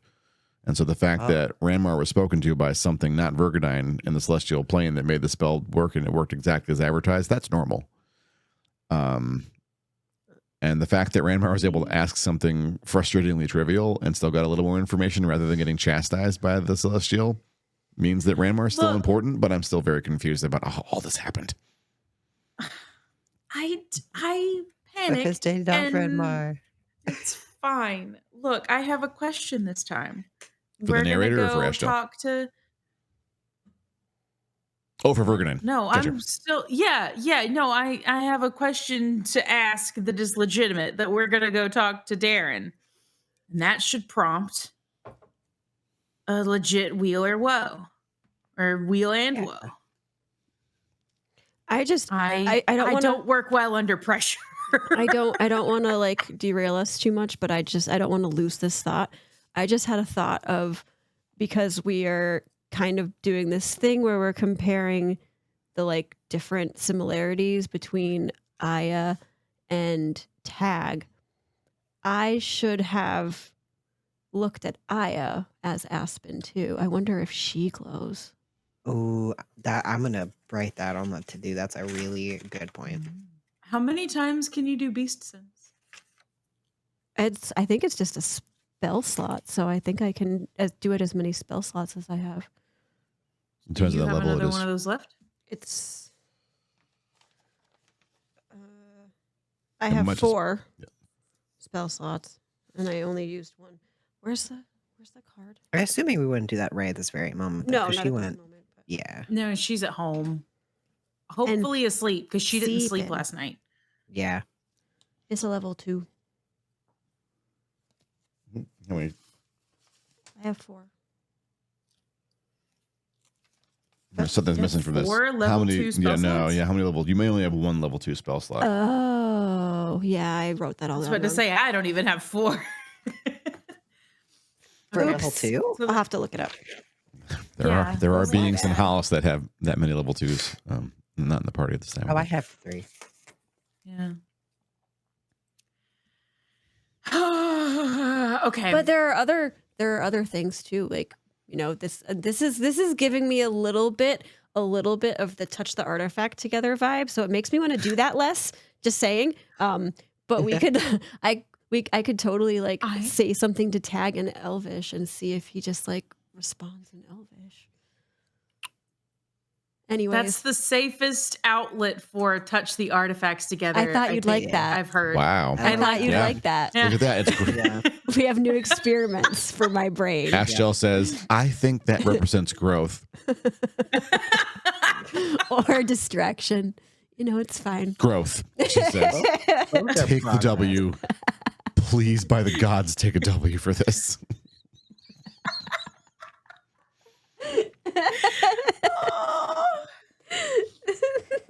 And so the fact Oh. that Ranmar was spoken to by something not Vergadine in the celestial plane that made the spell work and it worked exactly as advertised, that's normal. And the fact that Ranmar was able to ask something frustratingly trivial and still got a little more information rather than getting chastised by the celestial means that Ranmar is still Look. important, but I'm still very confused about how all this happened. I Because panicked. they don't and Redmar. It's fine. Look, I have a question this time. For the narrator or for Ashton? talk to. Oh, for Vergadine. No, Gotcha. I'm still. Yeah. No, I have a question to ask that is legitimate. That we're gonna go talk to Darren, and that should prompt a legit wheel or woe, or wheel and Yeah. woe. I just I don't wanna- don't work well under pressure. I don't want to like derail us too much, but I don't want to lose this thought. I just had a thought of, because we are kind of doing this thing where we're comparing the like different similarities between Aya and Tag. I should have looked at Aya as Aspen too. I wonder if she glows. Oh, that I'm gonna write that on the to do. That's a really good point. How many times can you do beast sense? I think it's just a spell slot, so I think I can do it as many spell slots as I have. In terms Do of you the have level it another is. one of those left? It's I How have much is- 4 Yeah. spell slots, and I only used 1. Where's the card? I'm assuming we wouldn't do that right at this very moment. No, because not she at this went. moment. But Yeah, No, she's at home. Hopefully asleep because she didn't sleep sleeping. last night. yeah. it's a level 2. How many- I have 4. Something's You have missing from this. 4 How level many? 2 spell Yeah, no, slots? yeah. How many levels? You may only have 1 level 2 spell slot. Oh, yeah, I wrote that I all was down. about to wrong. say I don't even have 4. For Oops. level 2? So I'll have to look it up. There are those beings in like- Hollice that have that many level 2s. Not in the party at this time. Oh, I have 3. Yeah. Okay. But there are other things too, like, you know, this is giving me a little bit of the touch the artifact together vibe, so it makes me want to do that less, just saying. But we could I could totally like say something to Tag in Elvish and see if he just like responds in Elvish. Anyways, that's the safest outlet for touch the artifacts together. I thought you'd like think that. I've heard. Wow. I thought like you'd that. like that. Yeah. Look at that. It's great. Yeah. We have new experiments for my brain. Ashell says, I think that represents growth. Or distraction. You know, it's fine. Growth, she says. Take the W. Please, by the gods, take a W for this.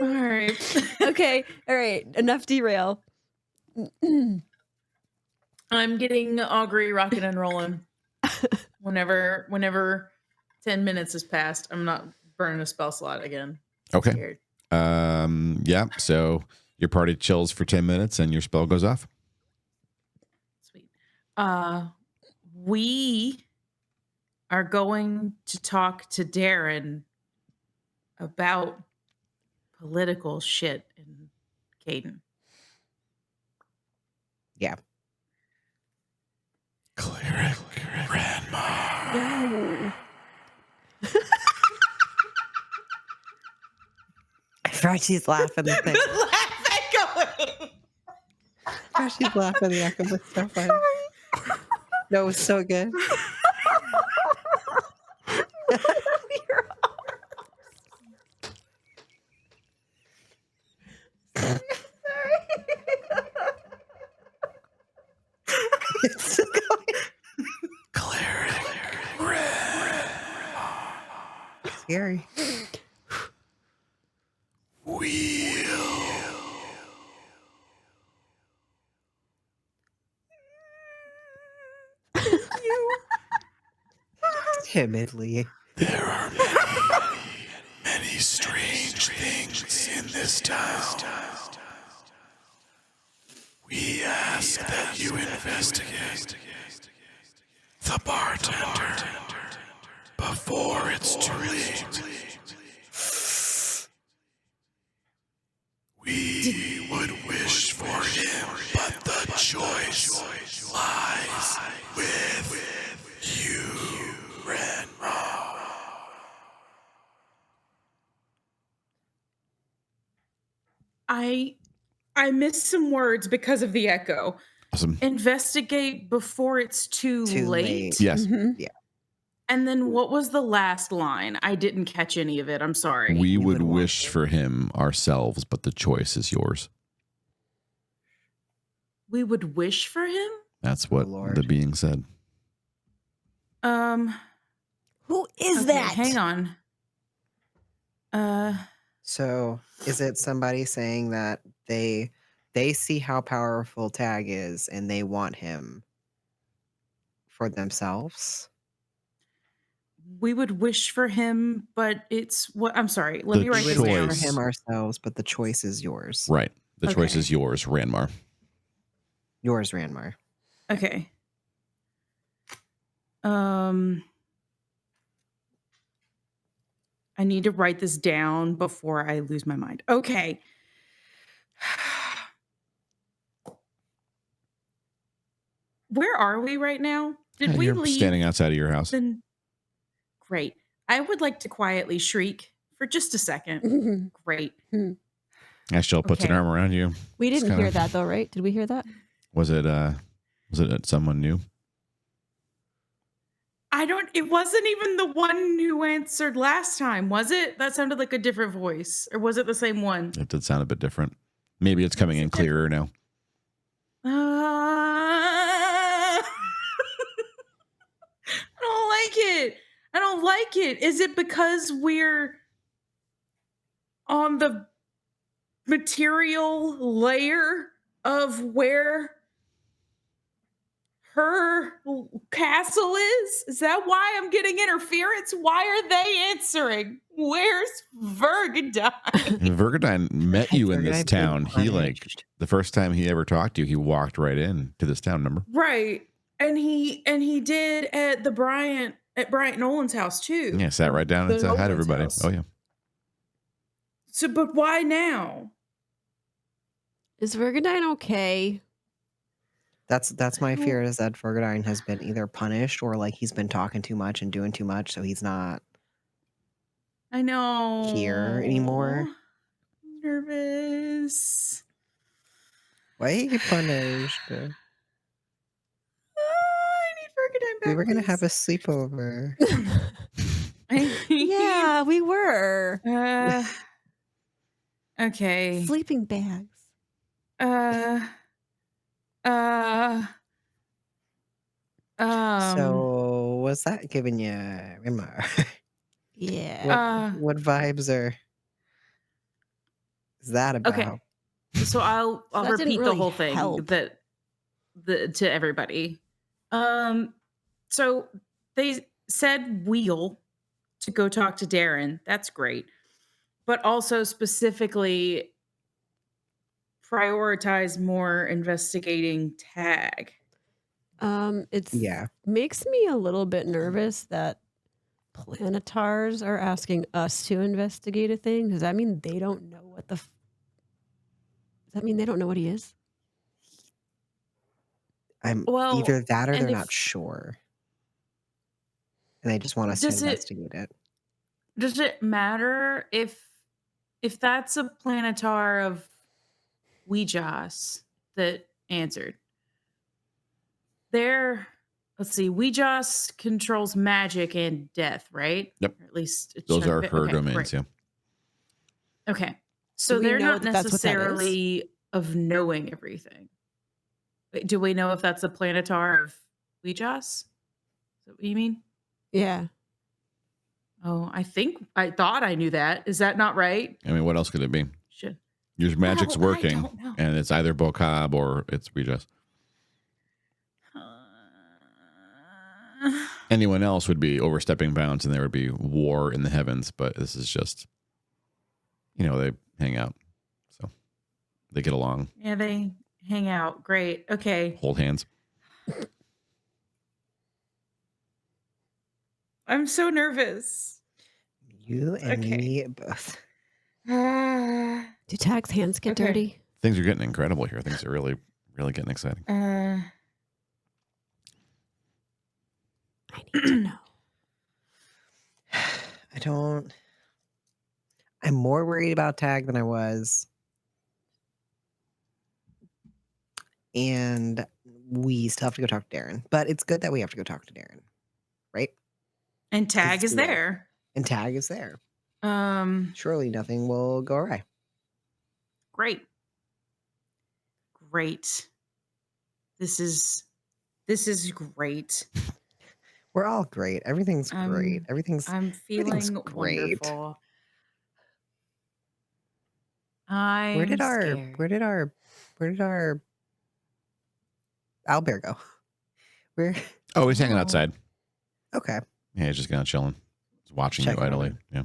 All right. Okay. All right. Enough derail. I'm getting augury rocking and rolling. Whenever 10 minutes has passed, I'm not burning a spell slot again. Okay. Scared. Yeah. So your party chills for 10 minutes and your spell goes off. Sweet. We are going to talk to Darren about political shit in Caden. Yeah. Clear it, Grandma. No. I forgot she's laughing the thing. Laugh echoing. I forgot she's laughing the echo was so funny. No, it was so good. It's still going. Clear it, Scary. Timidly. There are many strange things in this town. We ask that you investigate the bartender before it's too late. We would wish for him, but the choice lies with you, Grandma. I missed some words because of the echo. Awesome. Investigate before it's too late. Yes. Mhm. And then what was the last line? I didn't catch any of it. I'm sorry. We You would would want wish for him ourselves, but the choice is yours. We would wish for him? That's what Lord. the being said. Who is Okay, that? hang on. So is it somebody saying that they see how powerful Tag is and they want him for themselves? We would wish for him, but it's what I'm sorry. Let The me write We this would down. wish for choice. him ourselves, but the choice is yours. Right. The choice Okay. is yours, Ranmar. Yours, Ranmar. Okay. I need to write this down before I lose my mind. Okay. Where are we right now? Did we You're leave? standing outside of your house. Then great. I would like to quietly shriek for just a second. Mhm. Great. Ashel puts an Okay. arm around you. We It's didn't kinda- hear that though, right? Did we hear that? Was it someone new? It wasn't even the one who answered last time, was it? That sounded like a different voice. Or was it the same one? It did sound a bit different. Maybe it's coming in clearer now. I don't like it. I don't like it. Is it because we're on the material layer of where her castle is? Is that why I'm getting interference? Why are they answering? Where's Vergadine? Vergadine met you in this Vergadine being town. He punished. the first time he ever talked to you, he walked right in to this town, remember? Right. And he did at Bryant Nolan's house too. Yeah, sat right down The and said hi to Nolan's everybody. house. Oh yeah. So, but why now? Is Vergadine okay? That's my fear, is that Vergadine has been either punished or like he's been talking too much and doing too much, so he's not I know. here anymore. I'm nervous. Why are you punished? I need Vergadine back. We were gonna have a please. sleepover. Yeah, we were. Okay. Sleeping bags. So what's that giving you, Rimmer? Yeah. What vibes is that about? Okay. So I'll that didn't repeat the really whole thing help. to everybody. So they said wheel to go talk to Darren. That's great. But also specifically prioritize more investigating Tag. It's Yeah. makes me a little bit nervous that planetars are asking us to investigate a thing. Does that mean they don't know what the? Does that mean they don't know what he is? Well, Either that or and they're not if- sure. And they just want us to Does it- investigate it. Does it matter if that's a planetar of Ouijas that answered? Let's see, Ouijas controls magic and death, right? Yep. Or at least a Those chunk are of it. her Okay, domains. great. Yeah. Okay. So Do we they're know not that that's what that is? necessarily of knowing everything. Wait, do we know if that's a planetar of Ouijas? Is that what you mean? Yeah. Oh, I thought I knew that. Is that not right? I mean, what else could it be? Should. Your magic's Well, I working, don't know. and it's either Bocab or it's Ouija. Anyone else would be overstepping bounds, and there would be war in the heavens. But this is just, they hang out, so they get along, Yeah, they hang out. Great. Okay. hold hands. I'm so nervous. You and Okay. me both. Do Tag's hands get Okay. dirty? Things are getting incredible here. Things are really, really getting exciting. I need to know. I'm more worried about Tag than I was. And we still have to go talk to Darren. But it's good that we have to go talk to Darren. Right? And Tag is do it. there. And Tag is there. Surely nothing will go awry. Great. This is great. We're all great. Everything's great. I'm feeling great. wonderful. Where did our owlbear go? Where? Oh, he's hanging Oh. outside. Okay. Yeah, he's just kind of chilling. He's watching Checking you on idly. him. Yeah.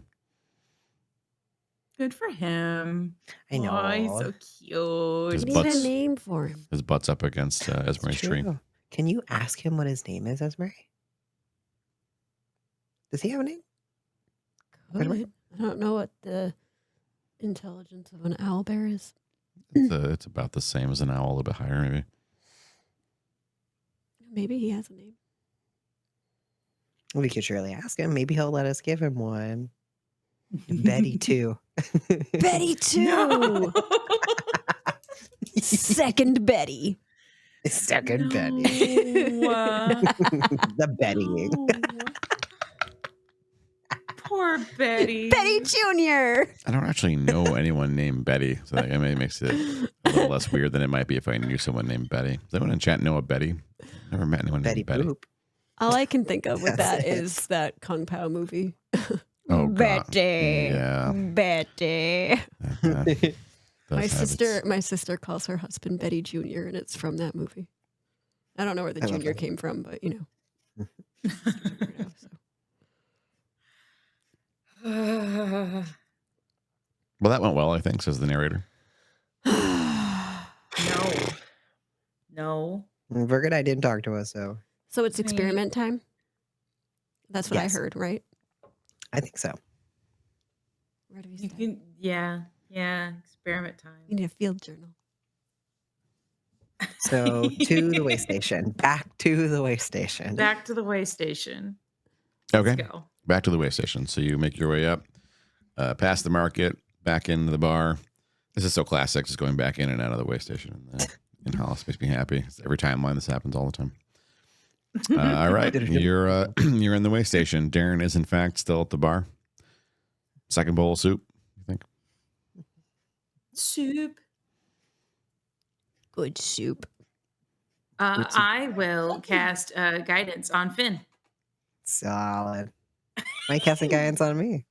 Good for him. I know. Oh, he's so cute. His We need a butt's- name for him. His butt's up against Esme's tree. True. Can you ask him what his name is, Esme? Does he have a name? Wait a minute. Could. I don't know what the intelligence of an owlbear is. It's about the same as an owl, a little bit higher, maybe. Maybe he has a name. We could surely ask him. Maybe he'll let us give him one. Betty too. Betty too. No. Second Betty. Second Betty. No. The Bettying. No. Poor Betty. Betty Jr. I don't actually know anyone named Betty, so that makes it a little less weird than it might be if I knew someone named Betty. Does anyone in chat know a Betty? Never met anyone Betty named Betty. Boop. All I can think of with That's that it. is that Kung Pao movie. Oh, God. Betty. Yeah. Betty. That does My have sister calls her husband Betty Jr. and it's from that movie. I don't know where the I love junior that. came from, but you know. Well, that went well, I think, says the narrator. No. Virgit, I didn't talk to us, so So it's experiment time? That's what Yes. I heard, right? I think so. Where do we You start? can, yeah. Experiment time. We need a field journal. So to the way station. Back to the way station. Back to the way station. Okay. Let's go. Back to the way station. So you make your way up, past the market, back into the bar. This is so classic, just going back in and out of the way station. And Hollice makes me happy. Every timeline, this happens all the time. All right, you're in the way station. Darren is in fact still at the bar. Second bowl of soup, you think? Soup. Good soup. I will cast guidance on Finn. Solid. My casting guidance on me.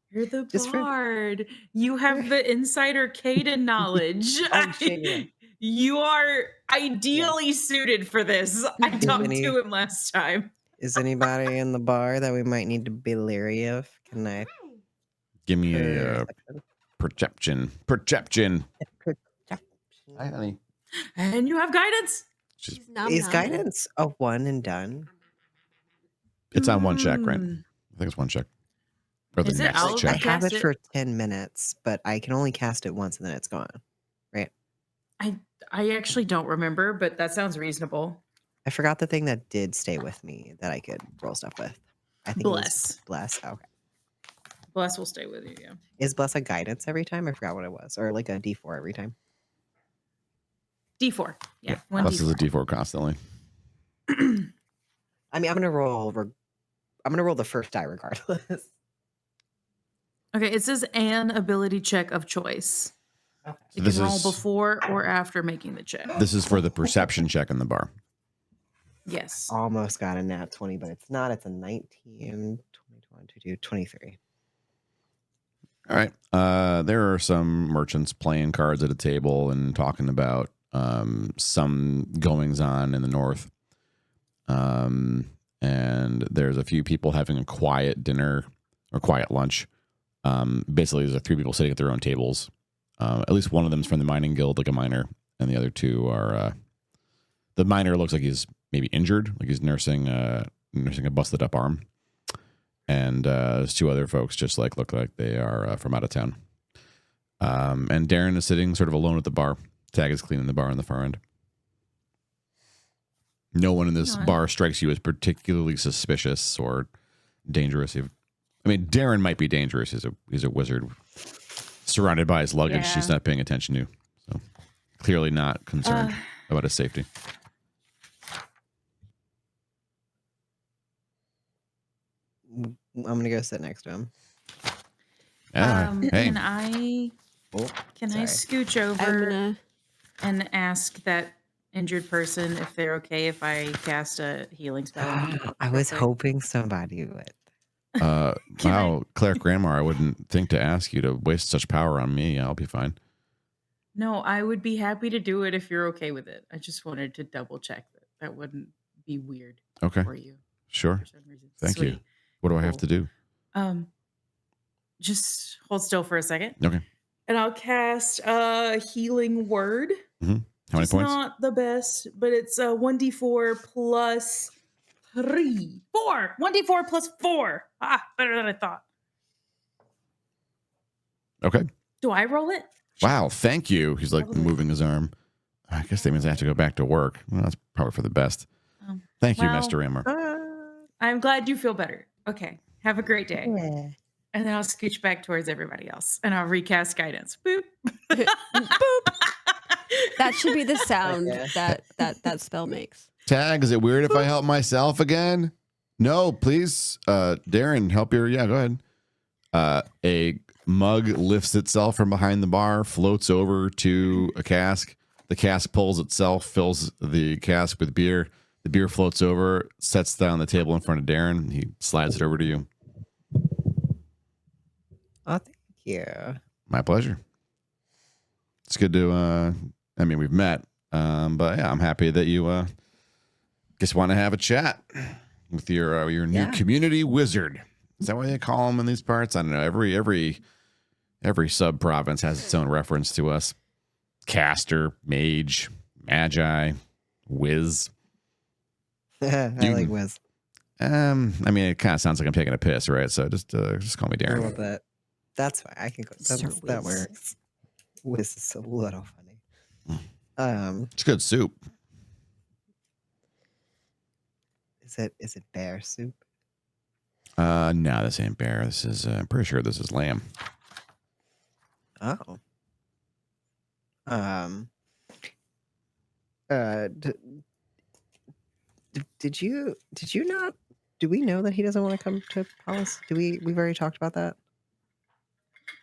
You're the Just for- bard. You have the insider Caden knowledge. Oh, shit, yeah. You are ideally suited for this. I talked Any- to him last time. Is anybody in the bar that we might need to be leery of? Can I Give me a perception. Perception. Hi, honey. And you have guidance. She's, Is guidance a one and done? it's on one check, right? Mm. I think it's one check. Or the Is it? next I'll I check. have cast it it. for 10 minutes, but I can only cast it once and then it's gone. Right? I actually don't remember, but that sounds reasonable. I forgot the thing that did stay with me that I could roll stuff with. I think Bless. it was bless. Okay. Bless will stay with you. Yeah. Is bless a guidance every time? I forgot what it was. Or like a D4 every time. D4. Yeah. One Plus is a D4. D4 constantly. I mean, I'm gonna roll the first die regardless. Okay. It says an ability check of choice. Okay. You This can roll is- before or after making the check. This is for the perception check in the bar. Yes. Almost got a nat 20, but it's not. It's a 19, 21, 22, 23. All right. There are some merchants playing cards at a table and talking about some goings on in the north. And there's a few people having a quiet dinner or quiet lunch. Basically, there's 3 people sitting at their own tables. At least one of them's from the mining guild, like a miner, and the other 2 are. The miner looks like he's maybe injured, like he's nursing a busted up arm. And there's 2 other folks just like look like they are from out of town. And Darren is sitting sort of alone at the bar. Tag is cleaning the bar on the far end. No one in this bar strikes you as particularly suspicious or dangerous. I mean, Darren might be dangerous. He's a wizard surrounded by his luggage. Yeah. He's not paying attention to. So clearly not concerned about his safety. I'm gonna go sit next to him. Hey, Can I Oh, can sorry. I scooch I'm over gonna. and ask that injured person if they're okay if I cast a healing spell? on them? I was Okay. hoping somebody would. Can wow, Claire Granmar, I wouldn't think to ask you to waste such power on me. I'll be fine. No, I would be happy to do it if you're okay with it. I just wanted to double check that that wouldn't be weird Okay, for you sure. for some reason. Thank you. Sweet. What do I have Cool. to do? Just hold still for a second. Okay. And I'll cast a healing word. How many It's points? not the best, but it's 1d4 plus 3. 4. 1d4 plus 4. Ah, better than I thought. Okay. Do I roll it? Wow, thank you. He's like Probably. moving his arm. I guess that means I have to go back to work. Well, that's probably for the best. Um, Thank you, well- Mr. Ammer. I'm glad you feel better. Okay. Have a great day. Yeah. And then I'll scooch back towards everybody else and I'll recast guidance. Boop. That should be the sound Okay. that spell makes. Tag, is it weird if I help myself again? No, please. Darren, help your. Yeah, go ahead. A mug lifts itself from behind the bar, floats over to a cask. The cask pulls itself, fills the cask with beer. The beer floats over, sets down on the table in front of Darren. He slides it over to you. Oh, thank you. My pleasure. It's good to. I mean, we've met, but yeah, I'm happy that you just want to have a chat with your new Yeah. community wizard. Is that what they call them in these parts? I don't know. Every sub province has its own reference to us. Caster, mage, magi, whiz. I You- like Wiz. I mean, it kind of sounds like I'm taking a piss, right? So just call me A little Darren. bit. That's fine. I can go. Sir That Wiz. works. Wiz is a little funny. It's good soup. Is it bear soup? No, this ain't bear. This is. I'm pretty sure this is lamb. Oh. Did you not? Do we know that he doesn't want to come to Hollice? We've already talked about that?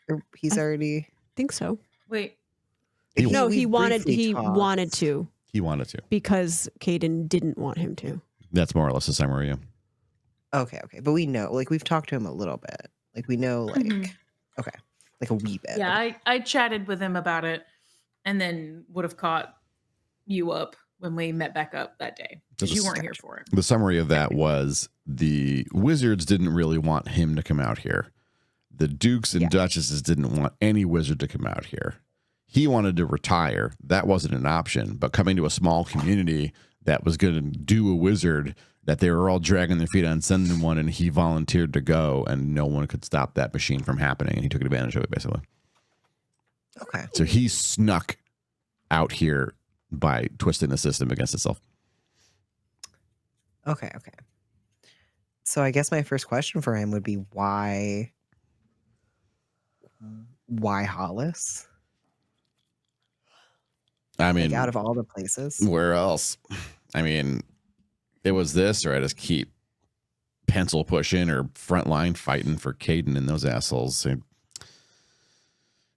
Or he's I- already. Think so. Wait. No, we he wanted briefly talked. to He wanted to. because Caden didn't want him to. That's more or less the summary. Yeah. Okay, but we know, like, we've talked to him a little bit. Like, we know, like, Mhm. okay, like a wee bit. Yeah, I chatted with him about it and then would have caught you up when we met back up that day. So You weren't here for it. the summary of that was the wizards didn't really want him to come out here. The dukes and duchesses didn't want any wizard to come out here. He wanted to retire. That wasn't an option. But coming to a small community that was going to do a wizard, that they were all dragging their feet on sending one, and he volunteered to go, and no one could stop that machine from happening, and he took advantage of it, basically. Okay. So he snuck out here by twisting the system against itself. Okay. So I guess my first question for him would be why Hollice? I mean, Like out of all the places. where else? I mean, it was this, or I just keep pencil pushing or frontline fighting for Caden and those assholes. And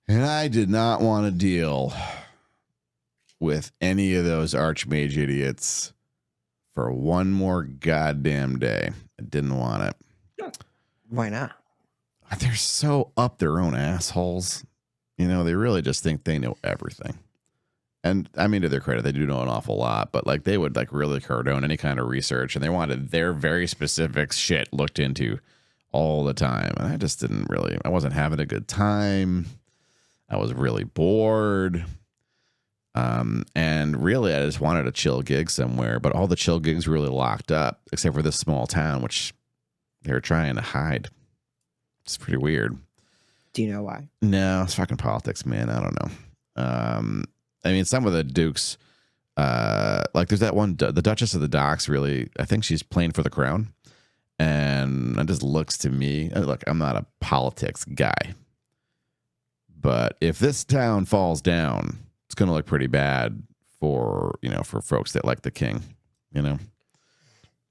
I did not want to deal with any of those archmage idiots for one more goddamn day. I didn't want it. Why not? They're so up their own assholes. You know, they really just think they know everything. And I mean, to their credit, they do know an awful lot, but like they would like really cordon any kind of research, and they wanted their very specific shit looked into all the time. And I just didn't really, I wasn't having a good time. I was really bored. And really, I just wanted a chill gig somewhere, but all the chill gigs were really locked up, except for this small town, which they were trying to hide. It's pretty weird. Do you know why? No, it's fucking politics, man. I don't know. I mean, some of the dukes, like there's that one, the Duchess of the Docks, really, I think she's playing for the crown. And it just looks to me, look, I'm not a politics guy. But if this town falls down, it's going to look pretty bad for, you know, for folks that like the king, you know?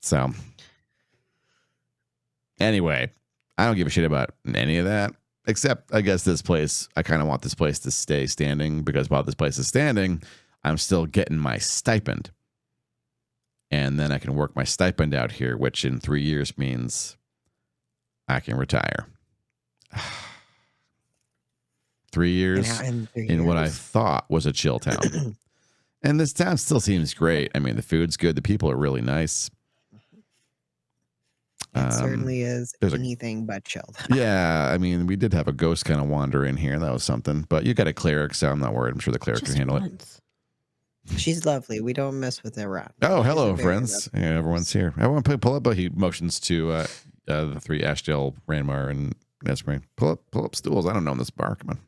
So anyway, I don't give a shit about any of that, except I guess this place, I kind of want this place to stay standing, because while this place is standing, I'm still getting my stipend. And then I can work my stipend out here, which in 3 years means I can retire. 3 years in what I thought was a chill town. And this town still seems great. I mean, the food's good. The people are really nice. It certainly is there's anything but chilled. Yeah, I mean, we did have a ghost kind of wander in here. That was something. But you got a cleric, so I'm not worried. I'm sure the cleric can handle it. She's lovely. We don't mess with her around. Oh, hello, friends. Yeah, everyone's here. Everyone pull up. He motions to the three, Ashdale, Ranmar, and Esmeralda. Pull up stools. I don't know in this bar. Come on.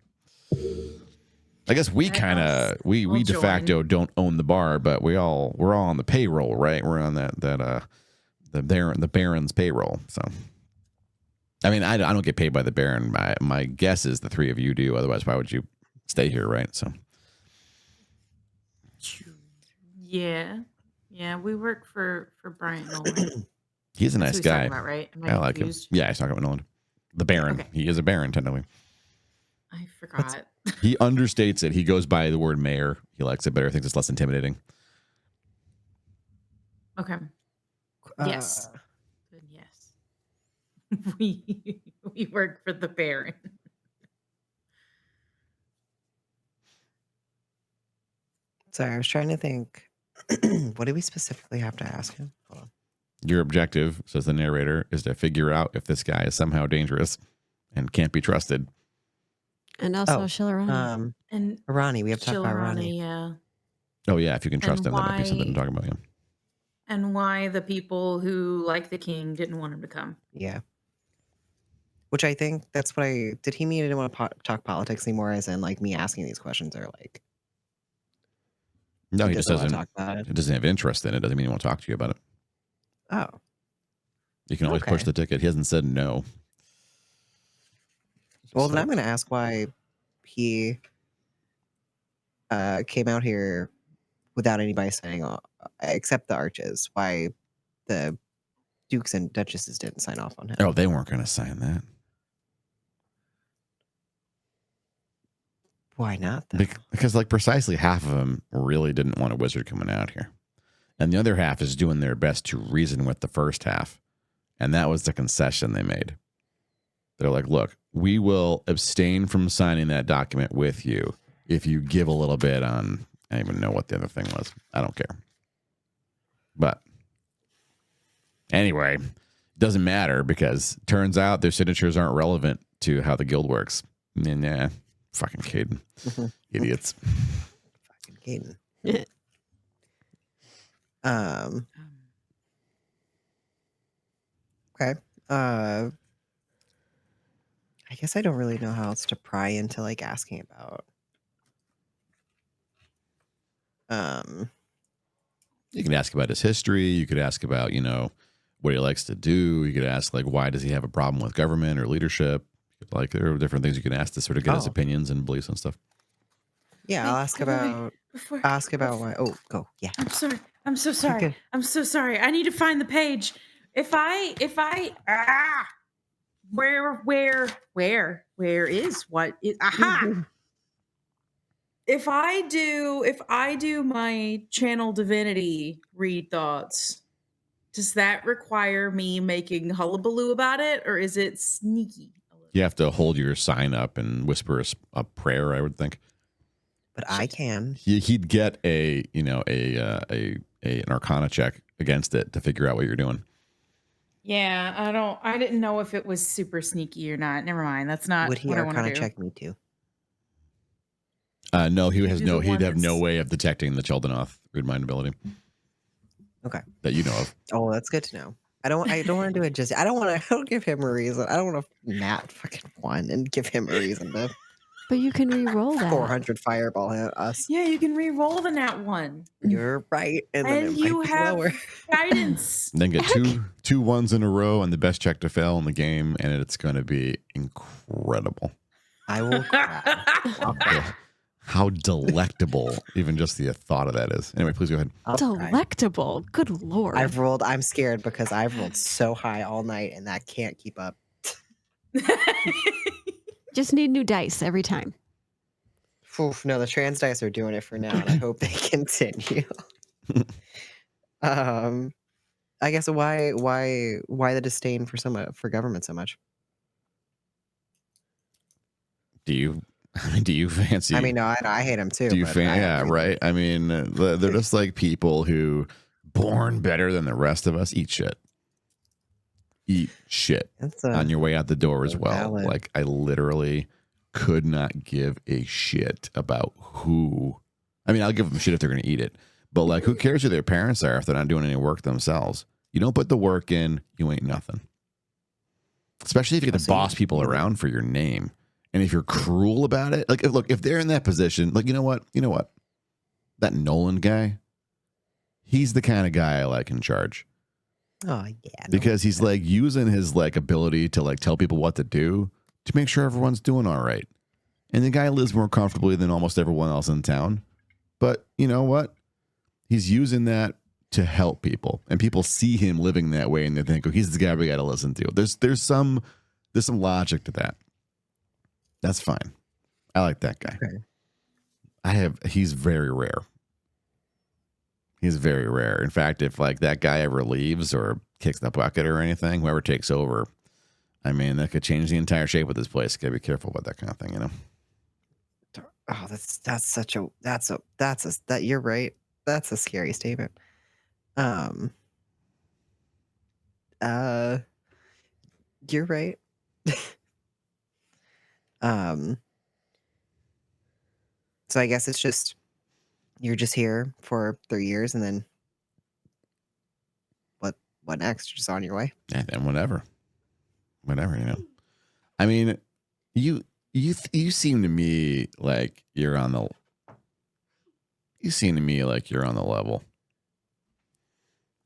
I guess we kind of we de facto don't own the bar, but we're all on the payroll, right? We're on the Baron's payroll. So, I mean, I don't get paid by the Baron. My guess is the three of you do. Otherwise, why would you stay here, right? So, yeah, we work for Brian Nolan. He's a nice guy. About, right? I like him. Yeah, he's talking about Nolan, the Baron. Okay. He is a Baron, technically. I forgot. He understates it. He goes by the word mayor. He likes it better. Thinks it's less intimidating. Okay. Yes. Good. Yes. We work for the Baron. Sorry, I was trying to think. What do we specifically have to ask him? Hold on. Your objective, says the narrator, is to figure out if this guy is somehow dangerous and can't be trusted. And also Shillarani. And Arani, we have to talk about Arani. Yeah. Oh, yeah, if you can trust him, that might be something to talk about him. And why the people who like the king didn't want him to come. Yeah. Which I think that's what did he mean he didn't want to talk politics anymore, as in like me asking these questions are like. No, he just doesn't talk about it. He doesn't have interest in it. Doesn't mean he won't talk to you about it. Oh. You can always push the ticket. He hasn't said no. Well, then I'm going to ask why he came out here without anybody signing off, except the arches. Why the dukes and duchesses didn't sign off on him. Oh, they weren't going to sign that. Why not, though? Because like precisely half of them really didn't want a wizard coming out here. And the other half is doing their best to reason with the first half. And that was the concession they made. They're like, look, we will abstain from signing that document with you if you give a little bit on, I don't even know what the other thing was. I don't care. But Anyway, doesn't matter because turns out their signatures aren't relevant to how the guild works. Nah, fucking Caden. Idiots. Fucking Caden. Okay. I guess I don't really know how else to pry into like asking about. You can ask about his history. You could ask about, what he likes to do. You could ask like, why does he have a problem with government or leadership? Like there are different things you can ask to sort of get his opinions and beliefs and stuff. Yeah, I'll ask about why. Oh, go. Yeah. I'm sorry. I'm so sorry. Okay. I'm so sorry. I need to find the page. Where is what is aha? If I do my channel divinity read thoughts, does that require me making hullabaloo about it, or is it sneaky? You have to hold your sign up and whisper a prayer, I would think. But I can. He'd get an Arcana check against it to figure out what you're doing. Yeah, I didn't know if it was super sneaky or not. Never mind. That's not Would he what I want to Arcana do. check me too? No, he'd one have no that's- way of detecting the Cheldenath good mind ability. Okay. That you know of. Oh, that's good to know. I don't want to do it just. I don't give him a reason. I don't want to Nat fucking one and give him a reason to But you can re-roll that. 400 fireball us. Yeah, you can re-roll the nat one. You're right, and then And it you might be have lower. guidance. Then get two ones in a row and the best check to fail in the game, and it's going to be incredible. I will cry. I'll cry. How delectable even just the thought of that is. Anyway, please go ahead. I'll cry. Delectable. Good Lord. I'm scared because I've rolled so high all night and that can't keep up. Just need new dice every time. Oof, no, the trans dice are doing it for now, and I hope they continue. I guess why the disdain for government so much? Do you fancy? I mean, no, I hate them too. Do you but yeah, right? I mean, they're just like people who born better than the rest of us. Eat shit That's on your way out the door as well. valid. Like I literally could not give a shit about who. I mean, I'll give them shit if they're going to eat it, but like, who cares who their parents are if they're not doing any work themselves? You don't put the work in, you ain't nothing. Especially if you get to boss people around for your name. And if you're cruel about it, like, if they're in that position, like, you know what? That Nolan guy, he's the kind of guy I like in charge. Oh yeah, Because he's like using his like ability to like tell people what to do to make sure everyone's doing all right. And the guy lives more comfortably than almost everyone else in town. But you know what? He's using that to help people. And people see him living that way and they think, oh, he's the guy we got to listen to. There's some logic to that. That's fine. I like that guy. Okay. He's very rare. He's very rare. In fact, if like that guy ever leaves or kicks the bucket or anything, whoever takes over, I mean, that could change the entire shape of this place. Gotta be careful about that kind of thing, you know? Oh, that you're right. That's a scary statement. You're right. So I guess it's just you're just here for 3 years and then what next? Just on your way? And then whatever, you know? I mean, you seem to me like you're on the level.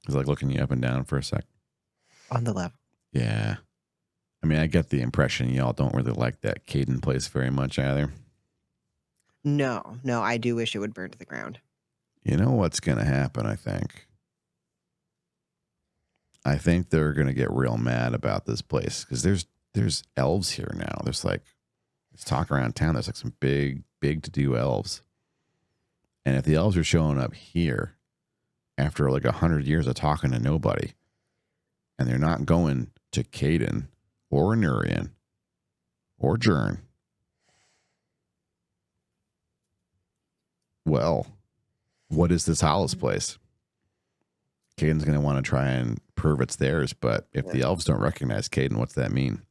He's like looking you up and down for a sec. On the level. Yeah. I mean, I get the impression y'all don't really like that Caden place very much either. No, I do wish it would burn to the ground. You know what's going to happen, I think? I think they're going to get real mad about this place because there's elves here now. There's talk around town. There's like some big to-do elves. And if the elves are showing up here after like 100 years of talking to nobody and they're not going to Caden or Nurian or Jern, well, what is this Hollice place? Caden's going to want to try and prove it's theirs. But if the elves don't recognize Caden, what's that mean?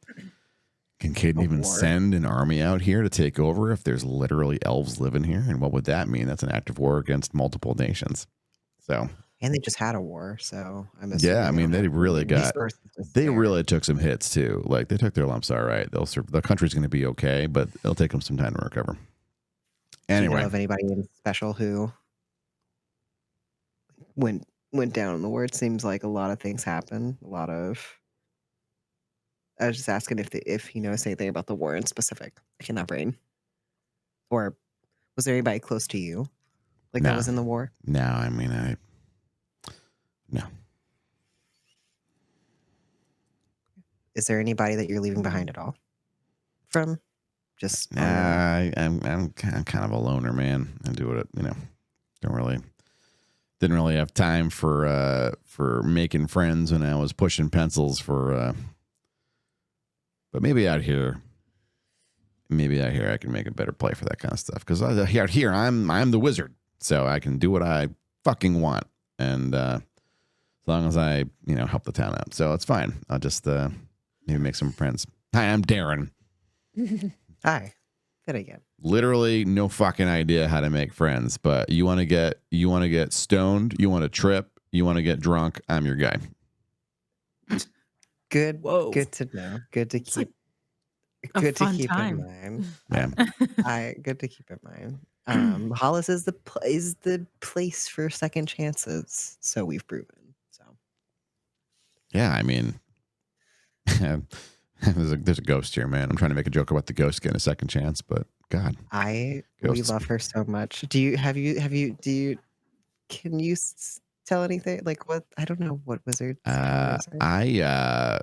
Can Caden even send an army out here to take over if there's literally elves living here? And what would that mean? That's an act of war against multiple nations. So, and they just had a war, so I'm yeah, I mean, they really really took some hits too. Like they took their lumps. All right, the country's going to be okay, but it'll take them some time to recover. Anyway, do you know of anybody in special who went down in the war? It seems like a lot of things happen. I was just asking if he knows anything about the war in specific, like in that brain, or was there anybody close to you, like that was in the war? No, I mean, no. Is there anybody that you're leaving behind at all? From just I'm kind of a loner, man. I do it, didn't really have time for making friends when I was pushing pencils for. But maybe out here I can make a better play for that kind of stuff. Because out here I'm the wizard, so I can do what I fucking want, and as long as I help the town out, so it's fine. I'll just maybe make some friends. Hi, I'm Darren. Hi, Finnegan. Literally no fucking idea how to make friends, but you want to get stoned, you want to trip, you want to get drunk. I'm your guy. Good. Whoa. Good to know. Good to keep. Good to keep in mind. Yeah. Good to keep in mind. Hollice is the place for second chances, so we've proven. So. Yeah, I mean, there's a ghost here, man. I'm trying to make a joke about the ghost getting a second chance, but God, we love her so much. Can you tell anything like what? I don't know what wizard. I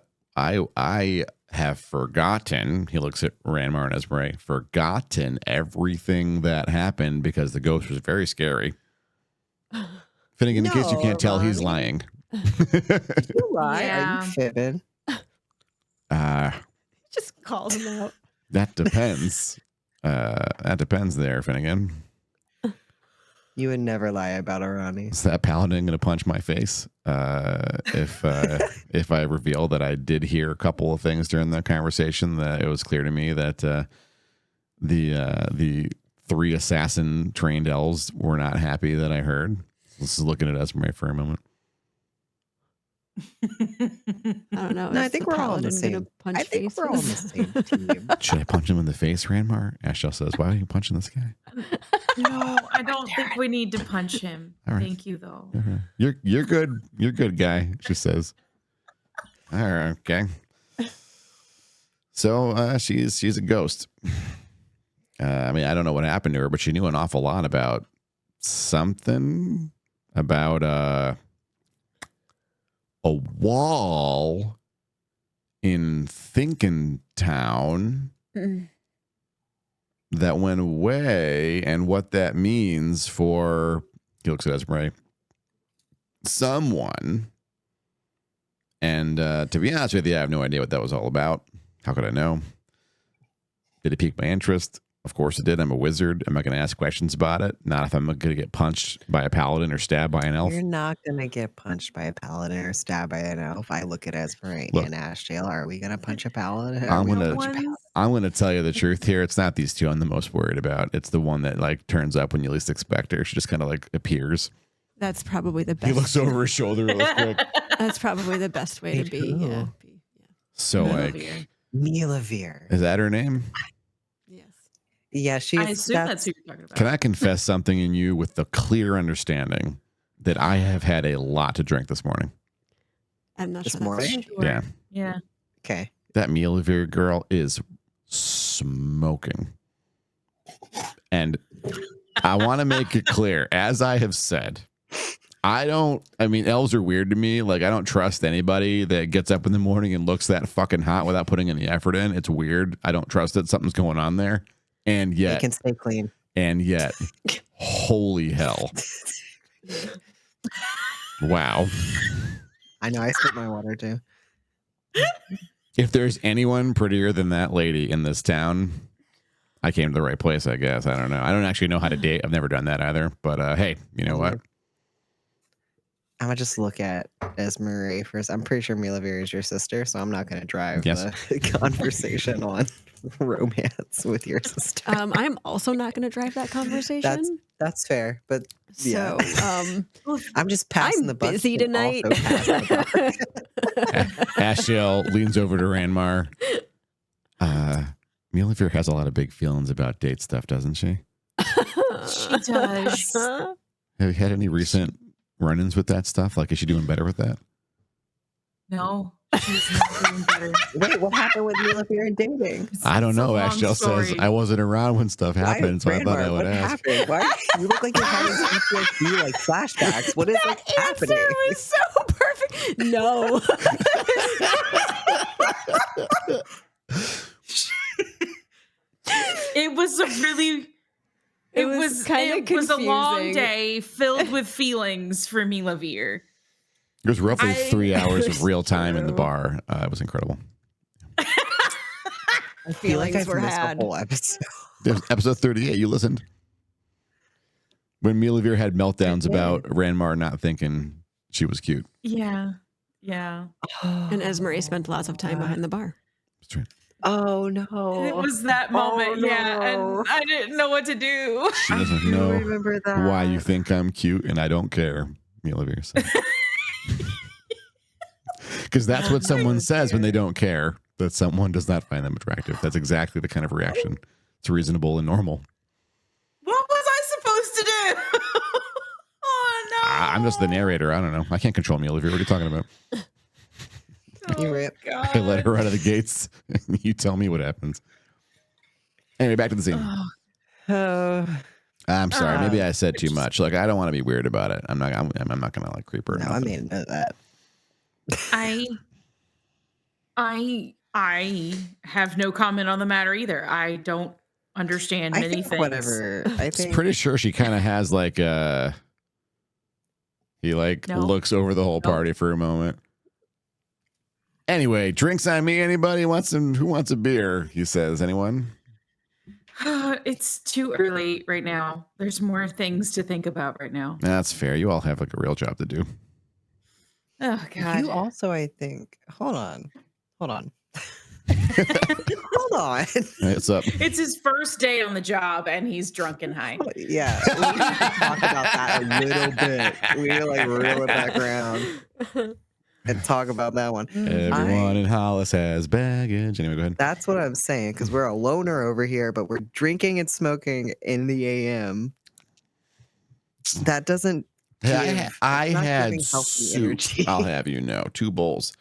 have forgotten. He looks at Ranmar and Esmeralda. Forgotten everything that happened because the ghost was very scary. Finnegan, in case you can't tell, he's lying. Did you lie? Yeah. Are you fibbing? Just called him out. That depends. That depends there, Finnegan. You would never lie about Arani. Is that paladin going to punch my face if I reveal that I did hear a couple of things during the conversation that it was clear to me that the 3 assassin trained elves were not happy that I heard? This is looking at Esmeralda for a moment. I don't know. No, I think we're all on the same. I think we're all on the same team. Should I punch him in the face, Ranmar? Ashel says, "Why are you punching this guy?" No, I don't think we need to punch him. Right. Thank you, though. You're good. You're good, guy. She says. All right, okay. So she's a ghost. I mean, I don't know what happened to her, but she knew an awful lot about something about a wall in Thinkin Town that went away, and what that means for, he looks at Esmeralda, someone. And to be honest with you, I have no idea what that was all about. How could I know? Did it pique my interest? Of course it did. I'm a wizard. Am I going to ask questions about it? Not if I'm going to get punched by a paladin or stabbed by an elf. You're not going to get punched by a paladin or stabbed by an elf. I look at Esmeralda and Ashdale. Are we going to punch a paladin? I'm going to tell you the truth here. It's not these two I'm the most worried about. It's the one that like turns up when you least expect her. She just kind of like appears. That's probably the best. He looks over his shoulder real quick. That's probably the best way to be. Yeah. So like, Neelavir. Is that her name? Yeah, she's. I assume that's who you're talking about. Can I confess something in you with the clear understanding that I have had a lot to drink this morning? I'm not this sure. Morning? Sure. Yeah. Yeah. Okay. That Neelavir girl is smoking. And I want to make it clear, as I have said, elves are weird to me. Like, I don't trust anybody that gets up in the morning and looks that fucking hot without putting any effort in. It's weird. I don't trust it. Something's going on there. And yet, they can stay clean. And yet, holy hell. Wow. I know. I spit my water too. If there's anyone prettier than that lady in this town, I came to the right place, I guess. I don't know. I don't actually know how to date. I've never done that either. But hey, you know what? I'm gonna just look at Esmeralda first. I'm pretty sure Milavir is your sister, so I'm not gonna drive the conversation on romance with your sister. I'm also not going to drive that conversation. That's fair, but yeah. So, I'm just passing the buck. busy tonight. Ashiel leans over to Ranmar. Milavir has a lot of big feelings about date stuff, doesn't she? She does. Have you had any recent run-ins with that stuff? Like, is she doing better with that? No, she's not doing better. Wait, what happened with Milavir and dating? I don't know. Ashiel says I wasn't around when stuff happened, so I thought I would ask. Happened? Why? You look like you're having PTSD, like flashbacks. What is that happening? Answer was so perfect. No. It was a really. It was a long day filled with feelings for Milavir. It was roughly 3 hours of real time in the bar. It was incredible. I feel like I've missed a whole episode. Episode 38, you listened? When Milavir had meltdowns about Ranmar not thinking she was cute. Yeah. Yeah. And Esmeralda spent lots of time behind the bar. That's right. Oh no. It was that moment, yeah. And I didn't know what to do. She doesn't know why you think I'm cute, and I don't care, Milavir said. Because that's what someone says when they don't care, that someone does not find them attractive. That's exactly the kind of reaction. It's reasonable and normal. What was I supposed to do? Oh, no. I'm just the narrator. I don't know. I can't control Milavir. What are you talking about? Oh, I let her out of the gates. You tell me what happens. Anyway, back to the scene. I'm sorry. Maybe I said too much. Like, I don't want to be weird about it. I'm not gonna like creep her. No, I made know that. I have no comment on the matter either. I don't understand many things. Whatever. I'm pretty sure she kind of has like he looks over the whole party for a moment. Anyway, drinks on me. Anybody who wants a beer? He says. Anyone? It's too early right now. There's more things to think about right now. That's fair. You all have like a real job to do. Oh God. You also, I think. Hold on. Hold on. What's up? It's his first day on the job, and he's drunk and high. Yeah, we need to talk about that a little bit. We need to like reel it back around and talk about that one. Everyone in Hollice has baggage. Anyway, go ahead. That's what I'm saying, because we're a loner over here, but we're drinking and smoking in the AM. That doesn't. I had soup. I'll have you know, 2 bowls.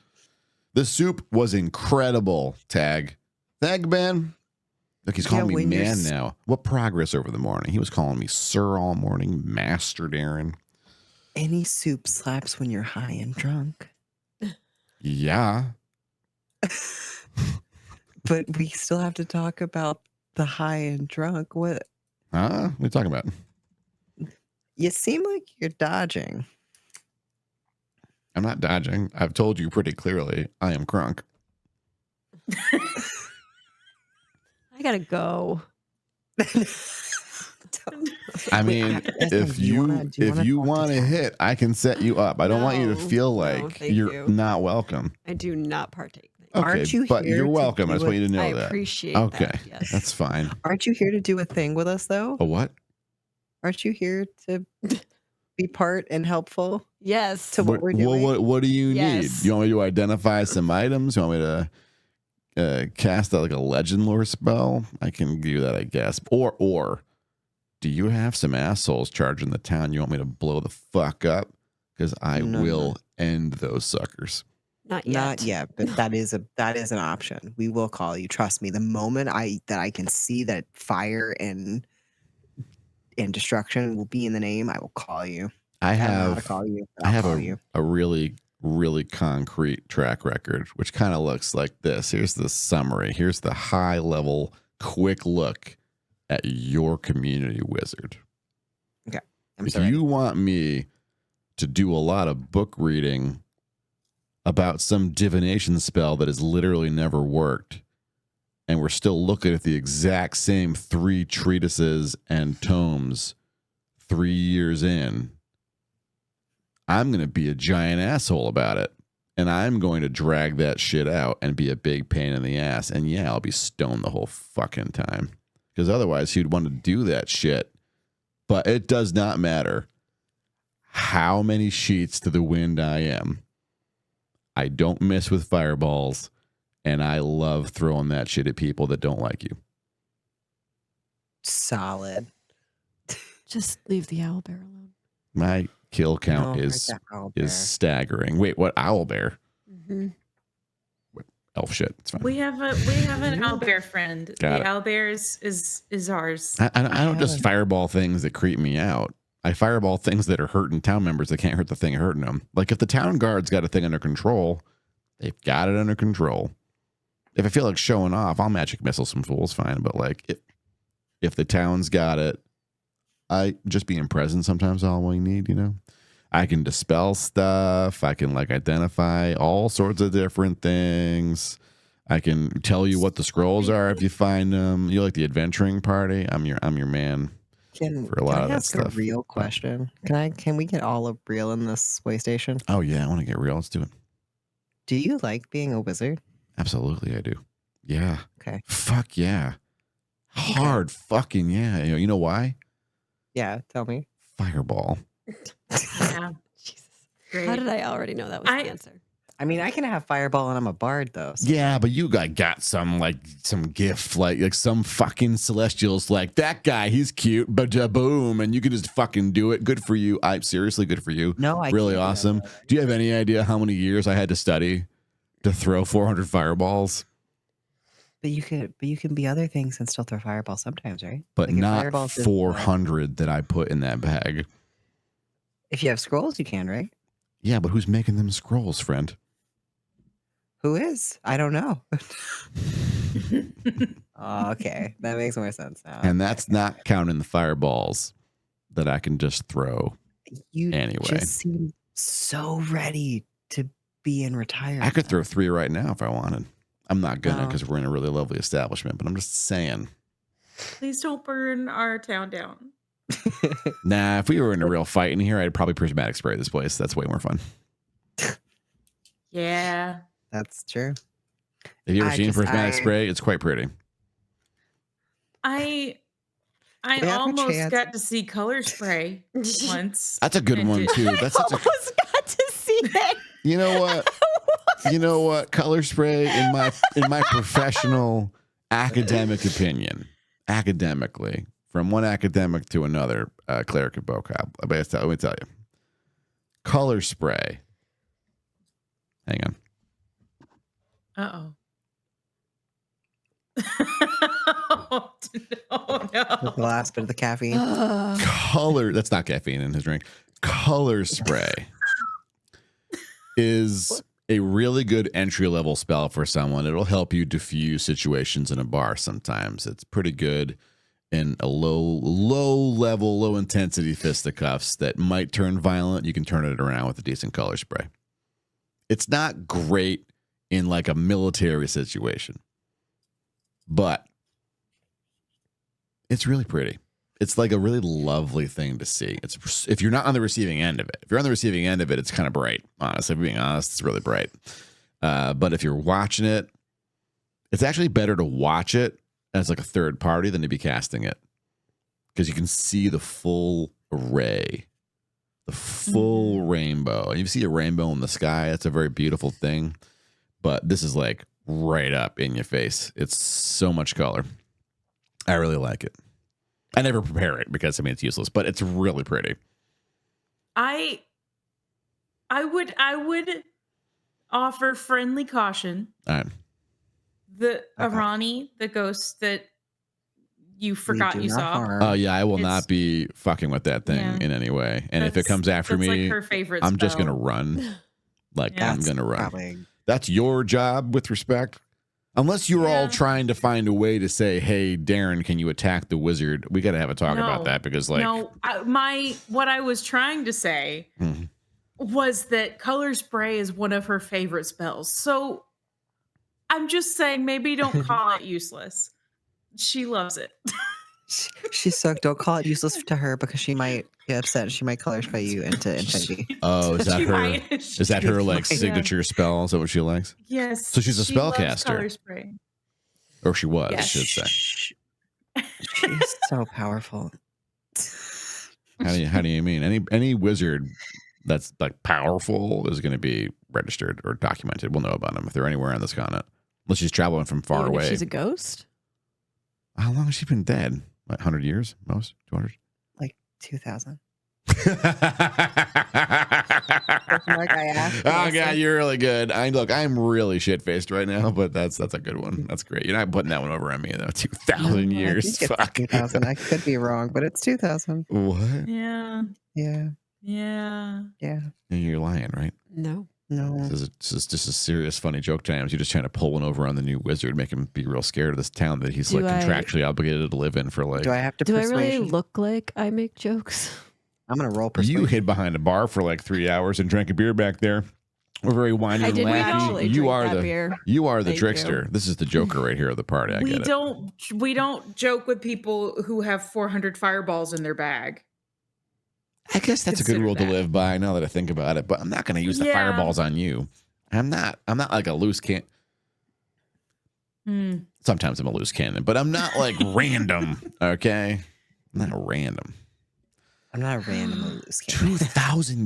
The soup was incredible. Tag man. Look, he's calling me man now. What progress over the morning? He was calling me sir all morning, Master Darren. Any soup slaps when you're high and drunk. Yeah. But we still have to talk about the high and drunk. What? What are you talking about? You seem like you're dodging. I'm not dodging. I've told you pretty clearly. I am crunk. I gotta go. I mean, if you want to hit, I can set you up. I don't want you to feel like you're not welcome. I do not partake. Okay, aren't you but you're welcome. I just want you to know that. I appreciate okay, that. Yes. That's fine. Aren't you here to do a thing with us, though? A what? Aren't you here to be part and helpful? Yes. To what we're doing? What do you need? You want me to identify some items? You want me to cast like a legend lore spell? I can do that, I guess. Or do you have some assholes charging the town you want me to blow the fuck up? Because I will end those suckers. Not yet. Not yet, but that is an option. We will call you. Trust me. The moment I can see that fire and destruction will be in the name, I will call you. I have a really, really concrete track record, which kind of looks like this. Here's the summary. Here's the high level, quick look at your community wizard. Okay. If you want me to do a lot of book reading about some divination spell that has literally never worked, and we're still looking at the exact same 3 treatises and tomes 3 years in, I'm going to be a giant asshole about it. And I'm going to drag that shit out and be a big pain in the ass. And yeah, I'll be stoned the whole fucking time. Because otherwise he'd want to do that shit. But it does not matter how many sheets to the wind I am. I don't mess with fireballs. And I love throwing that shit at people that don't like you. Solid. Just leave the owlbear alone. My kill count No, is like that owlbear. staggering. Wait, what? Owlbear? Mm-hmm. Elf shit. It's fine. We have an owlbear friend. Got The it. owlbear is ours. I don't just fireball things that creep me out. I fireball things that are hurting town members that can't hurt the thing hurting them. Like if the town guard's got a thing under control, they've got it under control. If I feel like showing off, I'll magic missile some fools, fine. But like if the town's got it, I just being present sometimes all we need, you know. I can dispel stuff. I can like identify all sorts of different things. I can tell you what the scrolls are if you find them. You like the adventuring party? I'm your man. For a lot of that ask stuff. a real question? Can we get all of real in this way station? Oh yeah, I want to get real. Let's do it. Do you like being a wizard? Absolutely, I do. Yeah. Okay. Fuck yeah. Hard fucking yeah. You know why? Yeah, tell me. Fireball. Yeah. Jesus. Great. How did I already know that was the answer? I mean, I can have fireball and I'm a bard though. So. Yeah, but you got some gift, like some fucking celestials, like that guy, he's cute, but boom, and you can just fucking do it. Good for you. Seriously good for you. No, I really can't do that, awesome. though. Do you have any idea how many years I had to study to throw 400 fireballs? But you can be other things and still throw fireball sometimes, right? But Like, if not fireballs is, 400 that I put in that bag. If you have scrolls, you can, right? Yeah, but who's making them scrolls, friend? Who is? I don't know. Oh, okay, that makes more sense now. And that's not counting the fireballs that I can just throw. You anyway. just seem so ready to be in retirement. I could throw 3 right now if I wanted. I'm not gonna No. because we're in a really lovely establishment, but I'm just saying. Please don't burn our town down. Nah, if we were in a real fight in here, I'd probably prismatic spray this place. That's way more fun. Yeah. That's true. Have you ever I seen just- prismatic I- spray? It's quite pretty. I We have a almost chance. got to see color spray once. That's a good And one did- too. That's such a. Almost got to see it. You know what? You know what? Color spray in my professional academic opinion, academically, from one academic to another, cleric and vocab. Let me tell you, color spray. Hang on. Uh-oh. Oh, no. The last bit of the caffeine. Color. That's not caffeine in his drink. Color spray is a really good entry level spell for someone. It'll help you diffuse situations in a bar sometimes. It's pretty good in a low intensity fisticuffs that might turn violent. You can turn it around with a decent color spray. It's not great in like a military situation, but it's really pretty. It's like a really lovely thing to see. It's if you're not on the receiving end of it. If you're on the receiving end of it, it's kind of bright. Honestly, if I'm being honest, it's really bright. But if you're watching it, it's actually better to watch it as like a third party than to be casting it, because you can see the full array, the full rainbow. And you see a rainbow in the sky. That's a very beautiful thing. But this is like right up in your face. It's so much color. I really like it. I never prepare it because I mean it's useless, but it's really pretty. I would offer friendly caution. All right. The Okay. Arani, the ghost that you forgot We do you not saw. harm. Oh yeah, I will It's- not be fucking with that thing Yeah. in any way. And if it That's- comes after that's me, like her favorite I'm just gonna spell. run. Like Yeah. I'm gonna run. Probably. That's your job with respect. Unless you're all Yeah. trying to find a way to say, "Hey, Darren, can you attack the wizard?" We got to have a talk about No. that because, like, No, what I was trying to say Mhm. was that color spray is one of her favorite spells. So I'm just saying maybe don't call it useless. She loves it. She's so don't call it useless to her because she might get upset. She might color spray you into infinity. Oh, is that She her? might. Is that her like Yeah. signature spell? Is that what she likes? Yes. So she's a she loves spellcaster. color spray. Or she was, Yes. I should say. She's so powerful. How do you mean? Any wizard that's like powerful is going to be registered or documented. We'll know about them if they're anywhere on this continent, unless she's traveling from far Even if away. she's a ghost. How long has she been dead? Like 100 years, most 200. Like 2000. Oh I asked, but I god, said- you're really good. I'm really shit faced right now, but that's a good one. That's great. You're not putting that one over on me though. 2,000 I years. think it's Fuck. 2000. I could be wrong, but it's 2000. What? Yeah. Yeah. Yeah. Yeah. You're lying, right? No. No. This is just a serious, funny joke times. You're just trying to pull one over on the new wizard, make him be real scared of this town that he's Do like I- contractually obligated to live in for like. Do I have to Do I really persuasion? look like I make jokes? I'm going to roll persuasion. You hid behind a bar for like 3 hours and drank a beer back there. We're very whiny I and didn't laughy. actually You drink are that the beer. you are the Thank trickster. you. This is the Joker right here of the party. I we get it. don't joke with people who have 400 fireballs in their bag. I guess that's a good Consider rule to that. live by now that I think about it. But I'm not going to use the Yeah. fireballs on you. I'm not like a loose cannon. Hmm. Sometimes I'm a loose cannon, but I'm not like random. Okay, I'm not random. I'm not a random loose cannon. 2,000.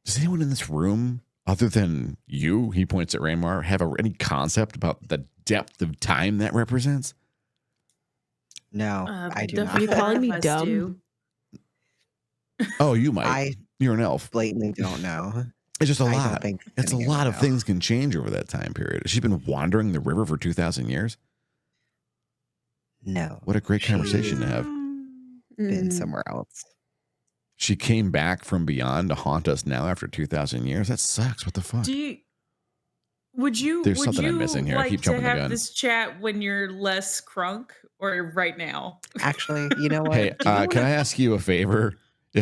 Does anyone in this room, other than you, he points at Raymar, have any concept about the depth of time that represents? No, I do the not. You four calling of me us dumb? do. Oh, you might. I You're an elf. blatantly don't know. It's just a I don't lot. think It's a Finnegan lot would of know. things can change over that time period. Has she been wandering the river for 2,000 years? No. What a great conversation to have. Been Mm. somewhere else. She came back from beyond to haunt us now after 2,000 years. That sucks. What the fuck? Would you There's would something I'm you missing here. I like keep to jumping the have gun. this chat when you're less crunk or right now? Actually, you know what? Hey, Do you can I ask you a favor?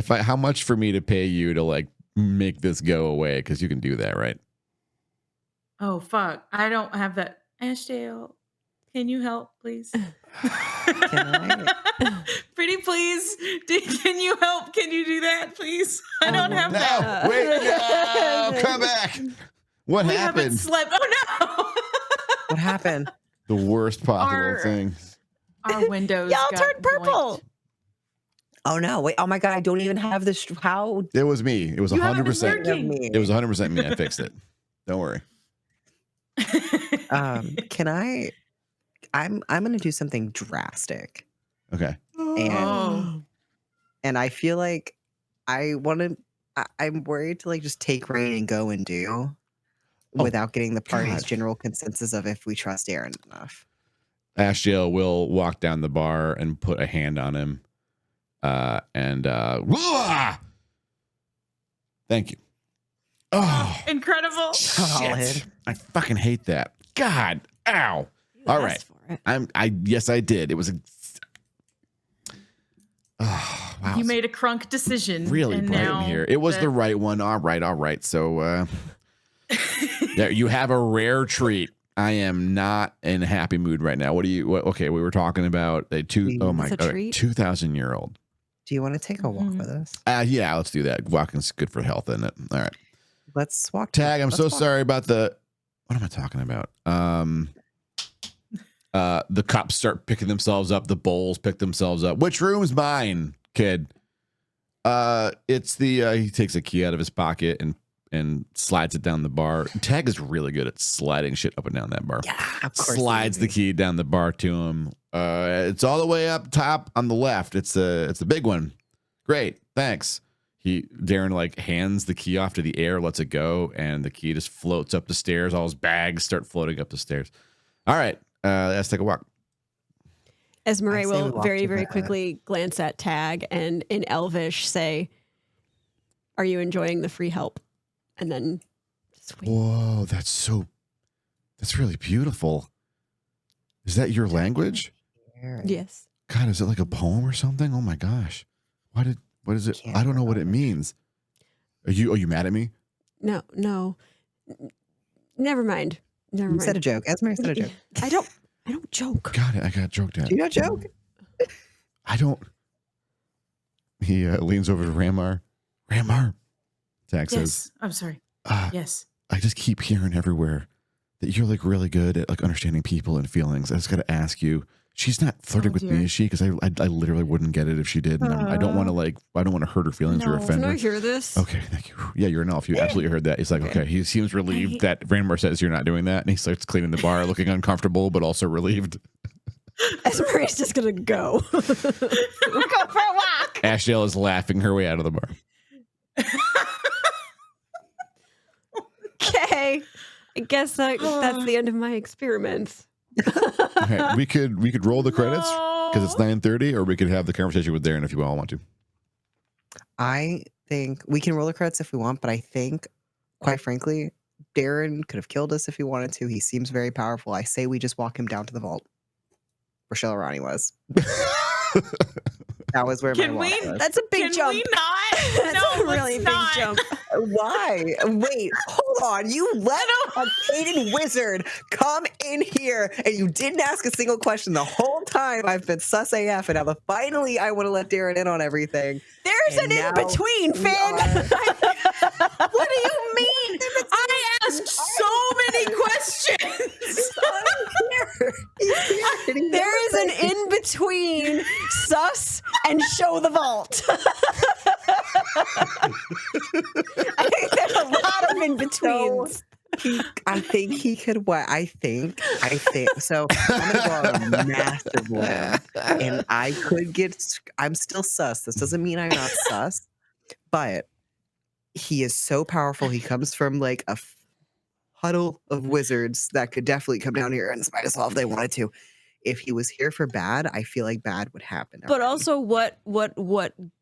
How much for me to pay you to like make this go away? Because you can do that, right? Oh fuck. I don't have that. Ashdale, can you help, please? I? Pretty please. Can you help? Can you do that, please? I don't have that. No, wait, no, come back. What We haven't happened? slept. Oh What happened? The worst possible Our- thing. no. Our windows. Y'all got turned purple. yoinked. Oh no! Wait! Oh my god! I don't even have this. How? It was me. It was You haven't been 100%. working. Me. It was 100% me. I fixed it. Don't worry. Can I? I'm gonna do something drastic, Okay. Oh. and I feel like I want to. I'm worried to like just take reign and go and do, Oh, without getting the party's God. general consensus of if we trust Aaron enough. Ashdale will walk down the bar and put a hand on him. Wah! Thank you. Oh, Incredible. Solid. shit. I fucking hate that. God. Ow. You All asked right. for it. Yes, I did. It was a. Oh, wow. You made a crunk decision. really and bright in now here. It was that- the right one. All right. So, there you have a rare treat. I am not in a happy mood right now. Okay, we were talking about a oh my It's a god, treat? 2,000-year-old. Do you want to take a walk Mhm. with us? Yeah, let's do that. Walking's good for health, isn't it? All right. Let's walk. Tag, I'm let's so walk. sorry about the. What am I talking about? The cups start picking themselves up. The bowls pick themselves up. Which room's mine, kid? It's the. He takes a key out of his pocket and slides it down the bar. Tag is really good at sliding shit up and down that bar. Yeah, of course. Slides the key down the bar to him. It's all the way up top on the left. It's the big one. Great, thanks. Darren like hands the key off to the air, lets it go, and the key just floats up the stairs. All his bags start floating up the stairs. All right, let's take a walk. Esmeralda I say we will walk very, to very the- quickly glance at Tag and in Elvish say, "Are you enjoying the free help?" And then just wait. Whoa, that's really beautiful. Is that your language? Aaron. Yes. God, is it like a poem or something? Oh my gosh. What is it? Can't I don't know what it remember. means. Are you mad at me? No. Never mind. You said a joke. Esmer said a joke. I don't joke. Got it. I got joked at. Do you not joke? I don't. He leans over to Ramar. Ramar, Zach says, I'm sorry. Yes. I just keep hearing everywhere that you're like really good at like understanding people and feelings. I just got to ask you, she's not flirting with me, is she? Because I literally wouldn't get it if she did. And I don't want to hurt her feelings or offend Can her. I hear this? Okay, thank you. Yeah, you're an elf. You absolutely heard that. He's like, okay. He seems relieved that Ranmar says you're not doing that. And he starts cleaning the bar, looking uncomfortable, but also relieved. Esmeralda's just gonna go. Go for a walk. Ashdale is laughing her way out of the bar. Okay. I guess that's the end of my experiments. Okay, we could roll the credits because it's 9:30, or we could have the conversation with Darren if you all want to. I think we can roll the credits if we want, but I think, quite frankly, Darren could have killed us if he wanted to. He seems very powerful. I say we just walk him down to the vault where Shellarani was. That was where Can my we? walk was. That's a big Can jump. we not? That's No, a really let's big not. jump. Why? Wait, hold on. You let a hated wizard come in here and you didn't ask a single question the whole time. I've been sus AF, and now finally I want to let Darren in on everything. There's And an now in-between, we Finn. What do you mean? I asked so many questions. There is an in-between sus and show the vault. I think there's a lot of in-betweens. I think he could. What I think. So. I'm gonna go on a massive limb, and I could get. I'm still sus. This doesn't mean I'm not sus, but he is so powerful. He comes from like a huddle of wizards that could definitely come down here and smite us all if they wanted to. If he was here for bad, I feel like bad would happen. But already. also, what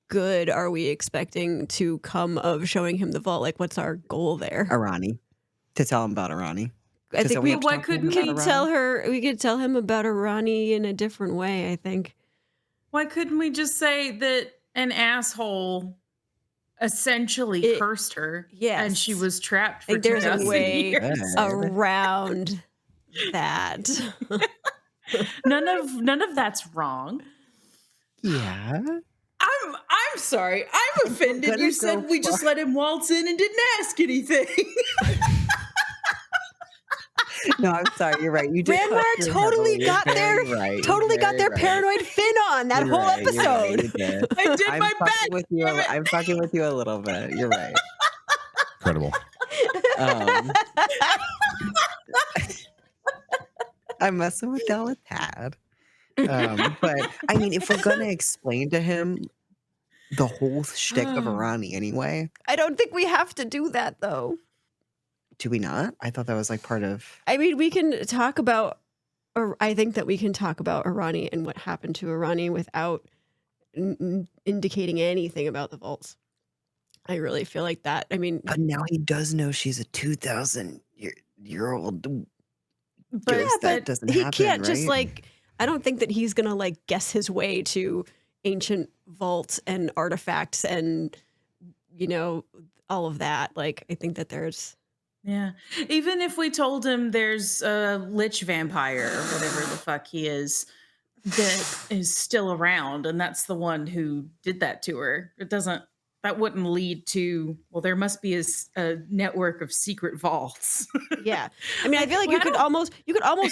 good are we expecting to come of showing him the vault? Like, what's our goal there? Arani, to tell him about Arani. I think we have to why talk to him couldn't about we Arani? we could tell him about Arani in a different way, I think. Why couldn't we just say that an asshole essentially cursed her? yes. And she was trapped I for think there's a 2,000 way years. around that. None of that's wrong. Yeah. I'm sorry. I'm offended. gonna You said go we just let him waltz in and didn't ask anything. No, I'm sorry. You're right. You did. Ranmar cluster totally heavily. got You're their very right. totally You're got their very right. paranoid Finn on that You're whole right. You're right. episode. You did. I did I'm my fucking best. with you. damn it. I'm fucking with you a little bit. You're right. Incredible. I'm messing with y'all a tad. But I mean, if we're gonna explain to him the whole shtick of Arani anyway, I don't think we have to do that though. do we not? I thought that was like part of. I mean, we can talk about, or I think that we can talk about Arani and what happened to Arani without indicating anything about the vaults. I really feel like that. I mean, But now he does know she's a 2,000-year-old But, ghost. That but doesn't he happen, can't just right? like. I don't think that he's gonna like guess his way to ancient vaults and artifacts and all of that. Like, I think that there's. yeah. Even if we told him there's a lich vampire or whatever the fuck he is that is still around, and that's the one who did that to her, that wouldn't lead to, well, there must be a network of secret vaults. Yeah, I mean, I feel like you could almost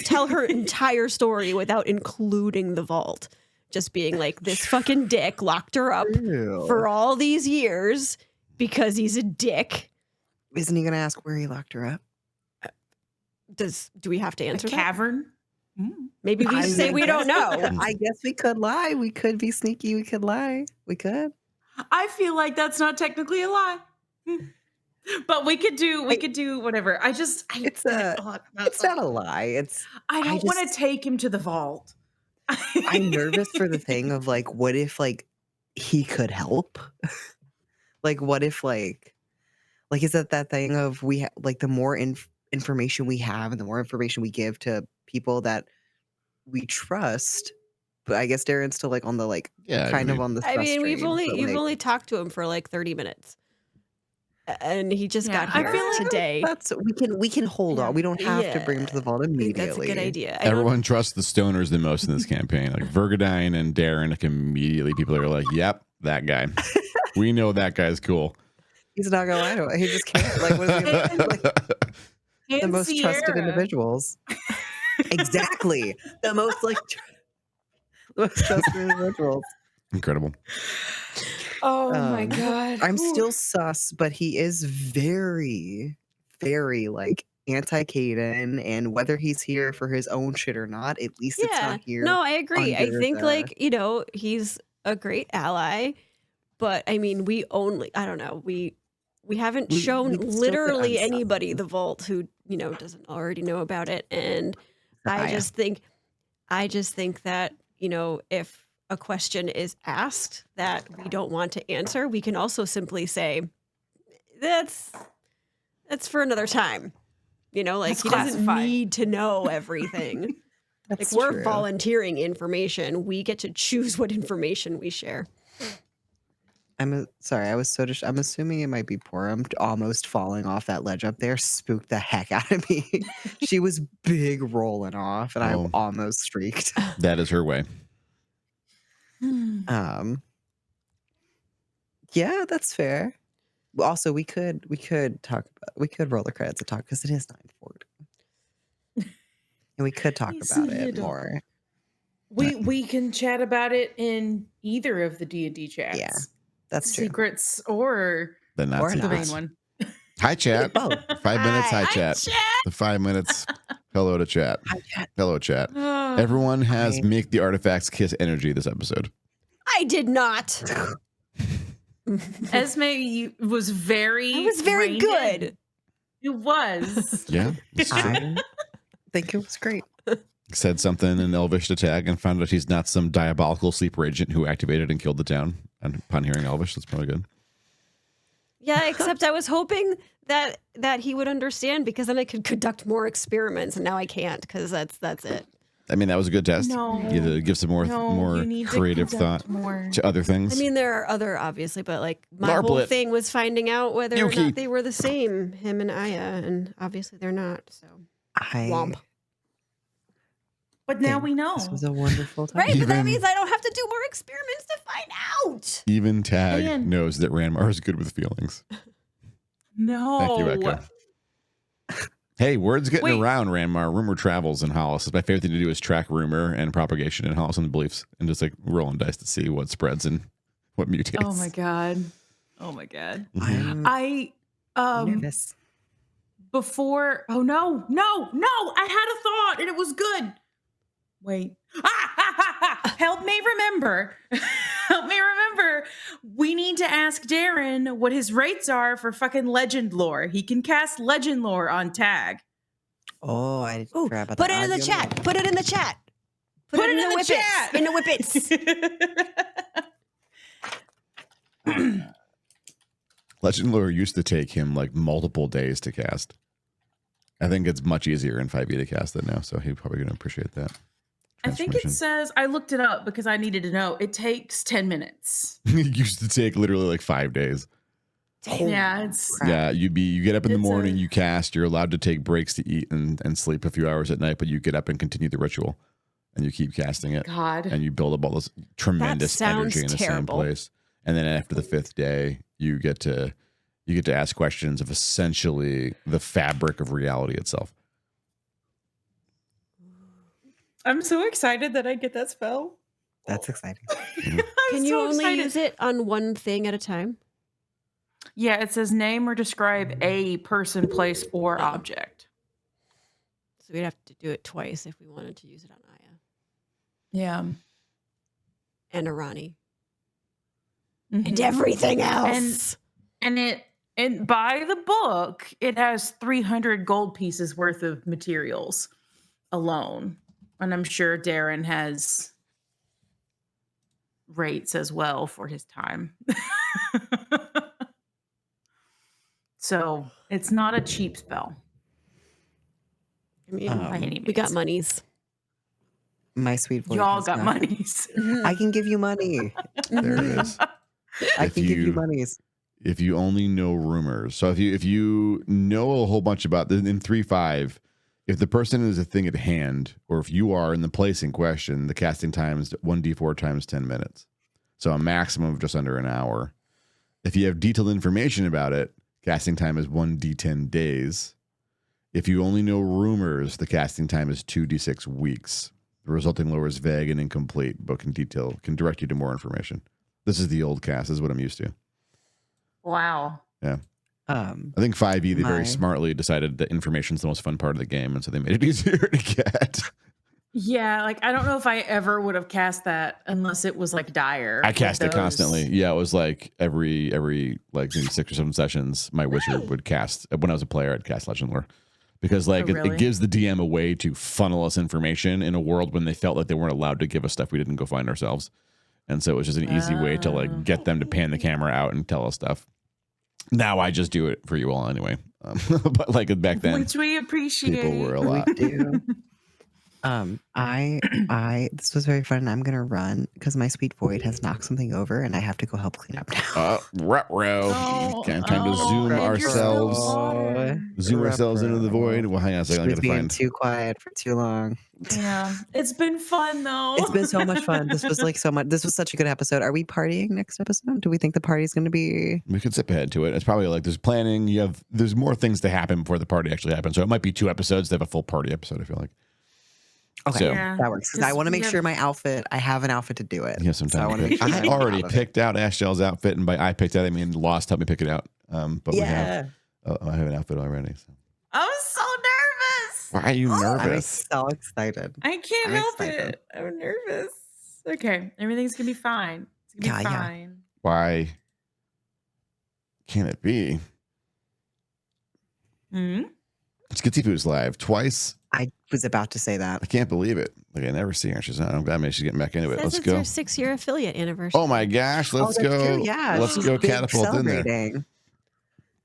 tell her entire story without including the vault. Just being like, this fucking dick locked her up for all these years because he's a dick. Isn't he gonna ask where he locked her up? Do we have to answer that? Cavern? Maybe we say we don't know. I guess we could lie. We could be sneaky. We could lie. We could. I feel like that's not technically a lie. But we could do whatever. It's not a lie. I don't want to take him to the vault. I'm nervous for the thing of like, what if like he could help? Like, what if like is that thing of like the more information we have and the more information we give to people that we trust. But I guess Darren's still like on the like Yeah, kind of on the. I mean, trust you've train, but, only like, talked to him for like 30 minutes. and he just Yeah, got I here feel like today. That's we can hold on. We don't have to bring him to the vault I think that's a immediately. good idea. I don't- Everyone trusts the stoners the most in this campaign. Like Vergadine and Darren, like immediately people are like, "Yep, that guy. We know that guy's cool." He's not gonna lie to it. He just can't. Like, what is he gonna do? Like, the And most trusted Sierra. individuals. Exactly. The most the most trusted individuals. Incredible. Oh my Um, god. I'm Ooh. still sus, but he is very, very like anti-Caden, and whether he's here for his own shit or not, at least it's Yeah. not here. No, I agree. I under think the- like, he's a great ally, but I mean, I don't know. We haven't We shown can still get literally unsus anybody him. the vault who, doesn't already know about it. And I Aya. just think that, if a question is asked that we don't want to answer, we can also simply say, that's for another time. Like That's he doesn't classified. need to know everything. That's Like we're true. volunteering information. We get to choose what information we share. Sorry, I was so I'm assuming it might be Purim almost falling off that ledge up there spooked the heck out of me. She was big rolling off and Oh. I almost streaked. That is her way. Yeah, that's fair. Also, we could roll the credits and talk because it is 9:40. And we could talk It's about a it little- more. We can chat about it in either of the D&D chats. Yeah, that's true. Secrets or The not Or the not. main secrets. one. Hi, chat. Oh, 5 minutes. Hi, chat. The 5 minutes. Hello to chat. hi, chat. Hello, chat. Oh, Everyone has Hi. make the artifacts kiss energy this episode. I did not. Esme was very I was very reined good. in. It was. Yeah, it's true. I think it was great. Said something in Elvish to Tag and found out he's not some diabolical sleeper agent who activated and killed the town. And upon hearing Elvish, that's probably good. Yeah, except I was hoping that he would understand because then I could conduct more experiments, and now I can't because that's it. I mean, that was a good test. No. You had to give some more You need to creative conduct thought more. to other things. I mean, there are other obviously, but like my whole Larplet. thing was finding out whether or Yuki. not they were the same, him and Aya, and obviously they're not. So womp. But now think we know. This was a wonderful time. Right, but that Even- means I don't have to do more experiments to find out. Even Tag Man. knows that Ranmar is good with feelings. No. Thank you, Echo. Hey, word's getting Wait. around, Ranmar. Rumor travels in Hollice. My favorite thing to do is track rumor and propagation in Hollice and beliefs and just like rolling dice to see what spreads and what mutates. Oh my god. Oh my god. Mhm. I'm I nervous. before I had a thought and it was good. Wait. Help me remember. Help me remember. We need to ask Darren what his rates are for fucking legend lore. He can cast legend lore on Tag. Oh, I Ooh, forgot about put that. it in the chat. Put it in the chat. Put it in the whippets. chat. In the whippets. Legend Lore used to take him like multiple days to cast. I think it's much easier in 5e to cast it now, so he's probably going to appreciate that. I think it transformation. says, I looked it up because I needed to know. It takes 10 minutes. It used to take literally like 5 days. Yeah, it's crap. Yeah, you get up in the It's morning, a- you cast, you're allowed to take breaks to eat and sleep a few hours at night, but you get up and continue the ritual and you keep casting it God. and you build up all this tremendous sounds energy in the terrible. same place. And then after the 5th day, you get to ask questions of essentially the fabric of reality itself. I'm so excited that I get that spell. That's exciting. Can you only use it on one thing at a time? Yeah, it says name or describe a person, place, or Oh. object. So we'd have to do it twice if we wanted to use it on Aya Yeah. and Arani Mhm. and everything else. And by the book, it has 300 gold pieces worth of materials alone. And I'm sure Darren has rates as well for his time. So it's not a cheap spell. I mean, By any we got means. monies. My sweet voice. Y'all has got not- monies. I can give you money. There it is. I If can give you you- monies. if you only know rumors. So if you know a whole bunch about in 3.5, if the person is a thing at hand, or if you are in the place in question, the casting time is 1d4 times 10 minutes. So a maximum of just under an hour. If you have detailed information about it, casting time is 1d10 days. If you only know rumors, the casting time is 2d6 weeks. The resulting lore is vague and incomplete, but can direct you to more information. This is the old cast. This is what I'm used to. Wow. Yeah. I think 5e, they very smartly decided that information is the most fun part of the game, and so they made it easier to get. Yeah, like I don't know if I ever would have cast that unless it was like dire. I cast it constantly. Yeah, it was like every like maybe 6 or 7 sessions, my wizard would cast. When I was a player, I'd cast Legend Lore. Because like it gives the DM a way to funnel us information in a world when they felt like they weren't allowed to give us stuff we didn't go find ourselves. And so it was just an easy way to like get them to pan the camera out and tell us stuff. Now I just do it for you all anyway. But like back then, which we appreciate. People were a lot. We do. I this was very fun. I'm gonna run because my sweet void has knocked something over, and I have to go help clean up now. Time to zoom ourselves into the void. Well, hang on a second. I gotta find. Too quiet for too long. Yeah, it's been fun though. It's been so much fun. This was like so much. This was such a good episode. Are we partying next episode? Do we think the party's going to be? We could zip ahead to it. It's probably like there's planning. There's more things to happen before the party actually happens. So it might be 2 episodes to have a full party episode. I feel like. Okay, so, that works. Because I want to make sure my outfit. I have an outfit to do it. Yeah, sometimes I already picked out Ashdale's outfit, and by I picked out, I mean Lost helped me pick it out. But I have an outfit already. So. I'm so nervous. Why are you nervous? I'm so excited. I can't help it. I'm nervous. Okay, everything's gonna be fine. It's gonna be fine. Yeah. Why can't it be? Skatifu's live twice. I was about to say that. I can't believe it. Like I never see her. She's not. I'm glad maybe she's getting back into it. Let's go. It's her 6-year affiliate anniversary. Oh my gosh! Let's go. Yeah, let's go catapult in there.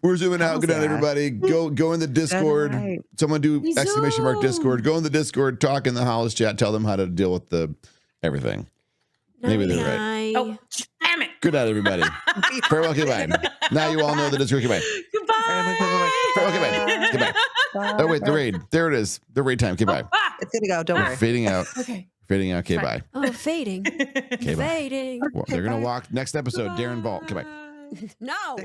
We're zooming out. Good night, everybody. Go in the Discord. Someone do exclamation mark Discord. Go in the Discord. Talk in the Hollice chat. Tell them how to deal with everything. Maybe they're right. Oh, damn it. Good night, everybody. Farewell, goodbye. Now you all know the Discord. Goodbye. Goodbye. Farewell, goodbye. Goodbye. Oh wait, the raid. There it is. The raid time. Goodbye. It's gonna go. Don't worry. Fading out. Okay. Fading out. Okay, bye. Oh, fading. Okay, fading. Well, they're gonna walk next episode. Darren Vault. Goodbye. No.